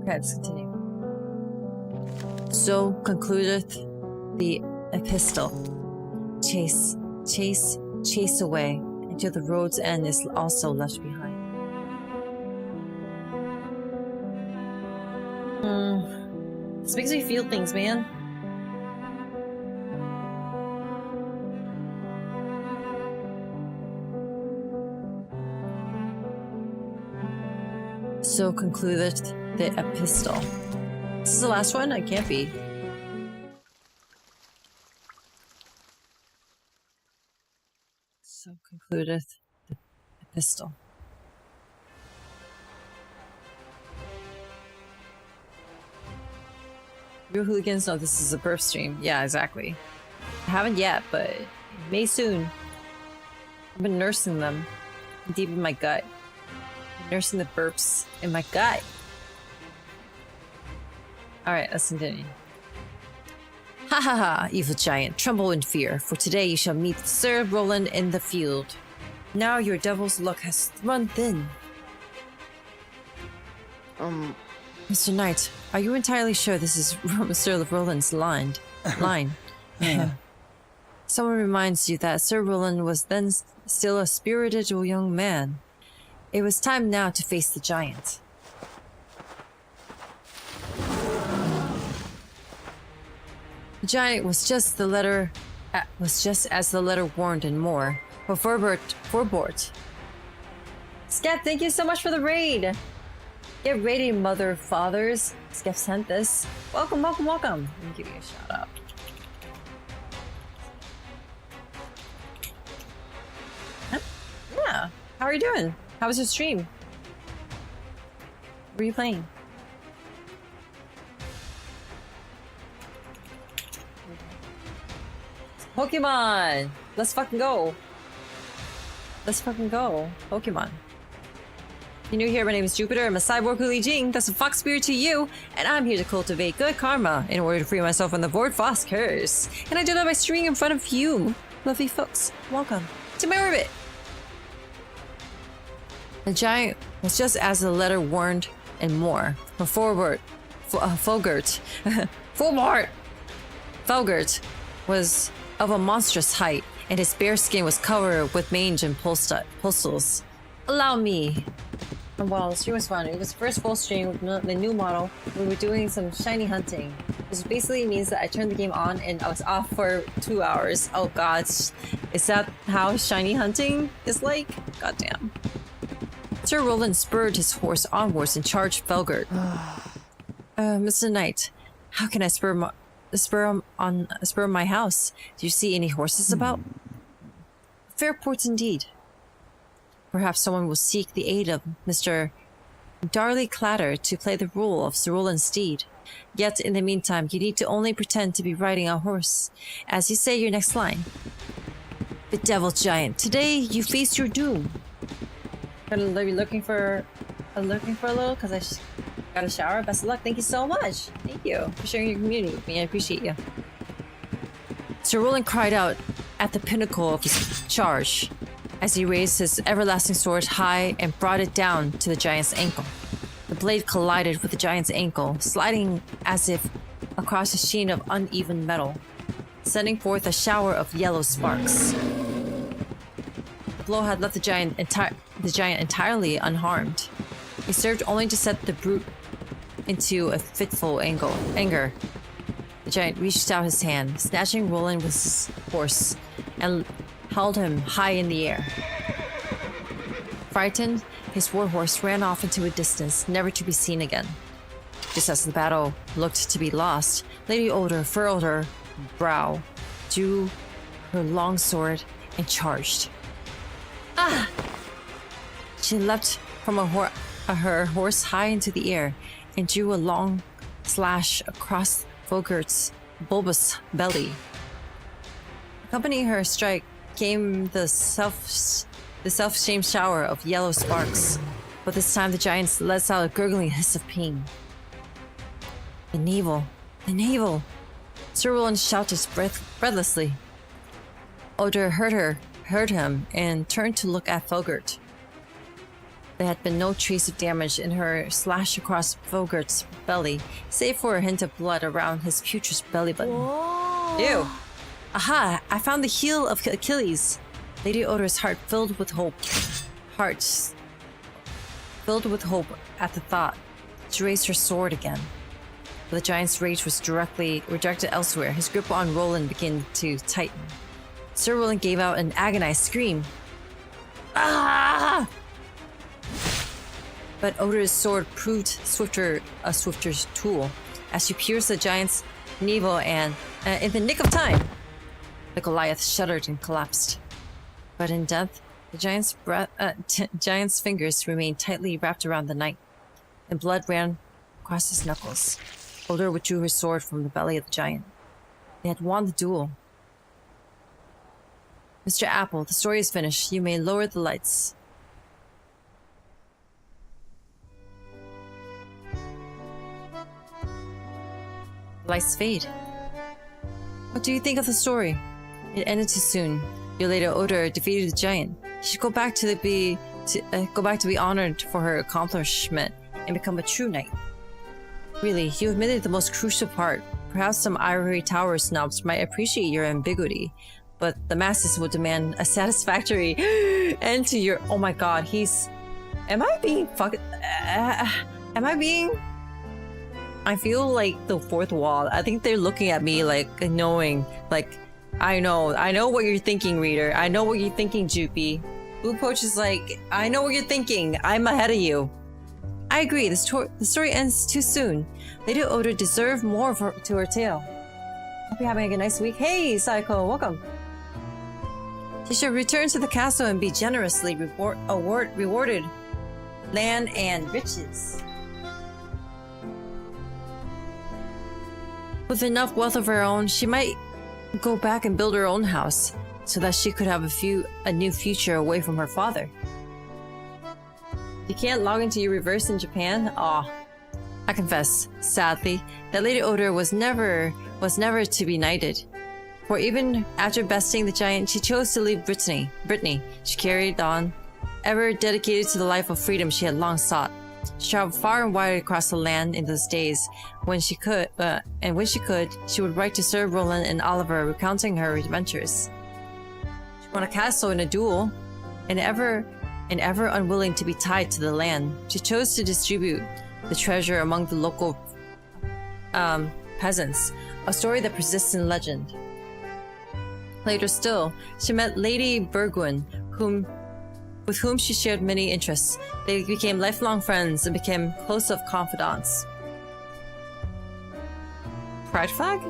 S1: Okay, let's continue. So concludeth the epistle. Chase, chase, chase away until the road's end is also left behind. This makes me feel things, man. So concludeth the epistle. This is the last one? I can't be. So concludeth the epistle. Real hooligans know this is a burp stream. Yeah, exactly. I haven't yet, but may soon. I've been nursing them deep in my gut. Nursing the burps in my gut. Alright, let's continue. Ha ha ha, evil giant, tremble in fear, for today you shall meet Sir Roland in the field. Now your devil's luck has run thin. Mr. Knight, are you entirely sure this is Sir Roland's line? Someone reminds you that Sir Roland was then still a spirited young man. It was time now to face the giant. The giant was just as the letter warned and more. But Forbort. Skev, thank you so much for the raid. Get ready, mother fathers. Skev sent this. Welcome, welcome, welcome. Let me give you a shout out. Huh? Yeah. How are you doing? How was your stream? What were you playing? Pokemon! Let's fucking go. Let's fucking go. Pokemon. If you're new here, my name is Jupiter. I'm a cyborg Hulijing. That's a fox spirit to you. And I'm here to cultivate good karma in order to free myself from the Vortfoss curse. And I do that by streaming in front of you. Lovely folks. Welcome to my orbit. The giant was just as the letter warned and more. But Fogert was of a monstrous height, and his bare skin was covered with mange and pustules. Allow me. Well, the stream was fun. It was the first full stream with the new model. We were doing some shiny hunting, which basically means that I turned the game on and I was off for 2 hours. Oh god, is that how shiny hunting is like? Goddamn. Sir Roland spurred his horse onwards and charged Felgert. Mr. Knight, how can I spur my house? Do you see any horses about? Fair ports indeed. Perhaps someone will seek the aid of Mr. Darley Clatter to play the role of Sir Roland's steed. Yet, in the meantime, you need to only pretend to be riding a horse. As you say your next line. The Devil Giant, today you face your doom. Gonna be looking for a little because I just got a shower. Best of luck. Thank you so much. Thank you for sharing your community with me. I appreciate you. Sir Roland cried out at the pinnacle of his charge as he raised his everlasting sword high and brought it down to the giant's ankle. The blade collided with the giant's ankle, sliding as if across a sheen of uneven metal, sending forth a shower of yellow sparks. The blow had left the giant entirely unharmed. It served only to set the brute into a fitful anger. The giant reached out his hand, snatching Roland with his horse, and held him high in the air. Frightened, his warhorse ran off into a distance, never to be seen again. Just as the battle looked to be lost, Lady Older furrowed her brow, drew her long sword, and charged. Ah! She leapt from her horse high into the air and drew a long slash across Fogert's bulbous belly. Accompanying her strike came the self-shame shower of yellow sparks. But this time the giant lets out a gurgling hiss of pain. The navel! The navel! Sir Roland shouted breathlessly. Oder heard him and turned to look at Fogert. There had been no trace of damage in her slash across Fogert's belly, save for a hint of blood around his putrid belly button.
S2: Whoa.
S1: Ew! Aha! I found the heel of Achilles! Lady Oder's heart filled with hope. Hearts filled with hope at the thought. She raised her sword again. But the giant's rage was directed elsewhere. His grip on Roland began to tighten. Sir Roland gave out an agonized scream. Ah! But Oder's sword proved a swifter tool, as she pierced the giant's navel and, in the nick of time, the Goliath shuddered and collapsed. But in death, the giant's fingers remained tightly wrapped around the knight, and blood ran across his knuckles. Oder withdrew her sword from the belly of the giant. They had won the duel. Mr. Apple, the story is finished. You may lower the lights. Lights fade. What do you think of the story? It ended too soon. Your lady Oder defeated the giant. She should go back to be honored for her accomplishment and become a true knight. Really, you omitted the most crucial part. Perhaps some ivory tower snobs might appreciate your ambiguity, but the masses will demand a satisfactory end to your— oh my god, am I being fucking— I feel like the fourth wall. I think they're looking at me like knowing, like, I know what you're thinking, reader. I know what you're thinking, Jupy. Blue Poach is like, I know what you're thinking. I'm ahead of you. I agree, the story ends too soon. Lady Oder deserved more to her tale. Hope you're having a nice week. Hey, Psycho, welcome. She should return to the castle and be generously rewarded land and riches. With enough wealth of her own, she might go back and build her own house, so that she could have a new future away from her father. You can't log into your reverse in Japan? Aw. I confess, sadly, that Lady Oder was never to be knighted. For even after besting the giant, she chose to leave Brittany. She carried on, ever dedicated to the life of freedom she had long sought. She traveled far and wide across the land in those days. When she could, she would write to Sir Roland and Oliver recounting her adventures. She won a castle in a duel, and ever unwilling to be tied to the land, she chose to distribute the treasure among the local peasants, a story that persists in legend. Later still, she met Lady Burgwin, with whom she shared many interests. They became lifelong friends and became close of confidants. Pride flag?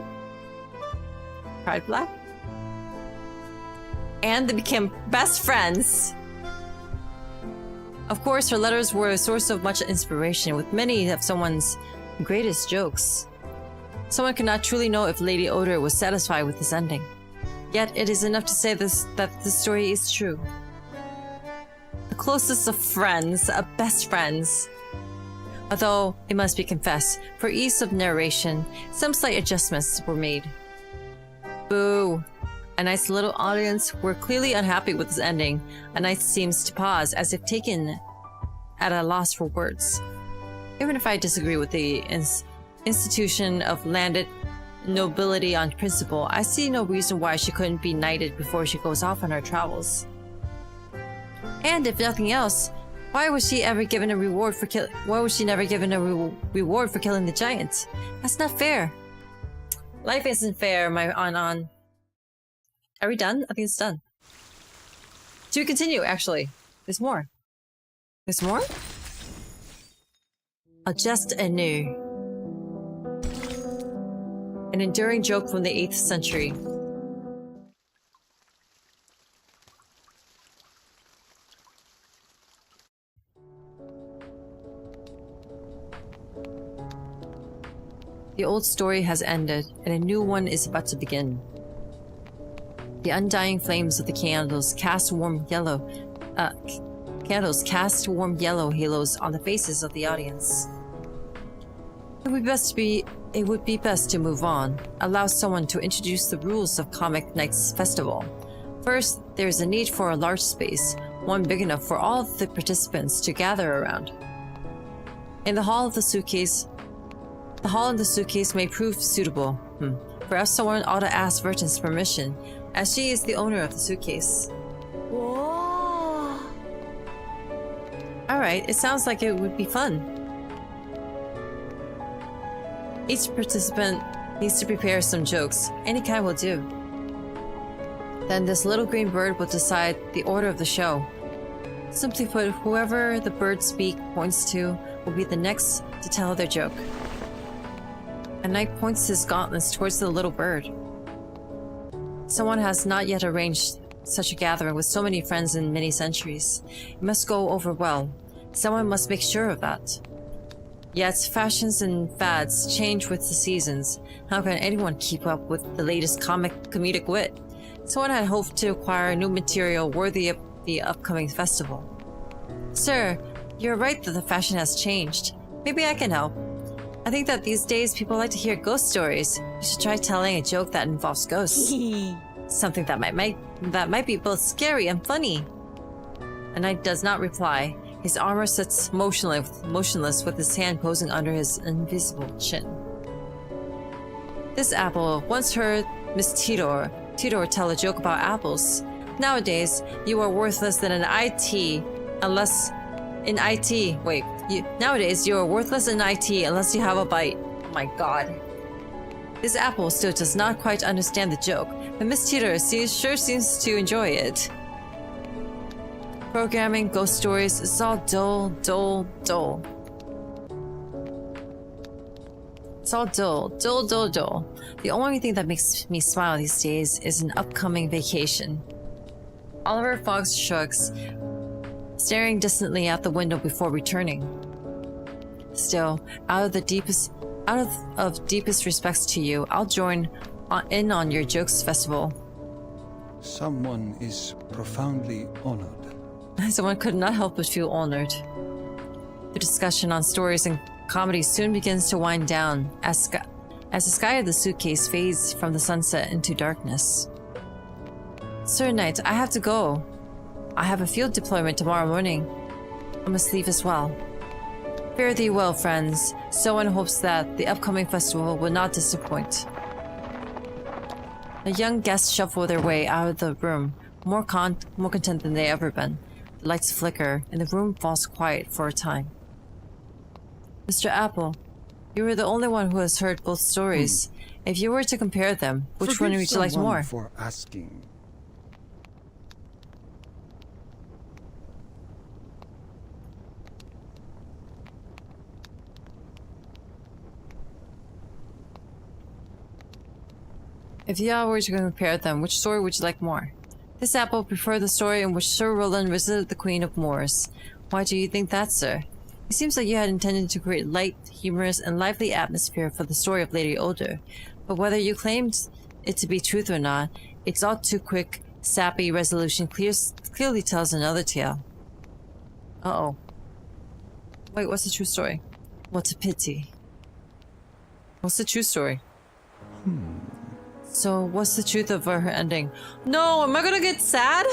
S1: Pride flag? And they became best friends. Of course, her letters were a source of much inspiration, with many of someone's greatest jokes. Someone could not truly know if Lady Oder was satisfied with this ending. Yet it is enough to say that the story is true. The closest of friends, best friends. Although, it must be confessed, for ease of narration, some slight adjustments were made. Boo! A nice little audience were clearly unhappy with this ending. A knight seems to pause, as if taken at a loss for words. Even if I disagree with the institution of landed nobility on principle, I see no reason why she couldn't be knighted before she goes off on her travels. And if nothing else, why was she never given a reward for killing the giant? That's not fair. Life isn't fair, my Anon. Are we done? I think it's done. To continue, actually. There's more. There's more? A geste anew. An enduring joke from the 8th century. The old story has ended, and a new one is about to begin. The undying flames of the candles cast warm yellow halos on the faces of the audience. It would be best to move on. Allow someone to introduce the rules of Comic Night's festival. First, there is a need for a large space, one big enough for all of the participants to gather around. In the hall in the suitcase may prove suitable. Perhaps someone ought to ask Verton's permission, as she is the owner of the suitcase.
S2: Whoa!
S1: Alright, it sounds like it would be fun. Each participant needs to prepare some jokes. Any kind will do. Then this little green bird will decide the order of the show. Simply put, whoever the bird's beak points to will be the next to tell their joke. A knight points his gauntlets towards the little bird. Someone has not yet arranged such a gathering with so many friends in many centuries. It must go over well. Someone must make sure of that. Yet, fashions and fads change with the seasons. How can anyone keep up with the latest comedic wit? Someone had hoped to acquire new material worthy of the upcoming festival. Sir, you're right that the fashion has changed. Maybe I can help. I think that these days people like to hear ghost stories. You should try telling a joke that involves ghosts. Something that might be both scary and funny. A knight does not reply. His armor sits motionless with his hand posing under his invisible chin. This apple once heard Miss Tidor tell a joke about apples. Nowadays, you are worthless than an IT unless in IT. Nowadays, you are worthless in IT unless you have a bite. Oh my god. This apple still does not quite understand the joke, but Miss Tudor sure seems to enjoy it. Programming, ghost stories, it's all dull. It's all dull. The only thing that makes me smile these days is an upcoming vacation. Oliver Fox shrugs, staring distantly out the window before returning. Still, out of deepest respects to you, I'll join in on your jokes festival.
S8: Someone is profoundly honored.
S1: Someone could not help but feel honored. The discussion on stories and comedy soon begins to wind down as the sky of the suitcase fades from the sunset into darkness. Sir Knight, I have to go. I have a field deployment tomorrow morning. I must leave as well. Fare thee well, friends. Someone hopes that the upcoming festival will not disappoint. The young guests shuffle their way out of the room, more content than they ever been. The lights flicker, and the room falls quiet for a time. Mr. Apple, you are the only one who has heard both stories. If you were to compare them, which one would you like more?
S8: For asking.
S1: If you were to compare them, which story would you like more? This apple preferred the story in which Sir Roland visited the Queen of Moors. Why do you think that, sir? It seems like you had intended to create light, humorous, and lively atmosphere for the story of Lady Older, but whether you claimed it to be truth or not, its all too quick, sappy resolution clearly tells another tale. Uh-oh. Wait, what's the true story? What a pity. What's the true story? So, what's the truth of her ending? No, am I gonna get sad?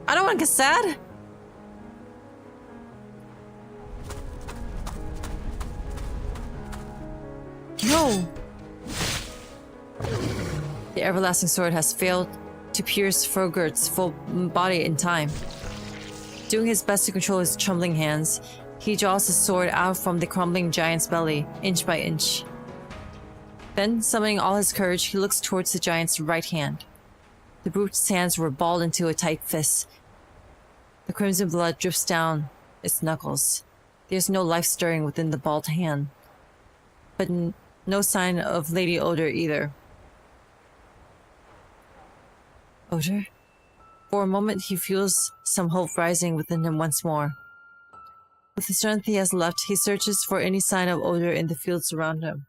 S1: I don't wanna get sad. No! The everlasting sword has failed to pierce Frogert's full body in time. Doing his best to control his trembling hands, he draws his sword out from the crumbling giant's belly, inch by inch. Then, summoning all his courage, he looks towards the giant's right hand. The brute's hands were balled into a tight fist. The crimson blood drips down its knuckles. There's no life stirring within the balled hand. But no sign of Lady Older either. Older? For a moment, he feels some hope rising within him once more. With the strength he has left, he searches for any sign of Older in the fields around him.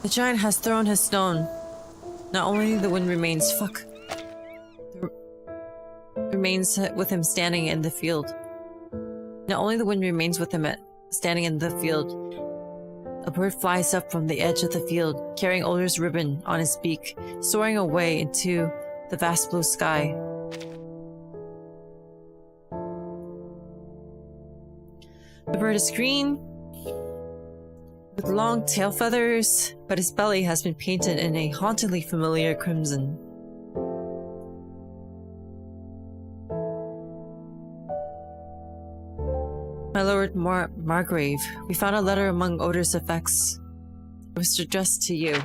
S1: The giant has thrown his stone. Not only the wind remains, remains with him standing in the field. Not only the wind remains with him standing in the field. A bird flies up from the edge of the field, carrying Older's ribbon on his beak, soaring away into the vast blue sky. The bird is green, with long tail feathers, but his belly has been painted in a hauntingly familiar crimson. My Lord Margrave, we found a letter among Odor's effects. It was addressed to you.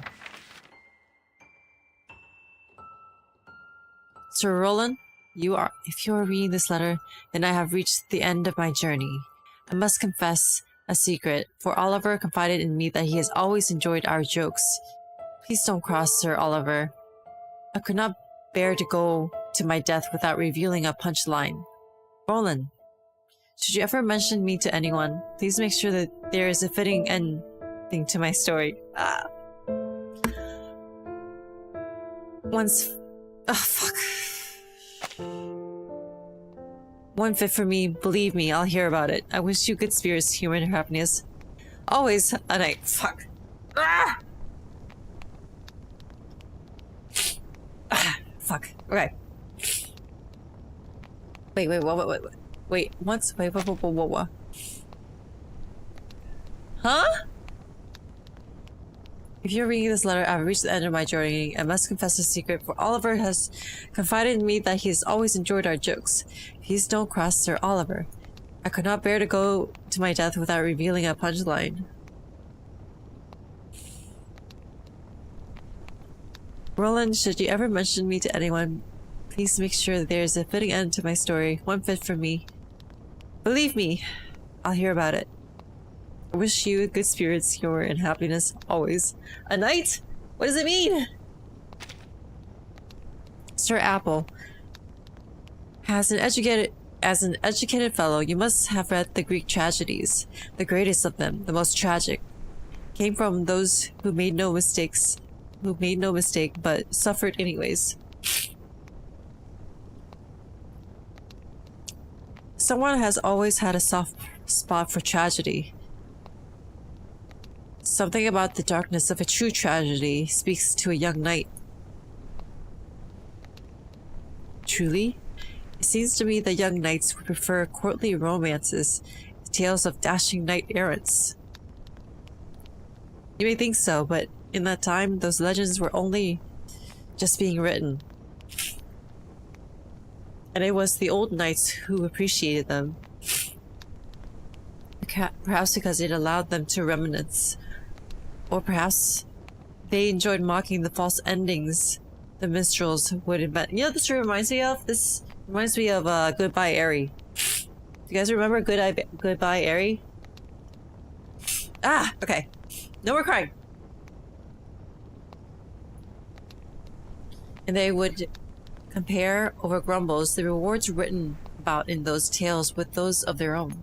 S1: Sir Roland, if you are reading this letter, then I have reached the end of my journey. I must confess a secret, for Oliver confided in me that he has always enjoyed our jokes. Please don't cross Sir Oliver. I could not bear to go to my death without revealing a punchline. Roland, should you ever mention me to anyone, please make sure that there is a fitting ending to my story. Fuck. One fit for me, believe me, I'll hear about it. I wish you good spirits, humor, and happiness. Always a night. Fuck. Fuck. Okay. Wait, once? Wait, what? Huh? If you're reading this letter, I've reached the end of my journey. I must confess a secret, for Oliver has confided in me that he has always enjoyed our jokes. Please don't cross Sir Oliver. I could not bear to go to my death without revealing a punchline. Roland, should you ever mention me to anyone, please make sure there's a fitting end to my story. One fit for me. Believe me, I'll hear about it. I wish you good spirits, humor, and happiness always. A knight? What does it mean? Sir Apple, as an educated fellow, you must have read the Greek tragedies. The greatest of them, the most tragic, came from those who made no mistake, but suffered anyways. Someone has always had a soft spot for tragedy. Something about the darkness of a true tragedy speaks to a young knight. Truly, it seems to me that young knights would prefer courtly romances, tales of dashing knight-errants. You may think so, but in that time, those legends were only just being written. And it was the old knights who appreciated them. Perhaps because it allowed them to reminisce. Or perhaps they enjoyed mocking the false endings the minstrels would invent. You know what this reminds me of? This reminds me of Goodbye Airy. Do you guys remember Goodbye Airy? Ah, okay. No more crying. And they would compare over grumbles the rewards written about in those tales with those of their own.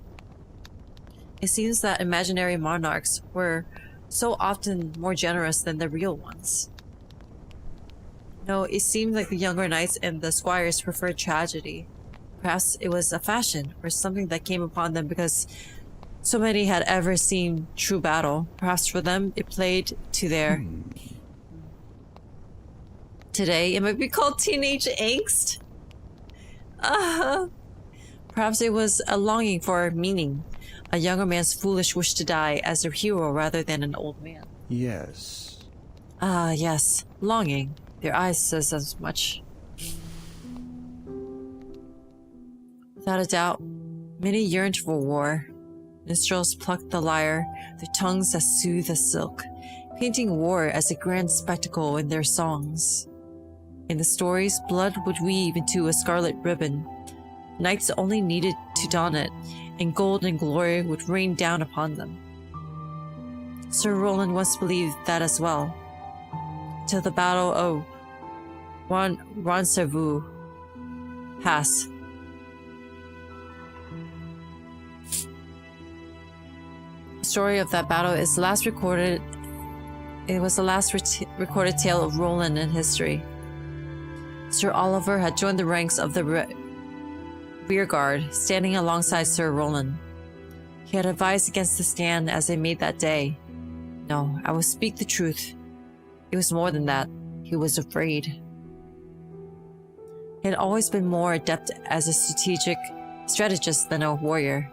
S1: It seems that imaginary monarchs were so often more generous than the real ones. No, it seemed like the younger knights and the squires preferred tragedy. Perhaps it was a fashion or something that came upon them because so many had ever seen true battle. Perhaps for them it played to their... Today, it might be called teenage angst. Perhaps it was a longing for meaning. A younger man's foolish wish to die as a hero rather than an old man.
S8: Yes.
S1: Ah, yes. Longing. Their eyes says as much. Without a doubt, many yearned for war. Minstrels plucked the lyre, their tongues as soothe as silk, painting war as a grand spectacle in their songs. In the stories, blood would weave into a scarlet ribbon. Knights only needed to don it, and gold and glory would rain down upon them. Sir Roland once believed that as well, till the Battle of Roncesvalles passed. The story of that battle is last recorded It was the last recorded tale of Roland in history. Sir Oliver had joined the ranks of the rear guard, standing alongside Sir Roland. He had advised against the stand as they made that day. No, I will speak the truth. It was more than that. He was afraid. He had always been more adept as a strategist than a warrior.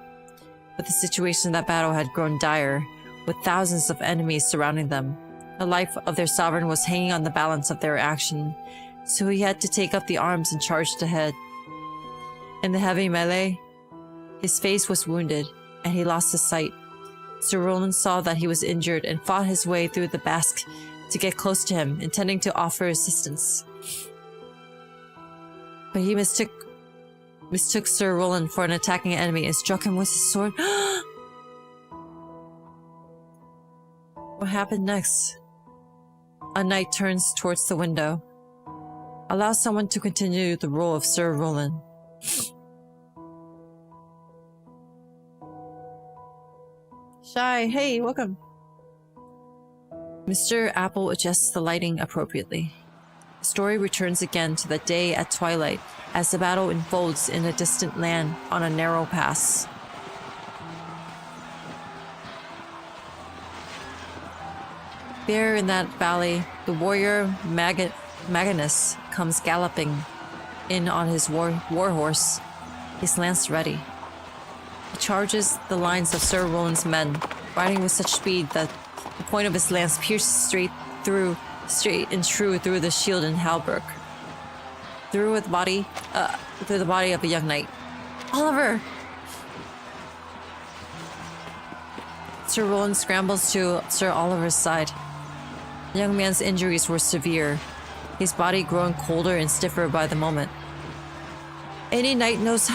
S1: But the situation in that battle had grown dire, with thousands of enemies surrounding them. The life of their sovereign was hanging on the balance of their action, so he had to take up the arms and charge ahead. In the heavy melee, his face was wounded, and he lost his sight. Sir Roland saw that he was injured and fought his way through the basque to get close to him, intending to offer assistance. But he mistook Sir Roland for an attacking enemy and struck him with his sword. What happened next? A knight turns towards the window. Allow someone to continue the role of Sir Roland. Shy, hey, welcome. Mr. Apple adjusts the lighting appropriately. The story returns again to the day at twilight as the battle unfolds in a distant land on a narrow pass. There in that valley, the warrior Magnus comes galloping in on his war horse, his lance ready. He charges the lines of Sir Roland's men, riding with such speed that the point of his lance pierces straight and true through the shield and halberd, through the body of a young knight. Oliver! Sir Roland scrambles to Sir Oliver's side. The young man's injuries were severe, his body growing colder and stiffer by the moment. Any knight knows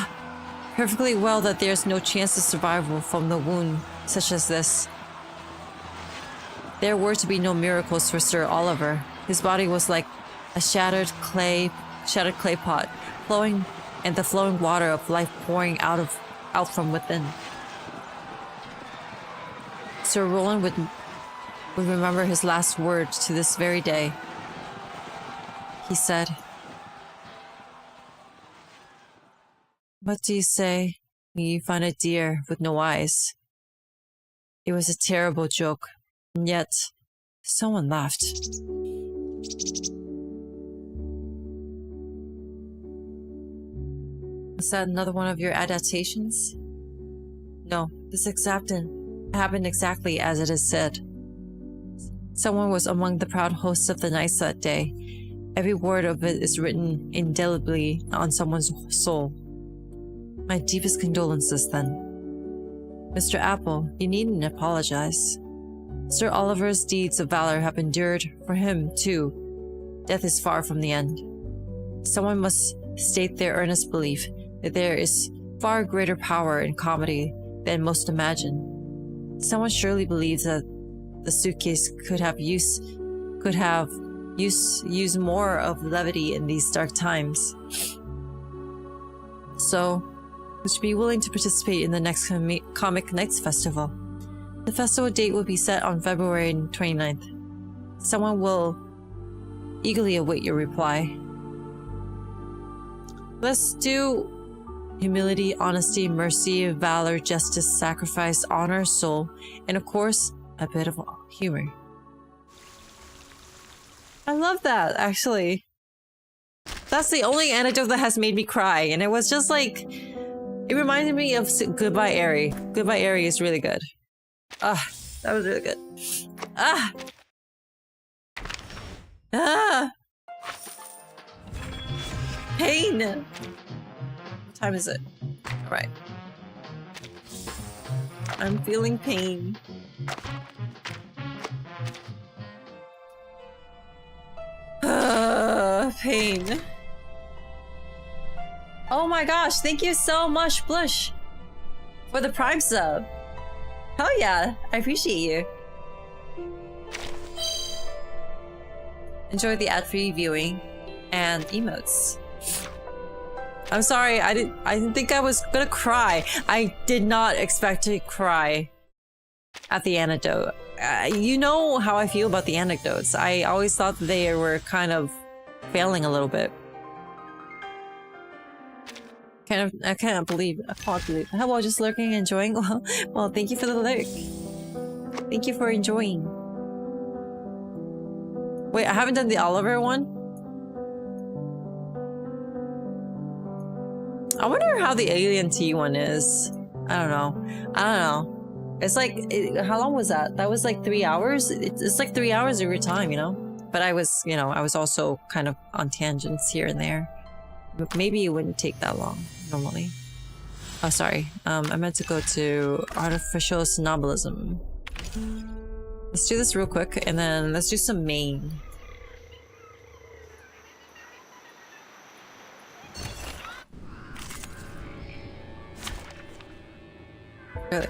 S1: perfectly well that there's no chance of survival from the wound such as this. There were to be no miracles for Sir Oliver. His body was like a shattered clay pot, flowing, and the flowing water of life pouring out from within. Sir Roland would remember his last words to this very day. He said, "What do you say when you find a deer with no eyes?" It was a terrible joke, and yet someone laughed. Was that another one of your adaptations? No, this happened exactly as it is said. Someone was among the proud hosts of the knights that day. Every word of it is written indelibly on someone's soul. My deepest condolences, then. Mr. Apple, you needn't apologize. Sir Oliver's deeds of valor have endured for him, too. Death is far from the end. Someone must state their earnest belief that there is far greater power in comedy than most imagine. Someone surely believes that the suitcase could use more of levity in these dark times. So, would you be willing to participate in the next Comic Nights Festival? The festival date will be set on February 29th. Someone will eagerly await your reply. Let's do humility, honesty, mercy, valor, justice, sacrifice, honor, soul, and of course, a bit of humor. I love that, actually. That's the only anecdote that has made me cry, and it was just like... It reminded me of Goodbye Airy. Goodbye Airy is really good. Ah, that was really good. Ah! Ah! Pain! What time is it? Alright. I'm feeling pain. Pain. Oh my gosh, thank you so much, Blush, for the Prime sub. Hell yeah, I appreciate you. Enjoy the ad-free viewing and emotes. I'm sorry, I didn't think I was gonna cry. I did not expect to cry at the anecdote. you know how I feel about the anecdotes. I always thought they were kind of failing a little bit. I can't believe it. Hello, just lurking, enjoying. Well, thank you for the lurk. Thank you for enjoying. Wait, I haven't done the Oliver one. I wonder how the alien tea one is. I don't know. It's like, how long was that? That was like 3 hours? It's like 3 hours of your time, you know? But I was, you know, I was also kind of on tangents here and there. But maybe it wouldn't take that long, normally. Oh, sorry. I meant to go to artificial somnambulism. Let's do this real quick, and then let's do some main. Really?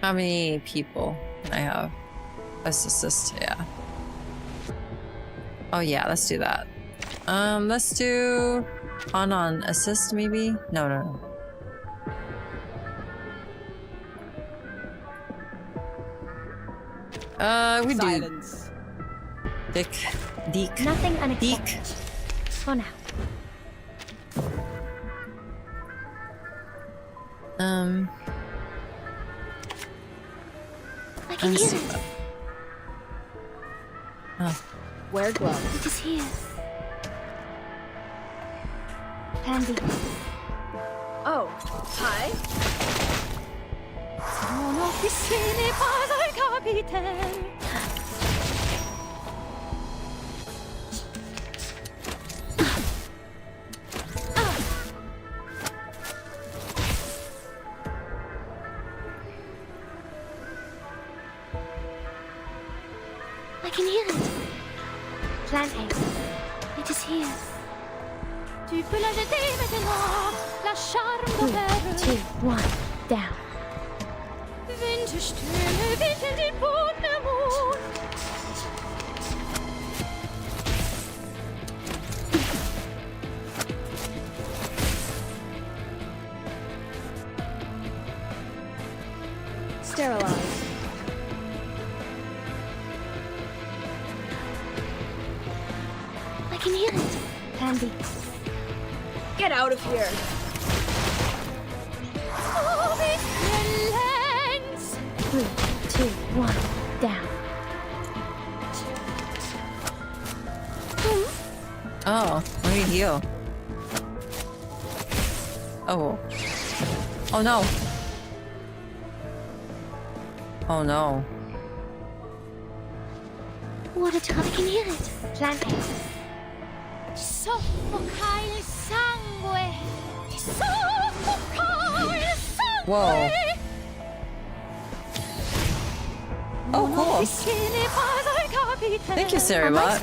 S1: How many people can I have? Assist, yeah. Oh yeah, let's do that. Let's do on assist maybe? No. We
S5: Silence.
S1: do Deek.
S4: Nothing unexpected. For now.
S2: I can hear it.
S1: Oh.
S5: Wear gloves.
S4: It is here. Handy.
S5: Oh, hi.
S4: Sono piscine pas al capitan.
S2: I can hear it. Plan A. It is here.
S4: Tu peux la jeter maintenant. La charme de
S2: 3, 2, 1, down.
S4: Winterstürme wickeln den Mond.
S5: Sterilize.
S2: I can hear it.
S4: Handy.
S5: Get out of here.
S4: Oh, it's lens.
S2: 3, 2, 1, down.
S1: Oh, let me heal. Oh. Oh no. Oh no.
S2: What a time. I can hear it.
S4: Plan A. Soffoca il sangue. Soffoca il sangue.
S1: Whoa. Oh, cool. Thank you, Sarabot.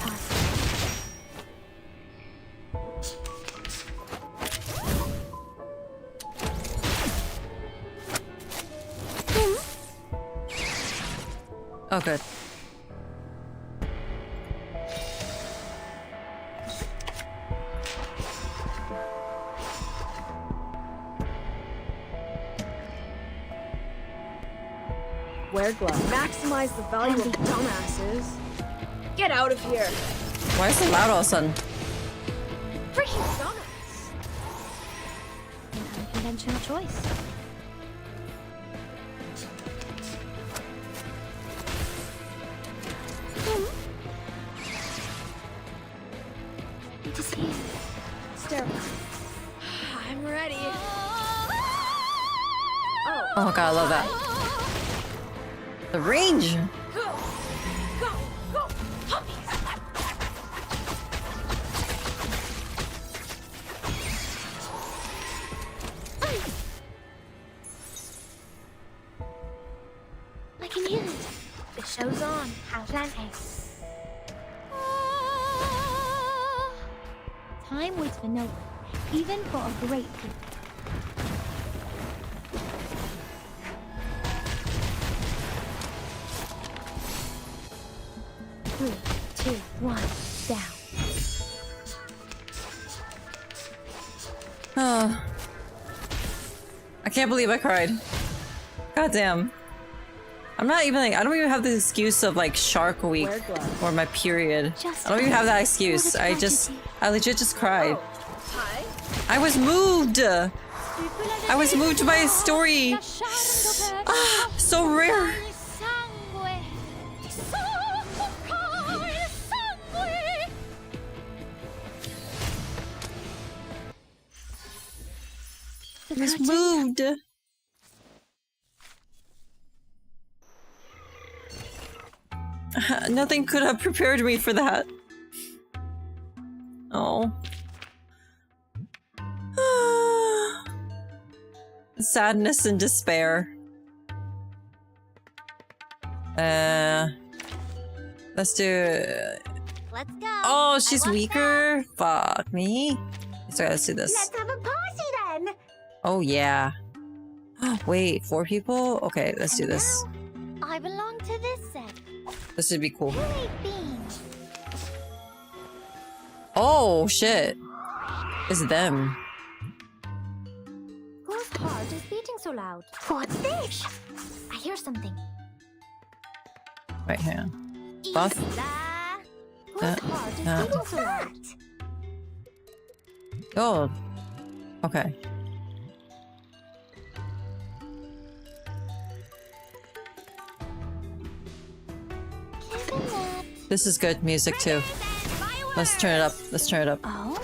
S1: Oh, good.
S5: Wear gloves. Maximize the value of dumbasses. Get out of here.
S1: Why is it loud all of a sudden?
S5: Freaking dumbass.
S4: Unconventional choice.
S2: It is here.
S5: Sterilize. I'm ready. Oh.
S1: Oh my god, I love that. The range!
S5: Go! Go! Go! Puppies!
S2: I can hear it.
S4: The show's on. Plan A. Time waits for no one, even for a great people. One down.
S1: Oh. I can't believe I cried. God damn. I'm not even like, I don't even have the excuse of like Shark Week or my period. I don't even have that excuse. I legit just cried. I was moved! I was moved by a story! Ah, so rare! I was moved! Nothing could have prepared me for that. Oh. Sadness and despair. Let's do...
S2: Let's go.
S1: Oh, she's weaker? Fuck me. So let's do this.
S2: Let's have a party then.
S1: Oh, yeah. Wait, 4 people? Okay, let's do this.
S2: I belong to this set.
S1: This would be cool.
S2: Who ate beans?
S1: Oh, shit. It's them.
S2: Whose heart is beating so loud? What's this? I hear something.
S1: Right, hang on. Buff.
S2: Whose heart is beating so loud?
S1: Oh. Okay. This is good music too. Let's turn it up. Let's turn it up.
S2: Oh?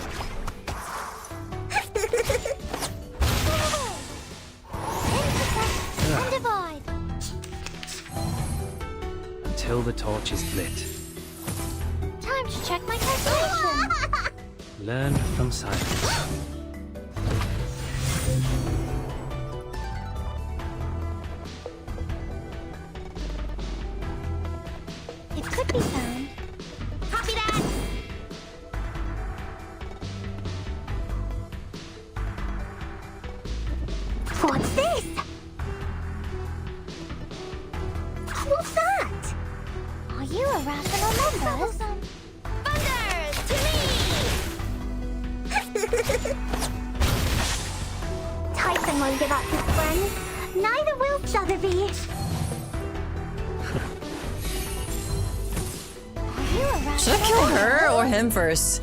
S2: Divide.
S9: Until the torch is lit.
S2: Time to check my calculation.
S9: Learn from silence.
S2: It could be found. Copy that. What's this? What's that? Are you a rational member? Thunder to me! Tyson won't give up his friends. Neither will Sotheby.
S1: Should I kill her or him first?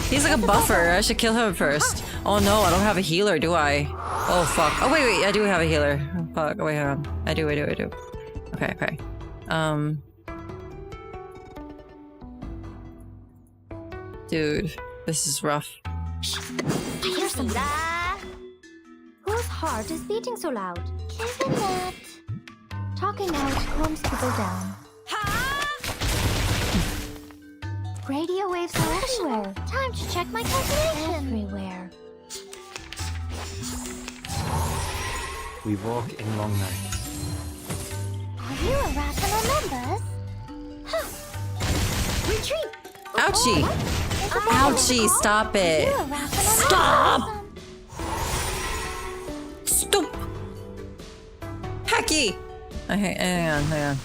S1: He's like a buffer. I should kill him first. Oh no, I don't have a healer, do I? Oh fuck. Oh wait, I do have a healer. Oh, fuck. Oh, wait, hang on. I do. Okay, okay. Dude, this is rough.
S2: I hear something. Whose heart is beating so loud? Given that. Talking out calms people down. Radio waves are everywhere. Time to check my calculation. Everywhere.
S9: We walk in long nights.
S2: Are you a rational members? Huh. Retreat.
S1: Ouchie! Ouchie, stop it! Stop! Stop! Hacky! Okay, hang on.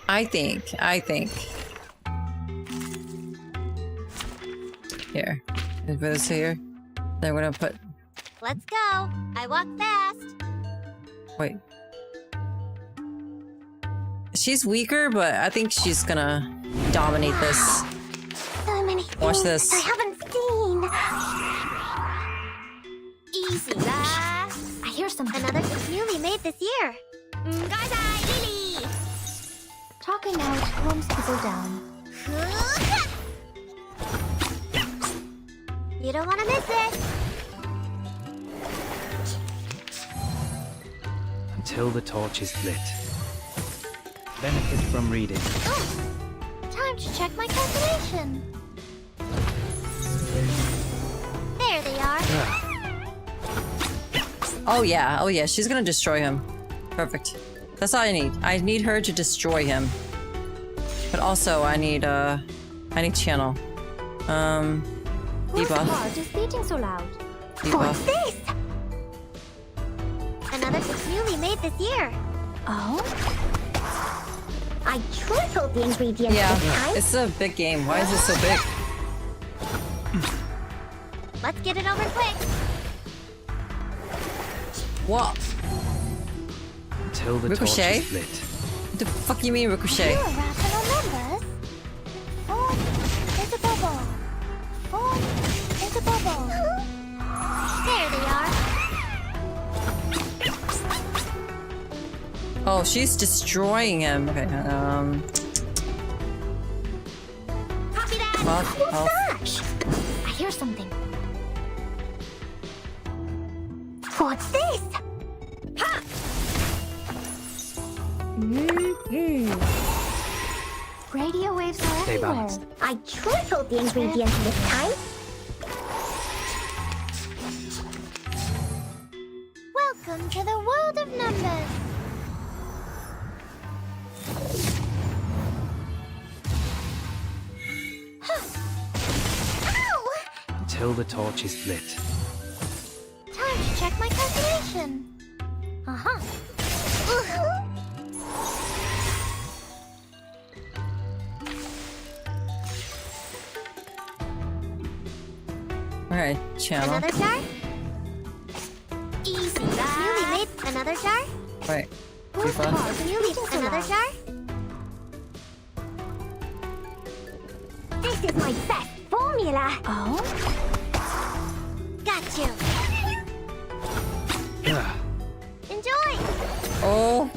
S1: I think. Here. Put this here. Then we're gonna put...
S2: Let's go. I walk fast.
S1: Wait. She's weaker, but I think she's gonna dominate this.
S2: So many
S1: Watch
S2: things
S1: this.
S2: I haven't seen. Easy. I hear something. Another newly made this year. Lily. Talking out calms people down. You don't want to miss it.
S9: Until the torch is lit. Benefit from reading.
S2: Oh, time to check my calculation. There they are.
S1: Oh yeah, she's gonna destroy him. Perfect. That's all I need. I need her to destroy him. But also, I need channel.
S2: Whose
S1: Debuff.
S2: heart is beating so loud?
S1: Debuff.
S2: What's this? Another newly made this year. Oh? I tripled the ingredients
S1: Yeah,
S2: this time.
S1: it's a big game. Why is it so big?
S2: Let's get it over quick.
S1: What?
S9: Until the
S1: Ricochet?
S9: torch is lit.
S1: What the fuck you mean, Ricochet?
S2: You're rational numbers. 4 is a bubble. 4 is a bubble. There they are.
S1: Oh, she's destroying him. Okay,
S2: Copy that.
S1: Well,
S2: What's
S1: well.
S2: that? I hear something. What's this? Ha!
S4: Radio waves are
S9: Stay
S4: everywhere.
S9: balanced.
S2: I tripled the ingredients this time. Welcome to the world of numbers. Ow!
S9: Until the torch is lit.
S2: Time to check my calculation. Uh-huh.
S1: Alright, channel.
S2: Another jar? Easy. Newly made another jar?
S1: Wait. Tifa?
S2: Newly another jar? This is my best formula.
S4: Oh?
S2: Got you.
S9: Ugh.
S2: Enjoy.
S1: Oh,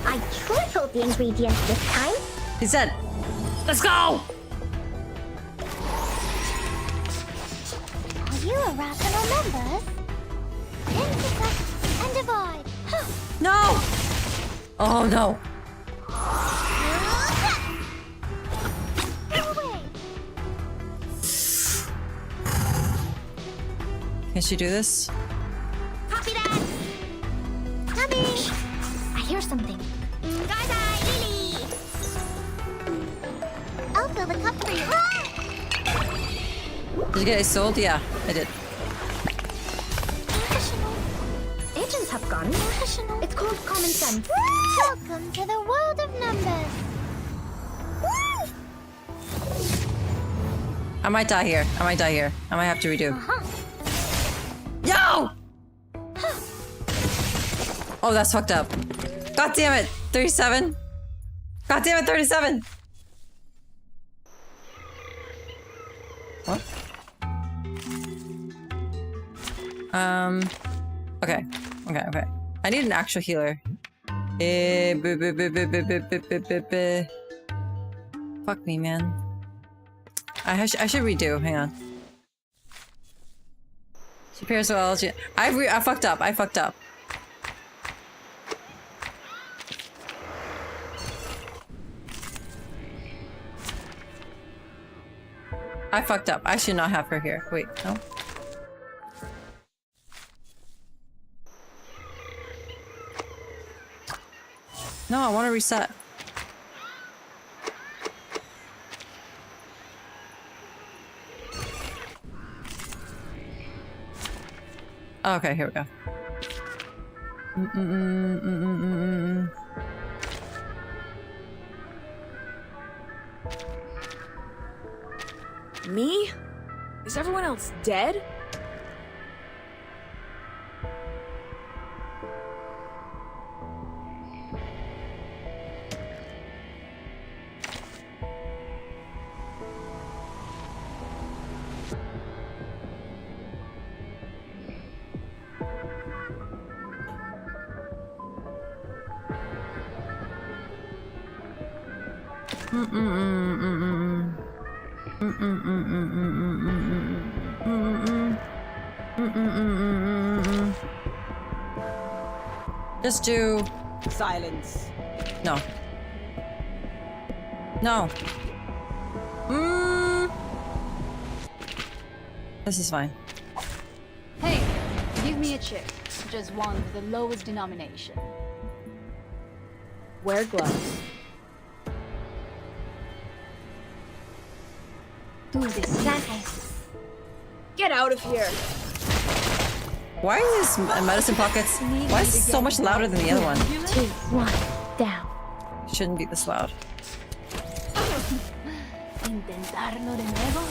S2: I tripled the ingredients this time.
S1: he said, let's go!
S2: Are you a rational numbers? Intersect and divide. Huh.
S1: No! Oh no.
S2: Go away.
S1: Can she do this?
S2: Copy that. Coming. I hear something. Guys, Lily. I'll fill the cup for you.
S1: Did you get it sold? Yeah, I did.
S2: Rational. Agents have gone rational. It's called common sense. Welcome to the world of numbers.
S1: I might die here. I might die here. I might have to redo.
S2: Uh-huh.
S1: Yo! Oh, that's fucked up. God damn it. 37. God damn it, 37. What? Okay. Okay. I need an actual healer. Fuck me, man. I should redo. Hang on. She pairs well. I fucked up. I fucked up. I fucked up. I should not have her here. Wait, no. No, I want to reset. Oh, okay, here we go.
S5: Me? Is everyone else dead?
S1: Just do...
S3: Silence.
S1: No. No. This is fine.
S6: Hey, give me a chip. Just one with the lowest denomination.
S5: Wear gloves.
S6: Do this.
S2: Gracias.
S5: Get out of here.
S1: Why is this medicine pockets? Why is this so much louder than the other one?
S4: 2, 1, down.
S1: Shouldn't be this loud.
S6: Intentarlo de nuevo.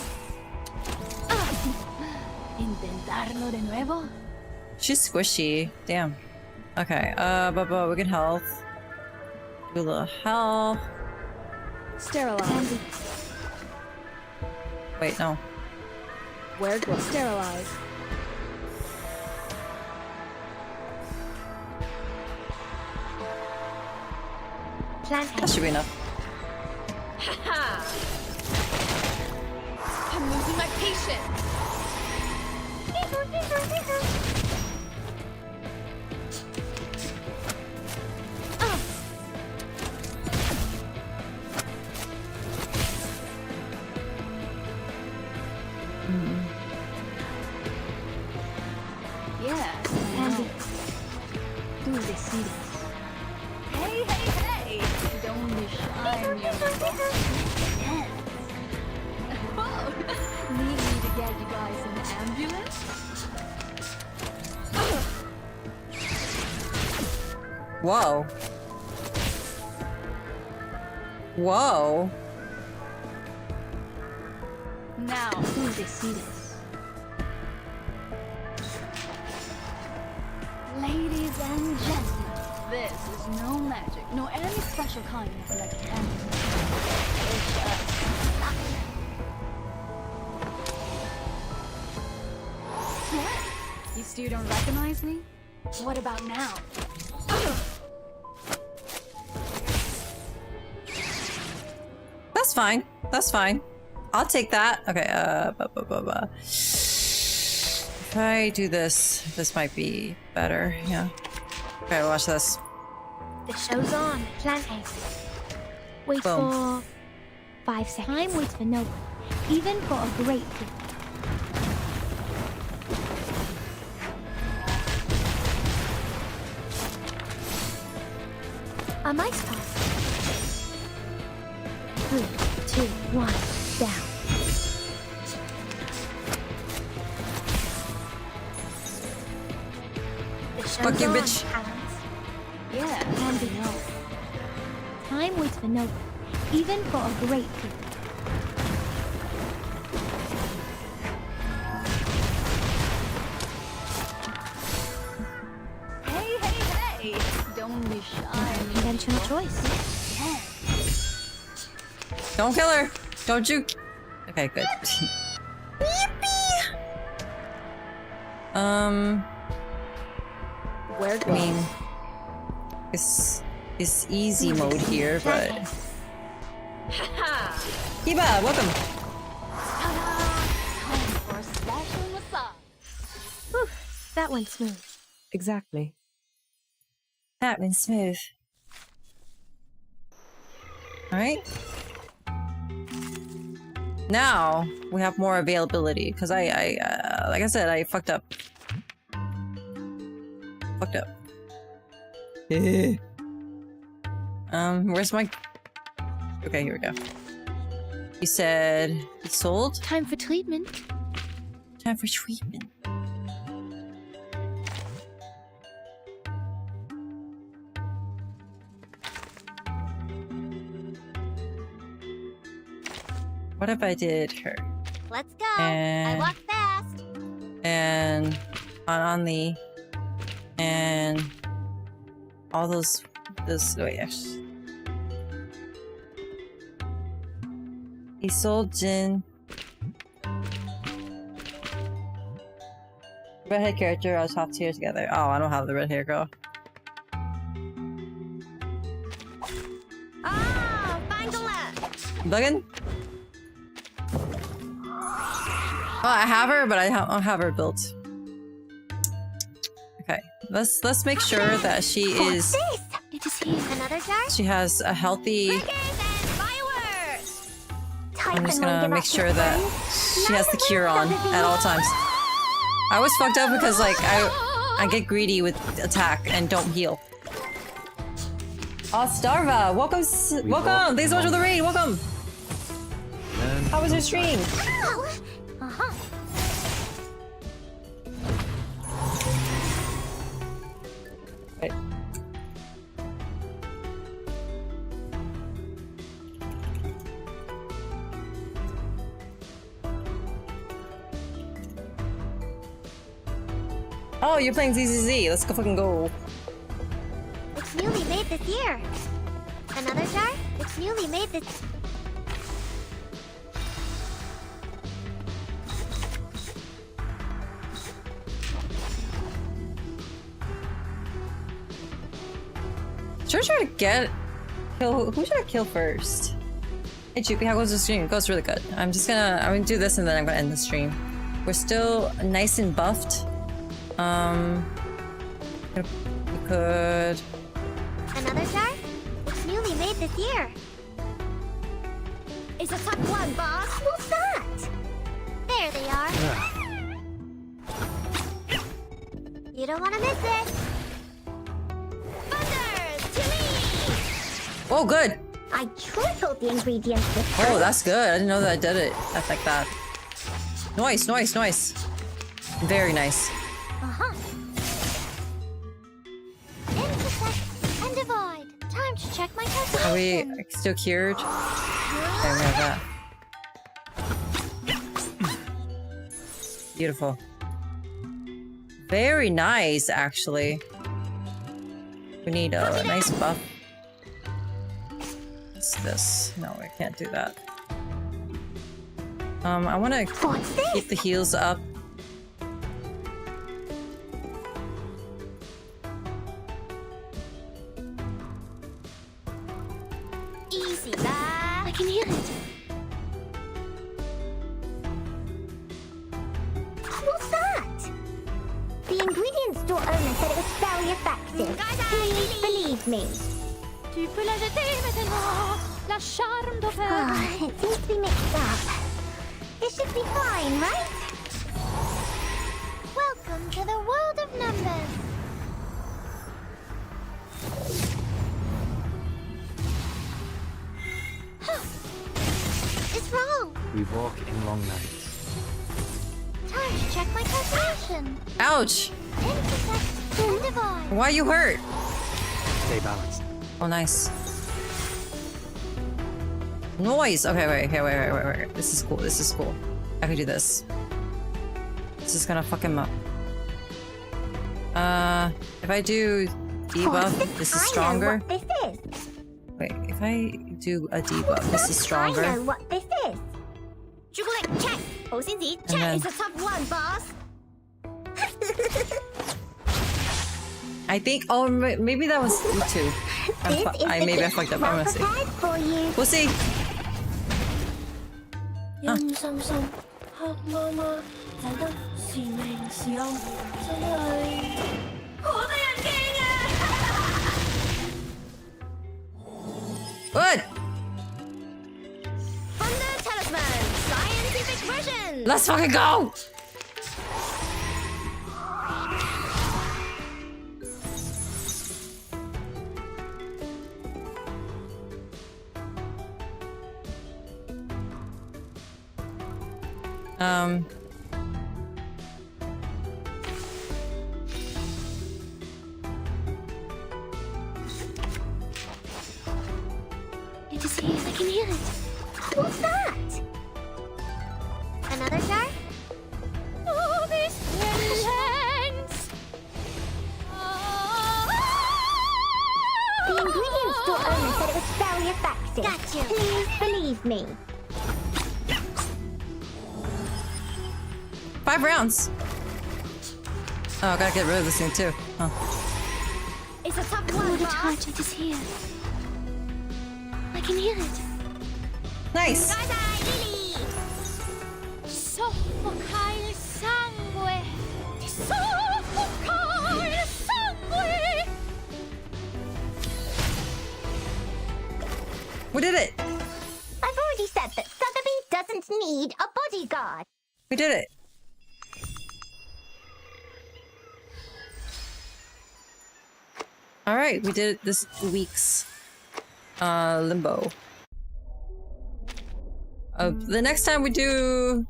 S6: Intentarlo de nuevo.
S1: She's squishy. Damn. Okay, but we can health. Do a little health.
S5: Sterilize.
S1: Wait, no.
S5: Wear gloves. Sterilize.
S4: Plant
S1: That should be enough.
S5: I'm losing my patience.
S6: Yes, I know. Tú decides. Hey, hey, hey! Don't be shy, mi amigo. Yes. Whoa! Need me to get you guys an ambulance?
S1: Whoa. Whoa.
S6: Now, tú decides. Ladies and gentlemen, this is no magic, nor any special kind of mechanic. It's just luck. What? You still don't recognize me? What about now?
S1: That's fine. That's fine. I'll take that. Okay, if I do this, this might be better. Yeah. Okay, watch this.
S4: The show's on. Plant A. Wait
S1: Boom.
S4: for 5 seconds. Time waits for no one, even for a great people. A mice pass. 3, 2, 1, down. The show's
S1: Fuck you,
S4: on,
S1: bitch.
S4: Talons.
S6: Yeah,
S4: Andy,
S6: no.
S4: Time waits for no one, even for a great people.
S6: Hey, hey, hey! Don't be shy.
S4: Conventional choice.
S1: Don't kill her. Don't you? Okay, good.
S5: Wear
S1: I
S5: gloves.
S1: mean, it's easy mode here, but Kiba, welcome.
S6: Time for a special massage.
S4: Whew, that went smooth.
S5: Exactly.
S1: That went smooth. All right. Now we have more availability because I like I said, I fucked up. Fucked up. Where's my? Okay, here we go. You said he sold.
S4: Time for treatment.
S1: Time for treatment. What if I did her?
S2: Let's go.
S1: And-
S2: I walk fast.
S1: And on the and all those wait, yes. He sold Jin. Redhead character, I was top tier together. Oh, I don't have the red hair girl.
S2: Oh, Bangala.
S1: Buggin? Well, I have her, but I don't have her built. Okay, let's make sure that she is.
S4: It is here.
S2: Another jar?
S1: She has a healthy.
S2: Breakers and fireworks.
S1: I'm just gonna make sure that she has the cure on at all times. I was fucked up because like I get greedy with attack and don't heal. Oh, Starva, welcome, welcome. Thanks so much for the raid. Welcome. How was your stream? Oh, you're playing ZZZ. Let's go fucking go.
S2: It's newly made this year. Another jar? It's newly made this...
S1: Should I try to get... Kill... Who should I kill first? Hey Jupi, how goes the stream? It goes really good. I'm gonna do this and then I'm gonna end the stream. We're still nice and buffed. We could...
S2: Another jar? It's newly made this year. It's a top one, boss. What's that? There they are. You don't want to miss it. Thunder, chili.
S1: Oh, good.
S2: I tripled the ingredients this time.
S1: Oh, that's good. I didn't know that I did it like that. Nice, nice, nice. Very nice.
S2: Intersect and divide. Time to check my calculation.
S1: Are we still cured? Okay, we have that. Beautiful. Very nice, actually. We need a nice buff. What's this? No, I can't do that. I want to keep the heals up.
S2: Easy, I can hear it. What's that? The ingredients store owner said it was very effective. Please believe me.
S4: Tu peux la jeter maintenant. La charme d'Auvergne.
S2: It seems to be mixed up. This should be fine, right? Welcome to the world of numbers. It's wrong.
S9: We walk in long nights.
S2: Time to check my calculation.
S1: Ouch!
S2: Intersect and divide.
S1: Why you hurt?
S9: Stay balanced.
S1: Oh, nice. Noise! Okay, wait. This is cool, this is cool. I can do this. This is gonna fuck him up. If I do debuff, this is stronger.
S2: I know what this is.
S1: Wait, if I do a debuff, this is stronger.
S2: I know what this is. Chocolate, check. 好先子, check
S1: then-
S2: is a top one, boss.
S1: I think. Oh, maybe that was you too. Maybe I fucked up. I'm gonna see.
S2: Prepared for you.
S1: We'll see. Good.
S2: Thunder Talisman, scientific version.
S1: Let's fucking go.
S2: It is here. I can hear it. What's that? Another jar?
S4: Oh, this relents.
S2: The ingredients store owner said it was very effective. Gotcha. Please believe me.
S1: 5 rounds. Oh, I gotta get rid of this thing too. Oh.
S2: It's a top one, boss.
S4: It is here. I can hear it.
S1: Nice.
S4: Soffoca il sangue. Soffoca il sangue.
S1: We did it.
S2: I've already said that Sotheby doesn't need a bodyguard.
S1: We did it. All right, we did this week's limbo. The next time we do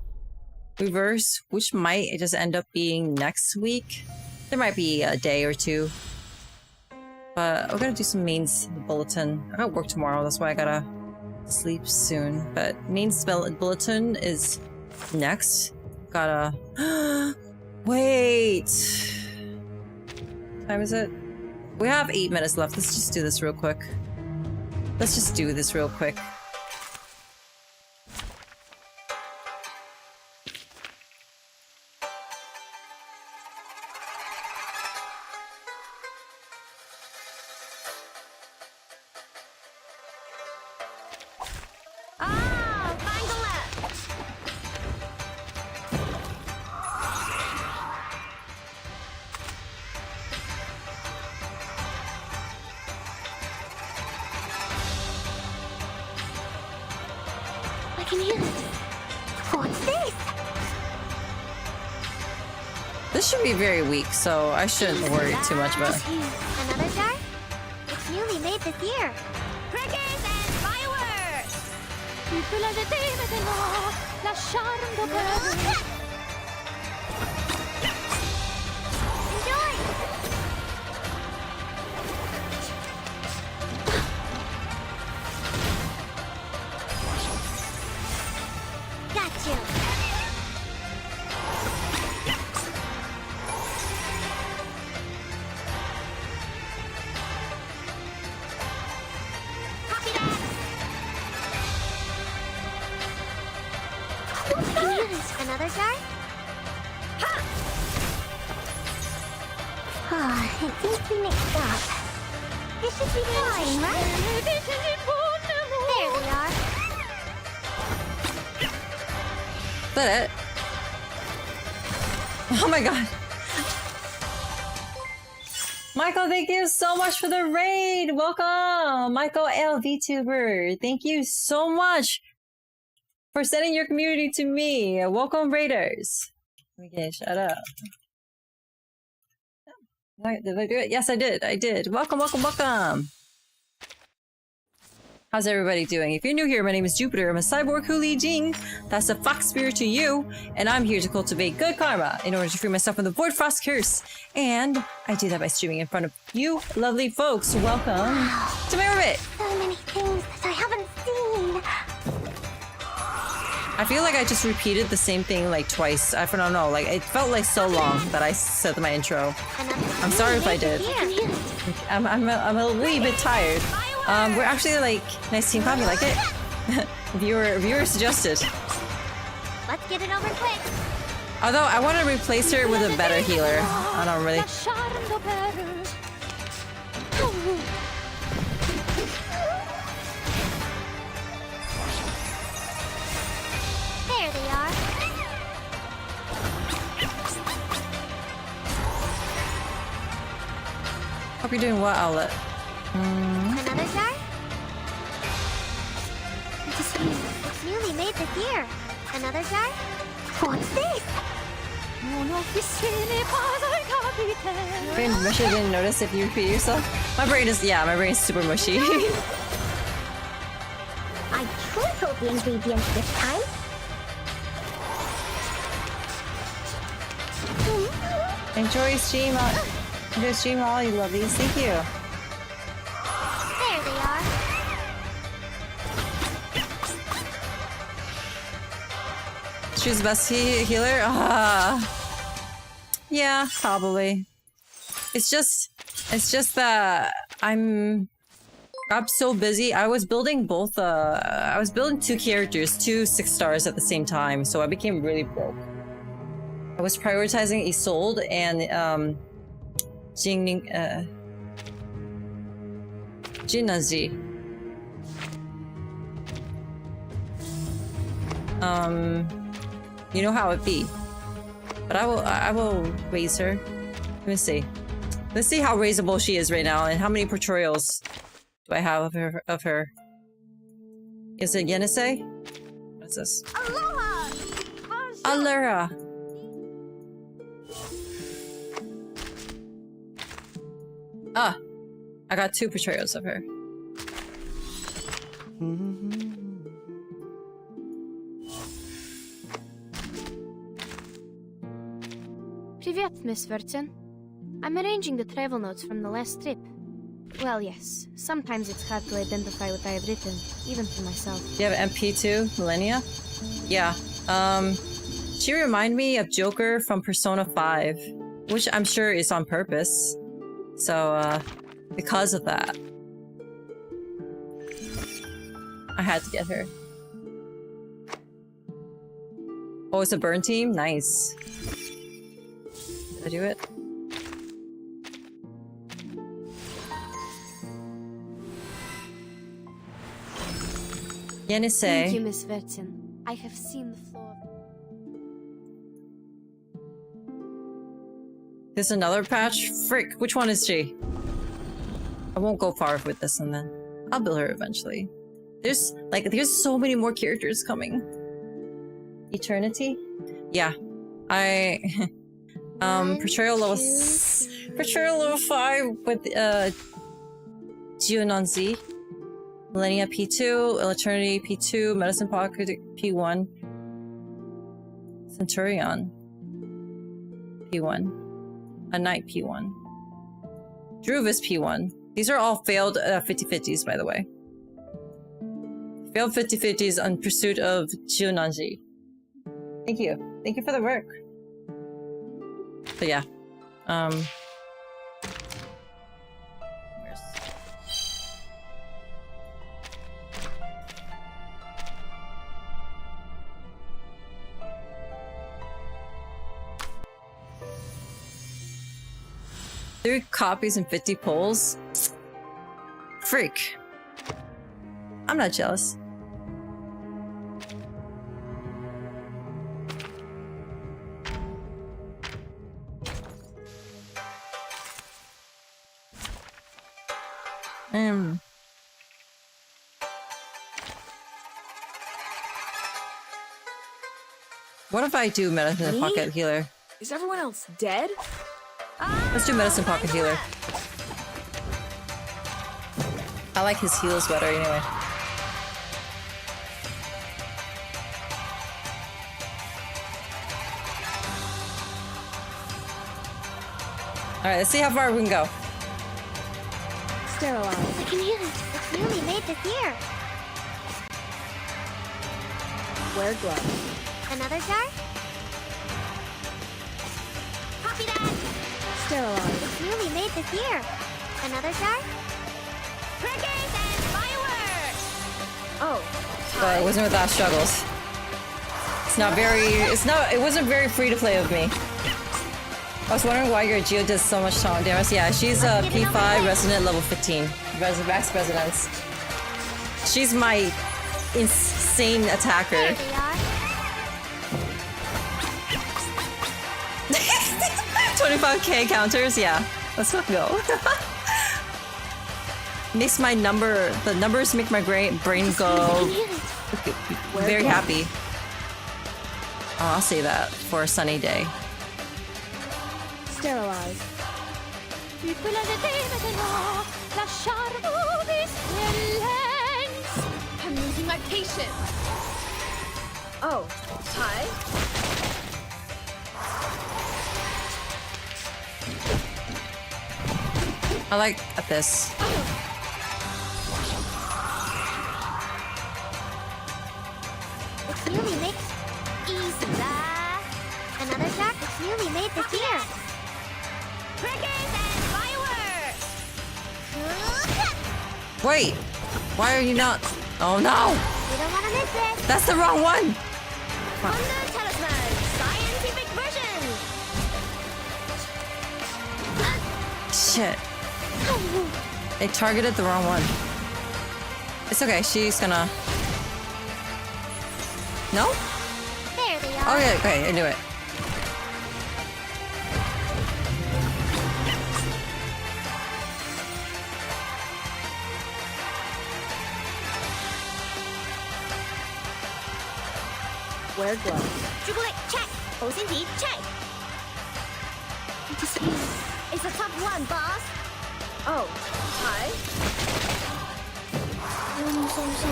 S1: reverse, which might just end up being next week. There might be a day or two. But we're gonna do some mains bulletin. I gotta work tomorrow, that's why I gotta sleep soon. But mains bulletin is next. Gotta... Wait! What time is it? We have 8 minutes left. Let's just do this real quick. Let's just do this real quick.
S2: Ah, find the left.
S4: I can hear it. What's this?
S1: This should be very weak, so I shouldn't worry too much about it.
S2: Another jar? It's newly made this year. Crickets and fireworks! Enjoy! Got you! Copy that! Another jar?
S4: Ah, it seems to be mixed up.
S2: This should be fine, right? There they are.
S1: Is that it? Oh my god. Michael, thank you so much for the raid. Welcome, Michael L. Vtuber. Thank you so much for sending your community to me. Welcome, raiders. Okay, shut up. Did I do it? Yes, I did. I did. Welcome, welcome, welcome. How's everybody doing? If you're new here, my name is Jupiter. I'm a cyborg Hulijing. That's a fox spirit to you, and I'm here to cultivate good karma in order to free myself from the Void Frost curse. And I do that by streaming in front of you lovely folks. Welcome to my orbit.
S2: So many things that I haven't seen.
S1: I feel like I just repeated the same thing like twice. I don't know, like it felt like so long that I said my intro. I'm sorry if I did. I'm a wee bit tired. We're actually like nice team comp. You like it? viewer suggested.
S2: Let's get it over quick.
S1: Although I want to replace her with a better healer. I don't really.
S2: There they are.
S1: Hope you're doing well, Outlet.
S2: Another jar? It's newly made this year. Another jar? What's this?
S1: Brain mushy, didn't notice if you repeat yourself. My brain is super mushy.
S2: I tripled the ingredients this time.
S1: Enjoy stream all you lovelies. Thank you.
S2: There they are.
S1: She's the best healer? Yeah, probably. It's just that I'm so busy. I was building both, I was building 2 characters, 2 6 stars at the same time, so I became really broke. I was prioritizing Isolde and, Jinazi. You know how it be. But I will raise her. Let me see. Let's see how raisable she is right now and how many portrayals do I have of her. Is it Yenisei? What's this?
S2: Aloha!
S1: Allura. Ah, I got 2 portrayals of her.
S11: Привет, Miss Verton. I'm arranging the travel notes from the last trip. Well, yes, sometimes it's hard to identify what I have written, even for myself.
S1: Do you have MP2, Millennia? Yeah. She reminded me of Joker from Persona 5, which I'm sure is on purpose. So, because of that, I had to get her. Oh, it's a burn team? Nice. Did I do it?
S11: Thank you, Miss Vertin. I have seen the floor.
S1: There's another patch? Frick, which one is she? I won't go far with this and then I'll build her eventually. There's so many more characters coming. Eternity? Yeah. Portrayal level 5 with Geononzi. Millennia P2, Eternity P2, Medicine Pocket P1, Centurion P1, A Knight P1, Druvis P1. These are all failed 50-50s, by the way. Failed 50-50s on pursuit of Geononji. Thank you. Thank you for the work. But yeah. Three copies and 50 polls? Freak. I'm not jealous. What if I do Medicine Pocket Healer?
S5: Is everyone else dead?
S1: Let's do Medicine Pocket Healer. I like his heals better anyway. Alright, let's see how far we can go.
S2: Sterilize. I can hear it. It's newly made this year.
S5: Wear gloves.
S2: Another jar? Copy that!
S5: Sterilize.
S2: It's newly made this year. Another jar? Crickets and fireworks!
S5: Oh.
S1: But it wasn't without struggles. It wasn't very free to play with me. I was wondering why your Geo does so much damage. Yeah, she's a P5 resident level 15. Max resonance. She's my insane attacker.
S2: There they are.
S1: 25k counters? Yeah. Let's not go. Makes my the numbers make my brain go very happy. Oh, I'll say that for a sunny day.
S5: Sterilize.
S6: I'm losing my patience.
S5: Oh. Hi.
S1: I like this.
S2: It's newly made. Easy lah. Another jar? It's newly made this year. Crickets and fireworks!
S1: Wait! Why are you not? Oh no!
S2: You don't want to miss it.
S1: That's the wrong one!
S2: Honda Talisman Scientific Version!
S1: Shit. They targeted the wrong one. It's okay, she's gonna... No?
S2: There they are.
S1: Oh yeah, okay, I knew it.
S5: Wear gloves.
S2: 朱古力 check， 保鲜紙 check。It's the top one, boss.
S5: Oh. Hi.
S4: 我唔信係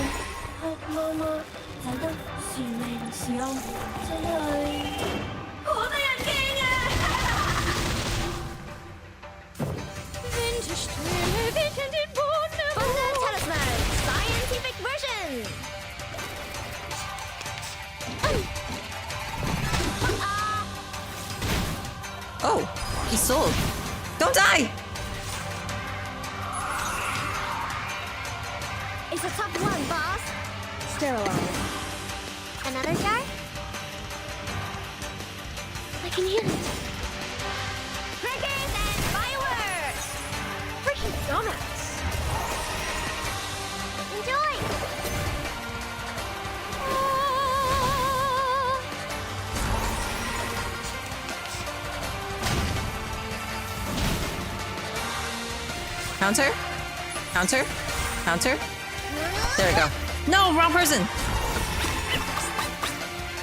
S4: 媽媽睇得是命是暗，真係
S2: 好得人驚啊 Honda Talisman Scientific Version.
S1: Oh, he sold. Don't die!
S5: Sterilized.
S2: Another jar?
S4: I can hear it.
S2: Triggers and fireworks!
S5: Freaking dumbass.
S2: Enjoy!
S1: Counter? Counter? Counter? There we go. No, wrong person!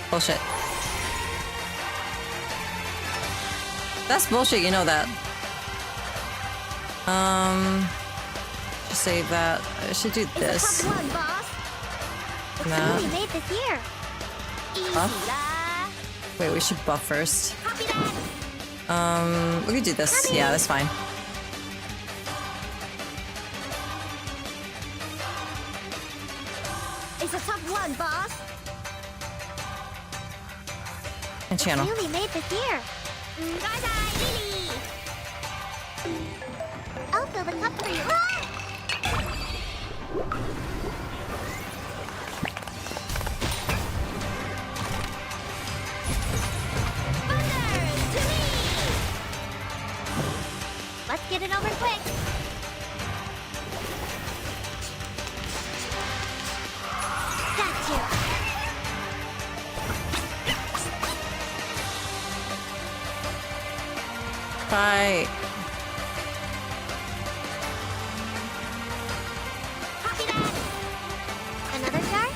S1: Bullshit. That's bullshit, you know that. Just save that. I should do this.
S2: It's a tough one, boss. It's
S1: Nah.
S2: really made this year. Easy
S1: Buff?
S2: lah.
S1: Wait, we should buff first.
S2: Copy that.
S1: We could do this. Yeah, that's fine.
S2: It's a tough one, boss.
S1: And channel.
S2: Really made this year. Gaizai, Lily. I'll fill the cup for you. Thunder, to me. Let's get it over quick. Got you.
S1: Bye.
S2: Copy that. Another jar?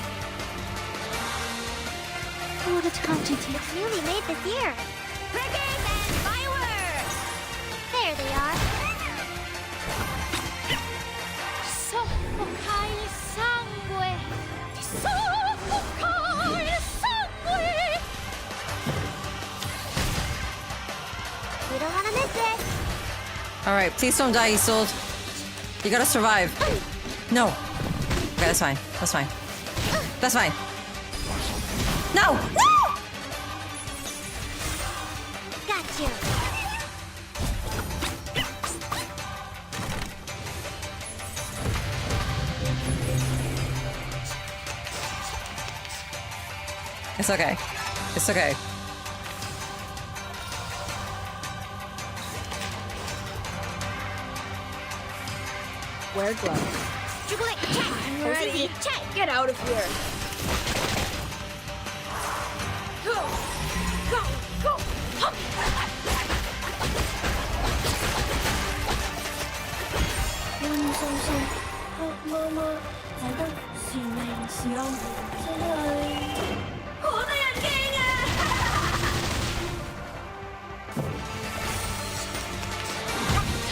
S4: What a tragedy.
S2: It's newly made this year. Triggers and fireworks. There they are.
S4: Soffocare il sangue. Soffocare il sangue.
S2: We don't want to miss it.
S1: Alright, please don't die, Isolde. You gotta survive. No. Okay, that's fine. That's fine. That's fine. No! No!
S2: Got you.
S1: It's okay. It's okay.
S5: Wear gloves.
S2: Jubilee, check.
S5: I'm ready.
S2: Check.
S5: Get out of here. Go. Go. Go. Hop.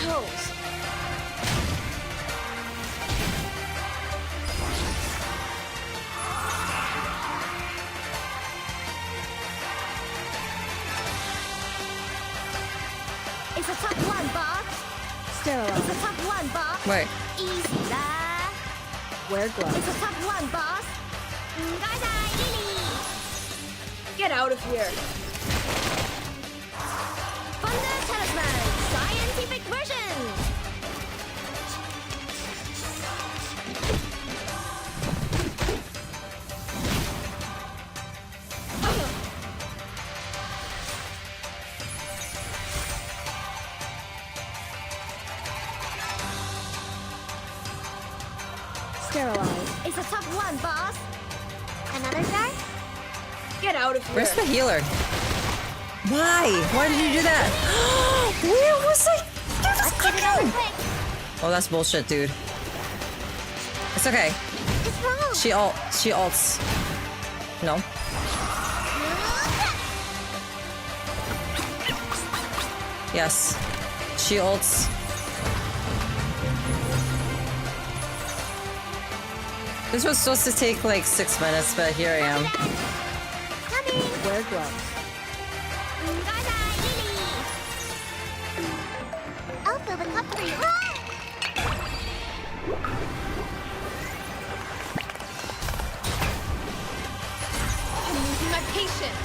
S5: Toes.
S2: It's a tough one, boss.
S5: Sterilized.
S2: It's a tough one, boss.
S1: Wait.
S2: Easy lah.
S5: Wear gloves.
S2: It's a tough one, boss. Gaizai, Lily.
S5: Get out of here.
S2: Thunder Talisman, scientific version.
S5: Sterilized.
S2: It's a tough one, boss. Another jar?
S5: Get out of here.
S1: Where's the healer? Why? Why did you do that? Where was I?
S2: Let's get it over quick.
S1: Oh, that's bullshit, dude. It's okay.
S2: It's wrong.
S1: She ults. No. Yes. She ults. This was supposed to take like 6 minutes, but here I am.
S2: Coming.
S5: Wear gloves.
S2: Gaizai, Lily. I'll fill the cup for you.
S5: I'm losing my patience.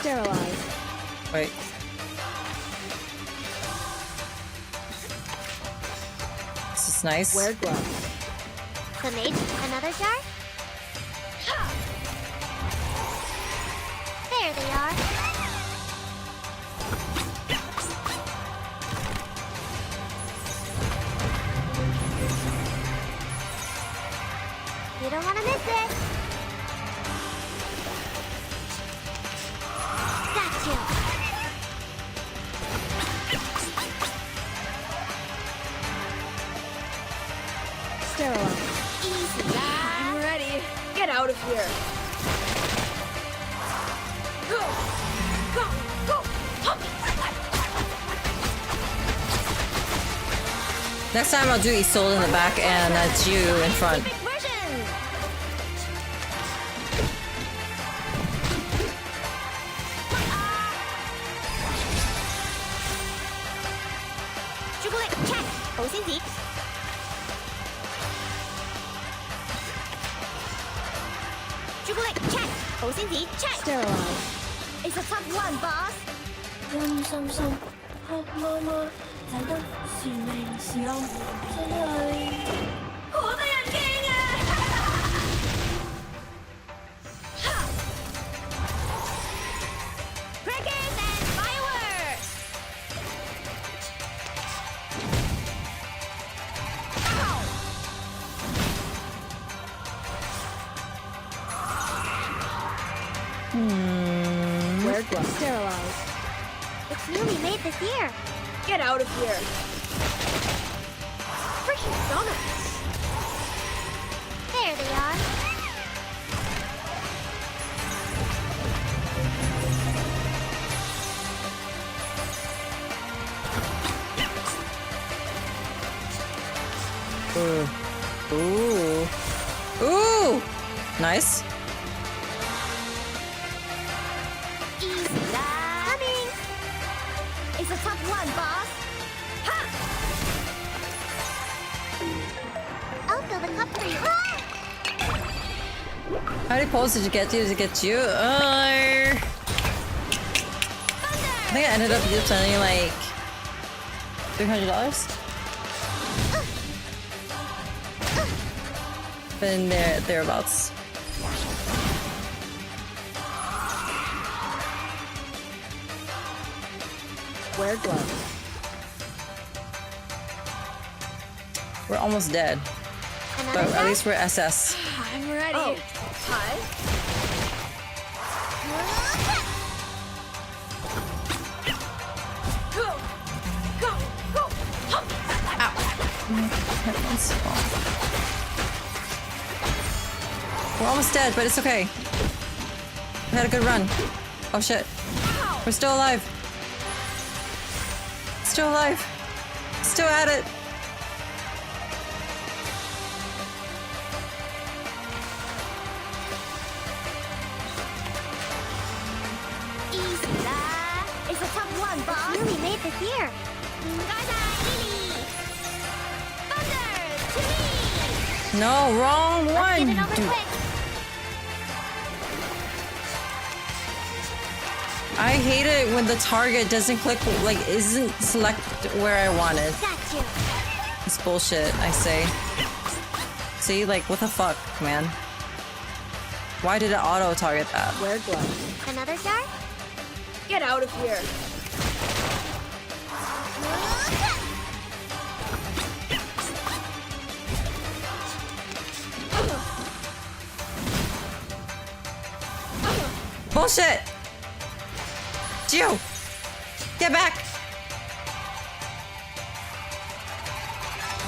S5: Sterilize.
S1: Wait. This is nice.
S5: Wear gloves.
S2: The mate, another jar? There they are. You don't want to miss it. Got you.
S5: Sterilize.
S2: Easy.
S5: I'm ready. Get out of here. Go! Go! Go!
S1: Next time I'll do Isolde in the back and you in front.
S2: check. 好先子。朱古力 check. 好先子 check.
S5: Sterilize.
S2: It's a top one, boss.
S4: 陰森森，黑麻麻，睇得是明是暗，真係好得人驚啊
S2: ！Crackers and fireworks.
S5: Wear gloves. Sterilize.
S2: It's newly made this year.
S5: Get out of here.
S2: Freaking donuts. There they are.
S1: Ooh. Ooh. Nice.
S2: Easy. Coming. It's a top one, boss. Ha! I'll fill the cup for you.
S1: How many poles did you get to get you? I think I ended up spending like $300. Been thereabouts.
S5: Wear gloves.
S1: We're almost dead, but at least we're SS.
S5: I'm ready. Oh, hi. Go! Go! Go!
S1: Headphones fall. We're almost dead, but it's okay. We had a good run. Oh shit. We're still alive. Still alive. Still at it.
S2: Easy. It's a top one, boss. It's newly made this year. Thunder to me.
S1: No, wrong
S2: Let's
S1: one.
S2: get it over
S1: Dude.
S2: quick.
S1: I hate it when the target doesn't click, like, isn't select where I want it.
S2: Got you.
S1: It's bullshit, I say. See, like, what the fuck, man? Why did it auto target that?
S5: Wear gloves.
S2: Another jar?
S5: Get out of here.
S1: Bullshit! Gio! Get back!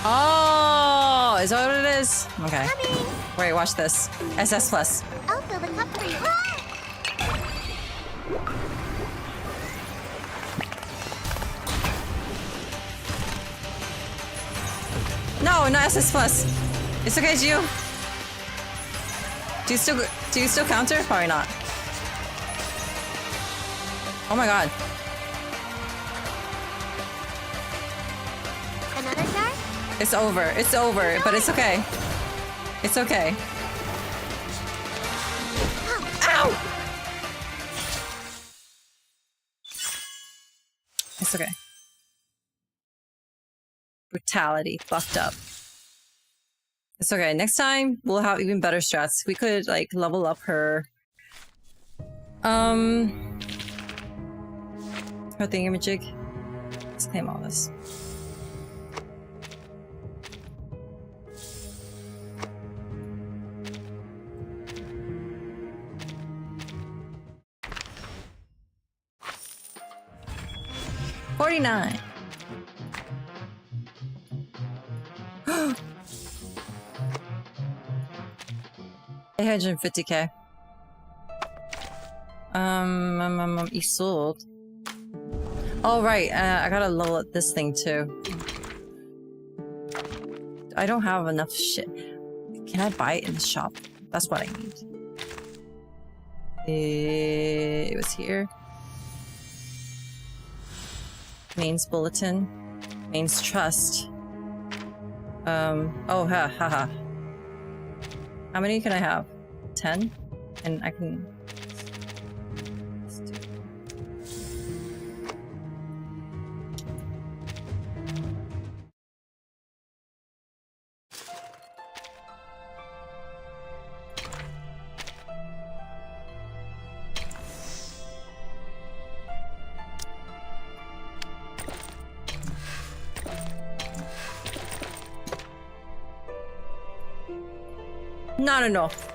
S1: Oh, is that what it is? Okay.
S2: Coming.
S1: Wait, watch this. SS plus.
S2: I'll fill the cup for you.
S1: No, not SS plus. It's okay, Gio. Do you still counter? Probably not. Oh my god.
S2: Another jar?
S1: It's over, but it's okay. It's okay. Ow! It's okay. Brutality. Fucked up. It's okay. Next time, we'll have even better strats. We could, like, level up her... her thingamajig. Let's claim all this. $49. 850k. He sold. Oh right, I gotta level up this thing too. I don't have enough shit. Can I buy it in the shop? That's what I need. It was here. Mains bulletin. Mains trust. Oh ha. How many can I have? 10? And I can... Not enough.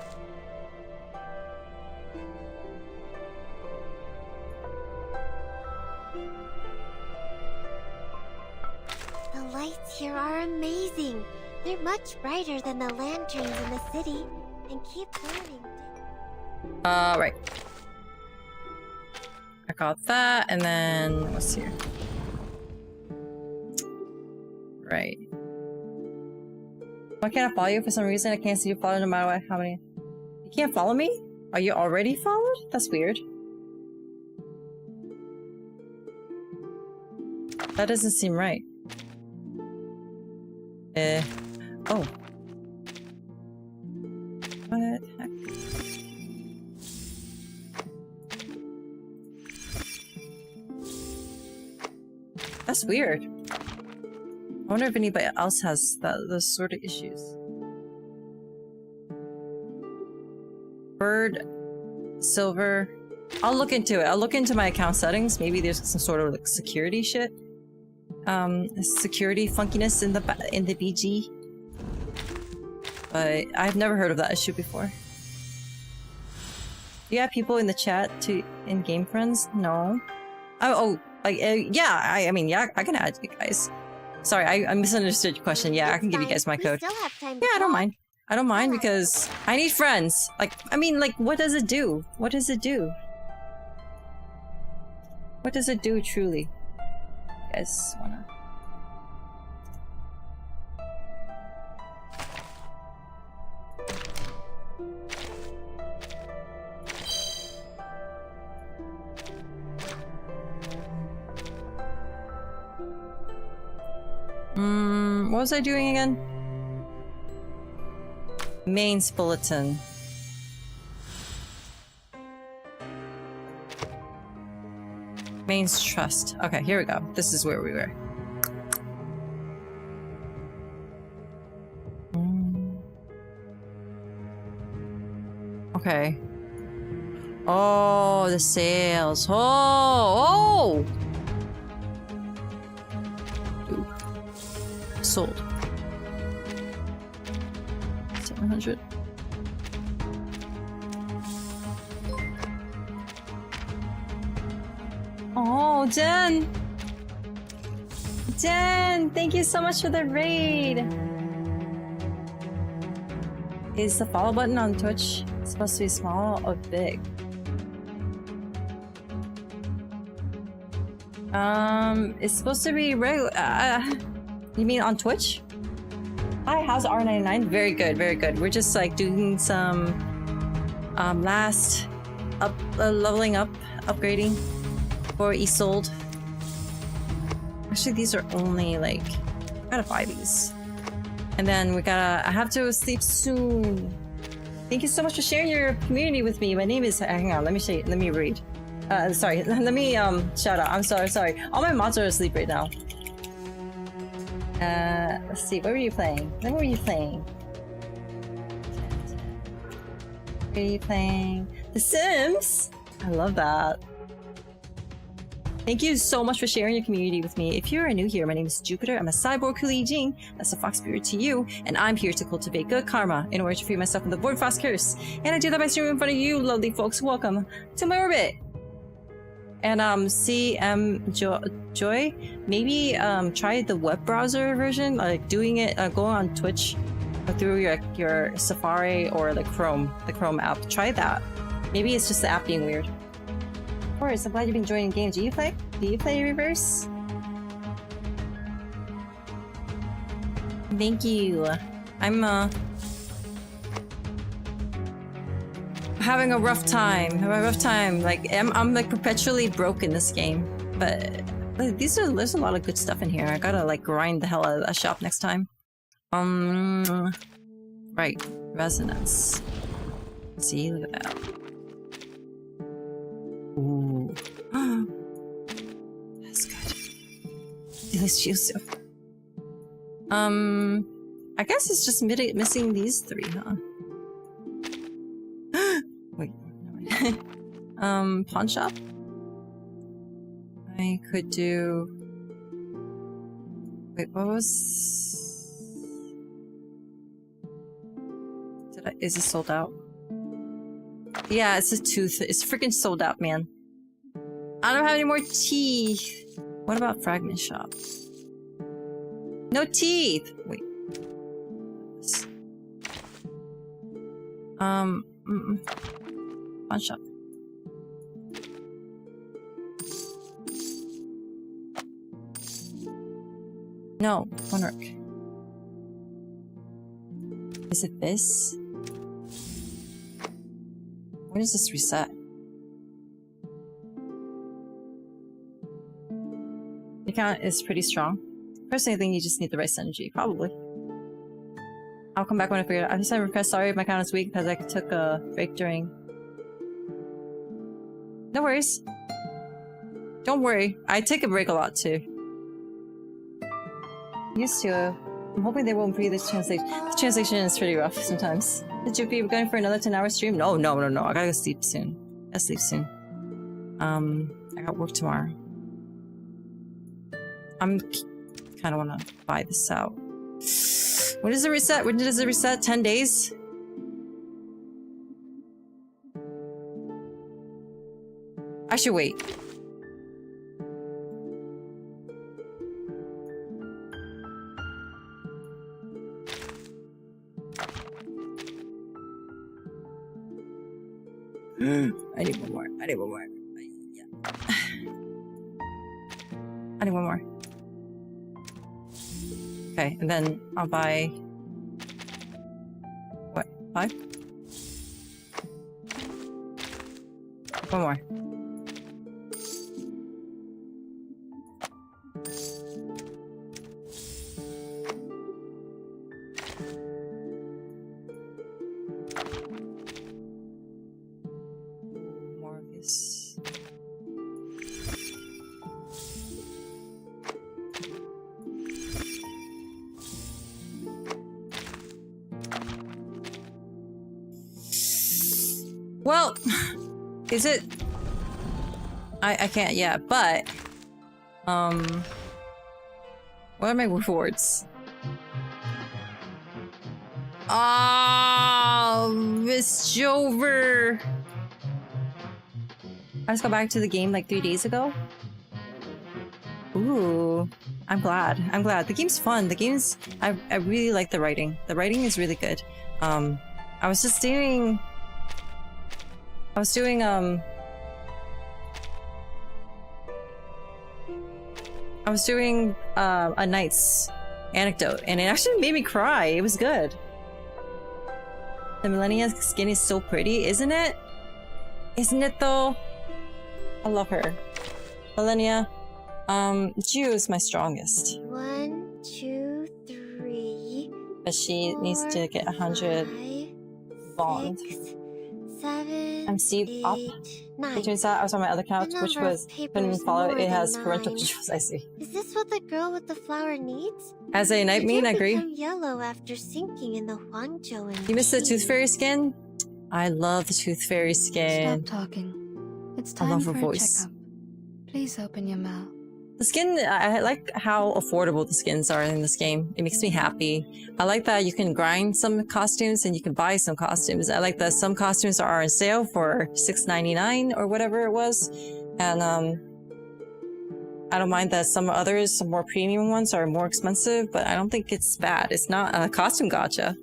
S2: The lights here are amazing. They're much brighter than the lanterns in the city and keep burning.
S1: Right. I got that, and then what's here? Right. Why can't I follow you for some reason? I can't see you follow no matter what, how many. You can't follow me? Are you already followed? That's weird. That doesn't seem right. Oh. What the heck? That's weird. I wonder if anybody else has those sort of issues. Bird, silver. I'll look into it. I'll look into my account settings. Maybe there's some sort of like security shit. Security funkiness in the BG. But I've never heard of that issue before. Do you have people in the chat to in-game friends? No. Yeah. I mean, yeah. I can add you guys. Sorry, I misunderstood your question. Yeah, I can give you guys my code. Yeah, I don't mind. I don't mind because I need friends. Like, I mean, like, what does it do? What does it do? What does it do, truly? You guys wanna... what was I doing again? Mains bulletin. Mains trust. Okay, here we go. This is where we were. Okay. Oh, the sales. Oh! Sold. 700. Oh, Jen! Jen, thank you so much for the raid! Is the follow button on Twitch supposed to be small or big? It's supposed to be regular. You mean on Twitch? Hi, how's R99? Very good, very good. We're just like doing some last leveling up, upgrading for Isolde. Actually, these are only like, I gotta buy these. And then I have to sleep soon. Thank you so much for sharing your community with me. My name is, hang on, let me read. Sorry, let me shout out. I'm sorry. All my mods are asleep right now. Let's see, what were you playing? What were you playing? Were you playing The Sims? I love that. Thank you so much for sharing your community with me. If you're new here, my name is Jupiter. I'm a cyborg Hulijing. That's a fox spirit to you. And I'm here to cultivate good karma in order to free myself from the void frost curse. And I do that by streaming in front of you, lovely folks. Welcome to my orbit. And CM Joy, maybe try the web browser version, like doing it, going on Twitch through your Safari or the Chrome app. Try that. Maybe it's just the app being weird. Of course, I'm glad you've been joining games. Do you play Reverse? Thank you. I'm having a rough time. Like I'm like perpetually broke in this game. But there's a lot of good stuff in here. I gotta like grind the hell out of that shop next time. Right, resonance. Let's see, look at that. Ooh. That's good. Delicious. I guess it's just missing these three, huh? Wait, never mind. Pawn shop? I could do... Wait, what was... Is it sold out? Yeah, it's a tooth. It's freaking sold out, man. I don't have any more teeth. What about fragment shop? No teeth! Wait. Pawn shop. No, won't work. Is it this? When does this reset? The account is pretty strong. Personally, I think you just need the right synergy, probably. I'll come back when I figure it out. I just have a request. Sorry if my account is weak because I took a break during... No worries. Don't worry. I take a break a lot too. Used to. I'm hoping they will improve this translation. The translation is pretty rough sometimes. Did you be going for another 10-hour stream? No. I gotta go sleep soon. I got work tomorrow. I'm kind of want to buy this out. When does it reset? 10 days? I should wait. I need one more. Yeah. I need one more. Okay, and then I'll buy... What? 5? One more. More of this. Well, is it? I can't yet, but what are my rewards? Oh, Miss Jover. I just got back to the game like 3 days ago. Ooh, I'm glad. The game's fun. I really like the writing. The writing is really good. I was doing a night's anecdote, and it actually made me cry. It was good. The Millennia's skin is so pretty, isn't it? Isn't it though? I love her. Millennia. Ju is my strongest.
S2: 1, 2, 3.
S1: But she needs to get 100 bond.
S2: 6, 7.
S1: I'm Steve Up. It turns out I was on my other couch, which was couldn't follow. It has parental controls. I see.
S2: Is this what the girl with the flower needs?
S1: As a night mean, I agree.
S2: Become yellow after sinking in the Huangzhou and
S1: You missed the Tooth Fairy skin? I love the Tooth Fairy skin.
S7: Stop talking. It's
S1: I
S7: time
S1: love
S7: for
S1: her
S7: a
S1: voice.
S7: checkup. Please open your mouth.
S1: The skin, I like how affordable the skins are in this game. It makes me happy. I like that you can grind some costumes and you can buy some costumes. I like that some costumes are on sale for $6.99 or whatever it was. And I don't mind that some others, some more premium ones are more expensive, but I don't think it's bad. It's not a costume gotcha.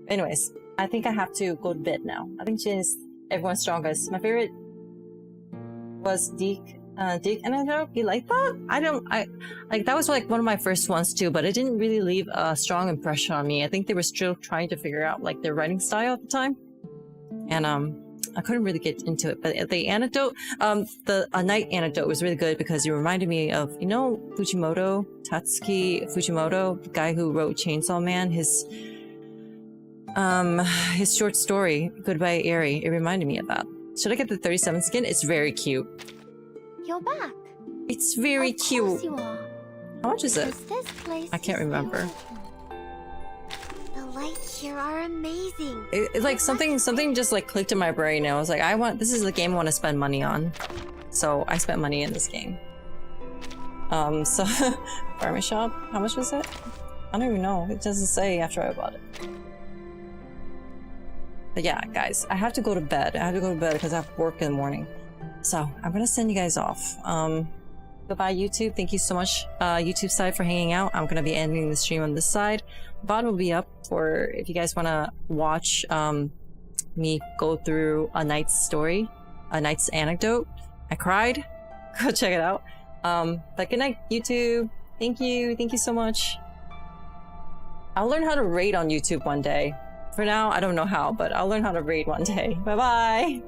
S1: Anyways, I think I have to go to bed now. I think she's everyone's strongest. My favorite was Deke. Anecdote, you like that? I like that was like one of my first ones too, but it didn't really leave a strong impression on me. I think they were still trying to figure out like their writing style at the time, and I couldn't really get into it. But the anecdote, a night anecdote was really good because it reminded me of, you know, Fujimoto, Tatsuki Fujimoto, the guy who wrote Chainsaw Man, his short story Goodbye Eri. It reminded me of that. Should I get the 37 skin? It's very cute.
S2: You're back.
S1: It's very
S2: Of course
S1: cute.
S2: you are.
S1: How much is it?
S2: Because this place
S1: I can't
S2: is
S1: remember.
S2: beautiful. The lights here are amazing.
S1: It like something just like clicked in my brain. And I was like, this is the game I want to spend money on. So I spent money in this game. So farming shop. How much was it? I don't even know. It doesn't say after I bought it. But yeah, guys, I have to go to bed. I have to go to bed because I have work in the morning. So I'm gonna send you guys off. Goodbye, YouTube. Thank you so much, YouTube side, for hanging out. I'm gonna be ending the stream on this side. VOD will be up for if you guys want to watch me go through a night's story, a night's anecdote. I cried. Go check it out. But good night, YouTube. Thank you so much. I'll learn how to raid on YouTube one day. For now, I don't know how, but I'll learn how to raid one day. Bye bye.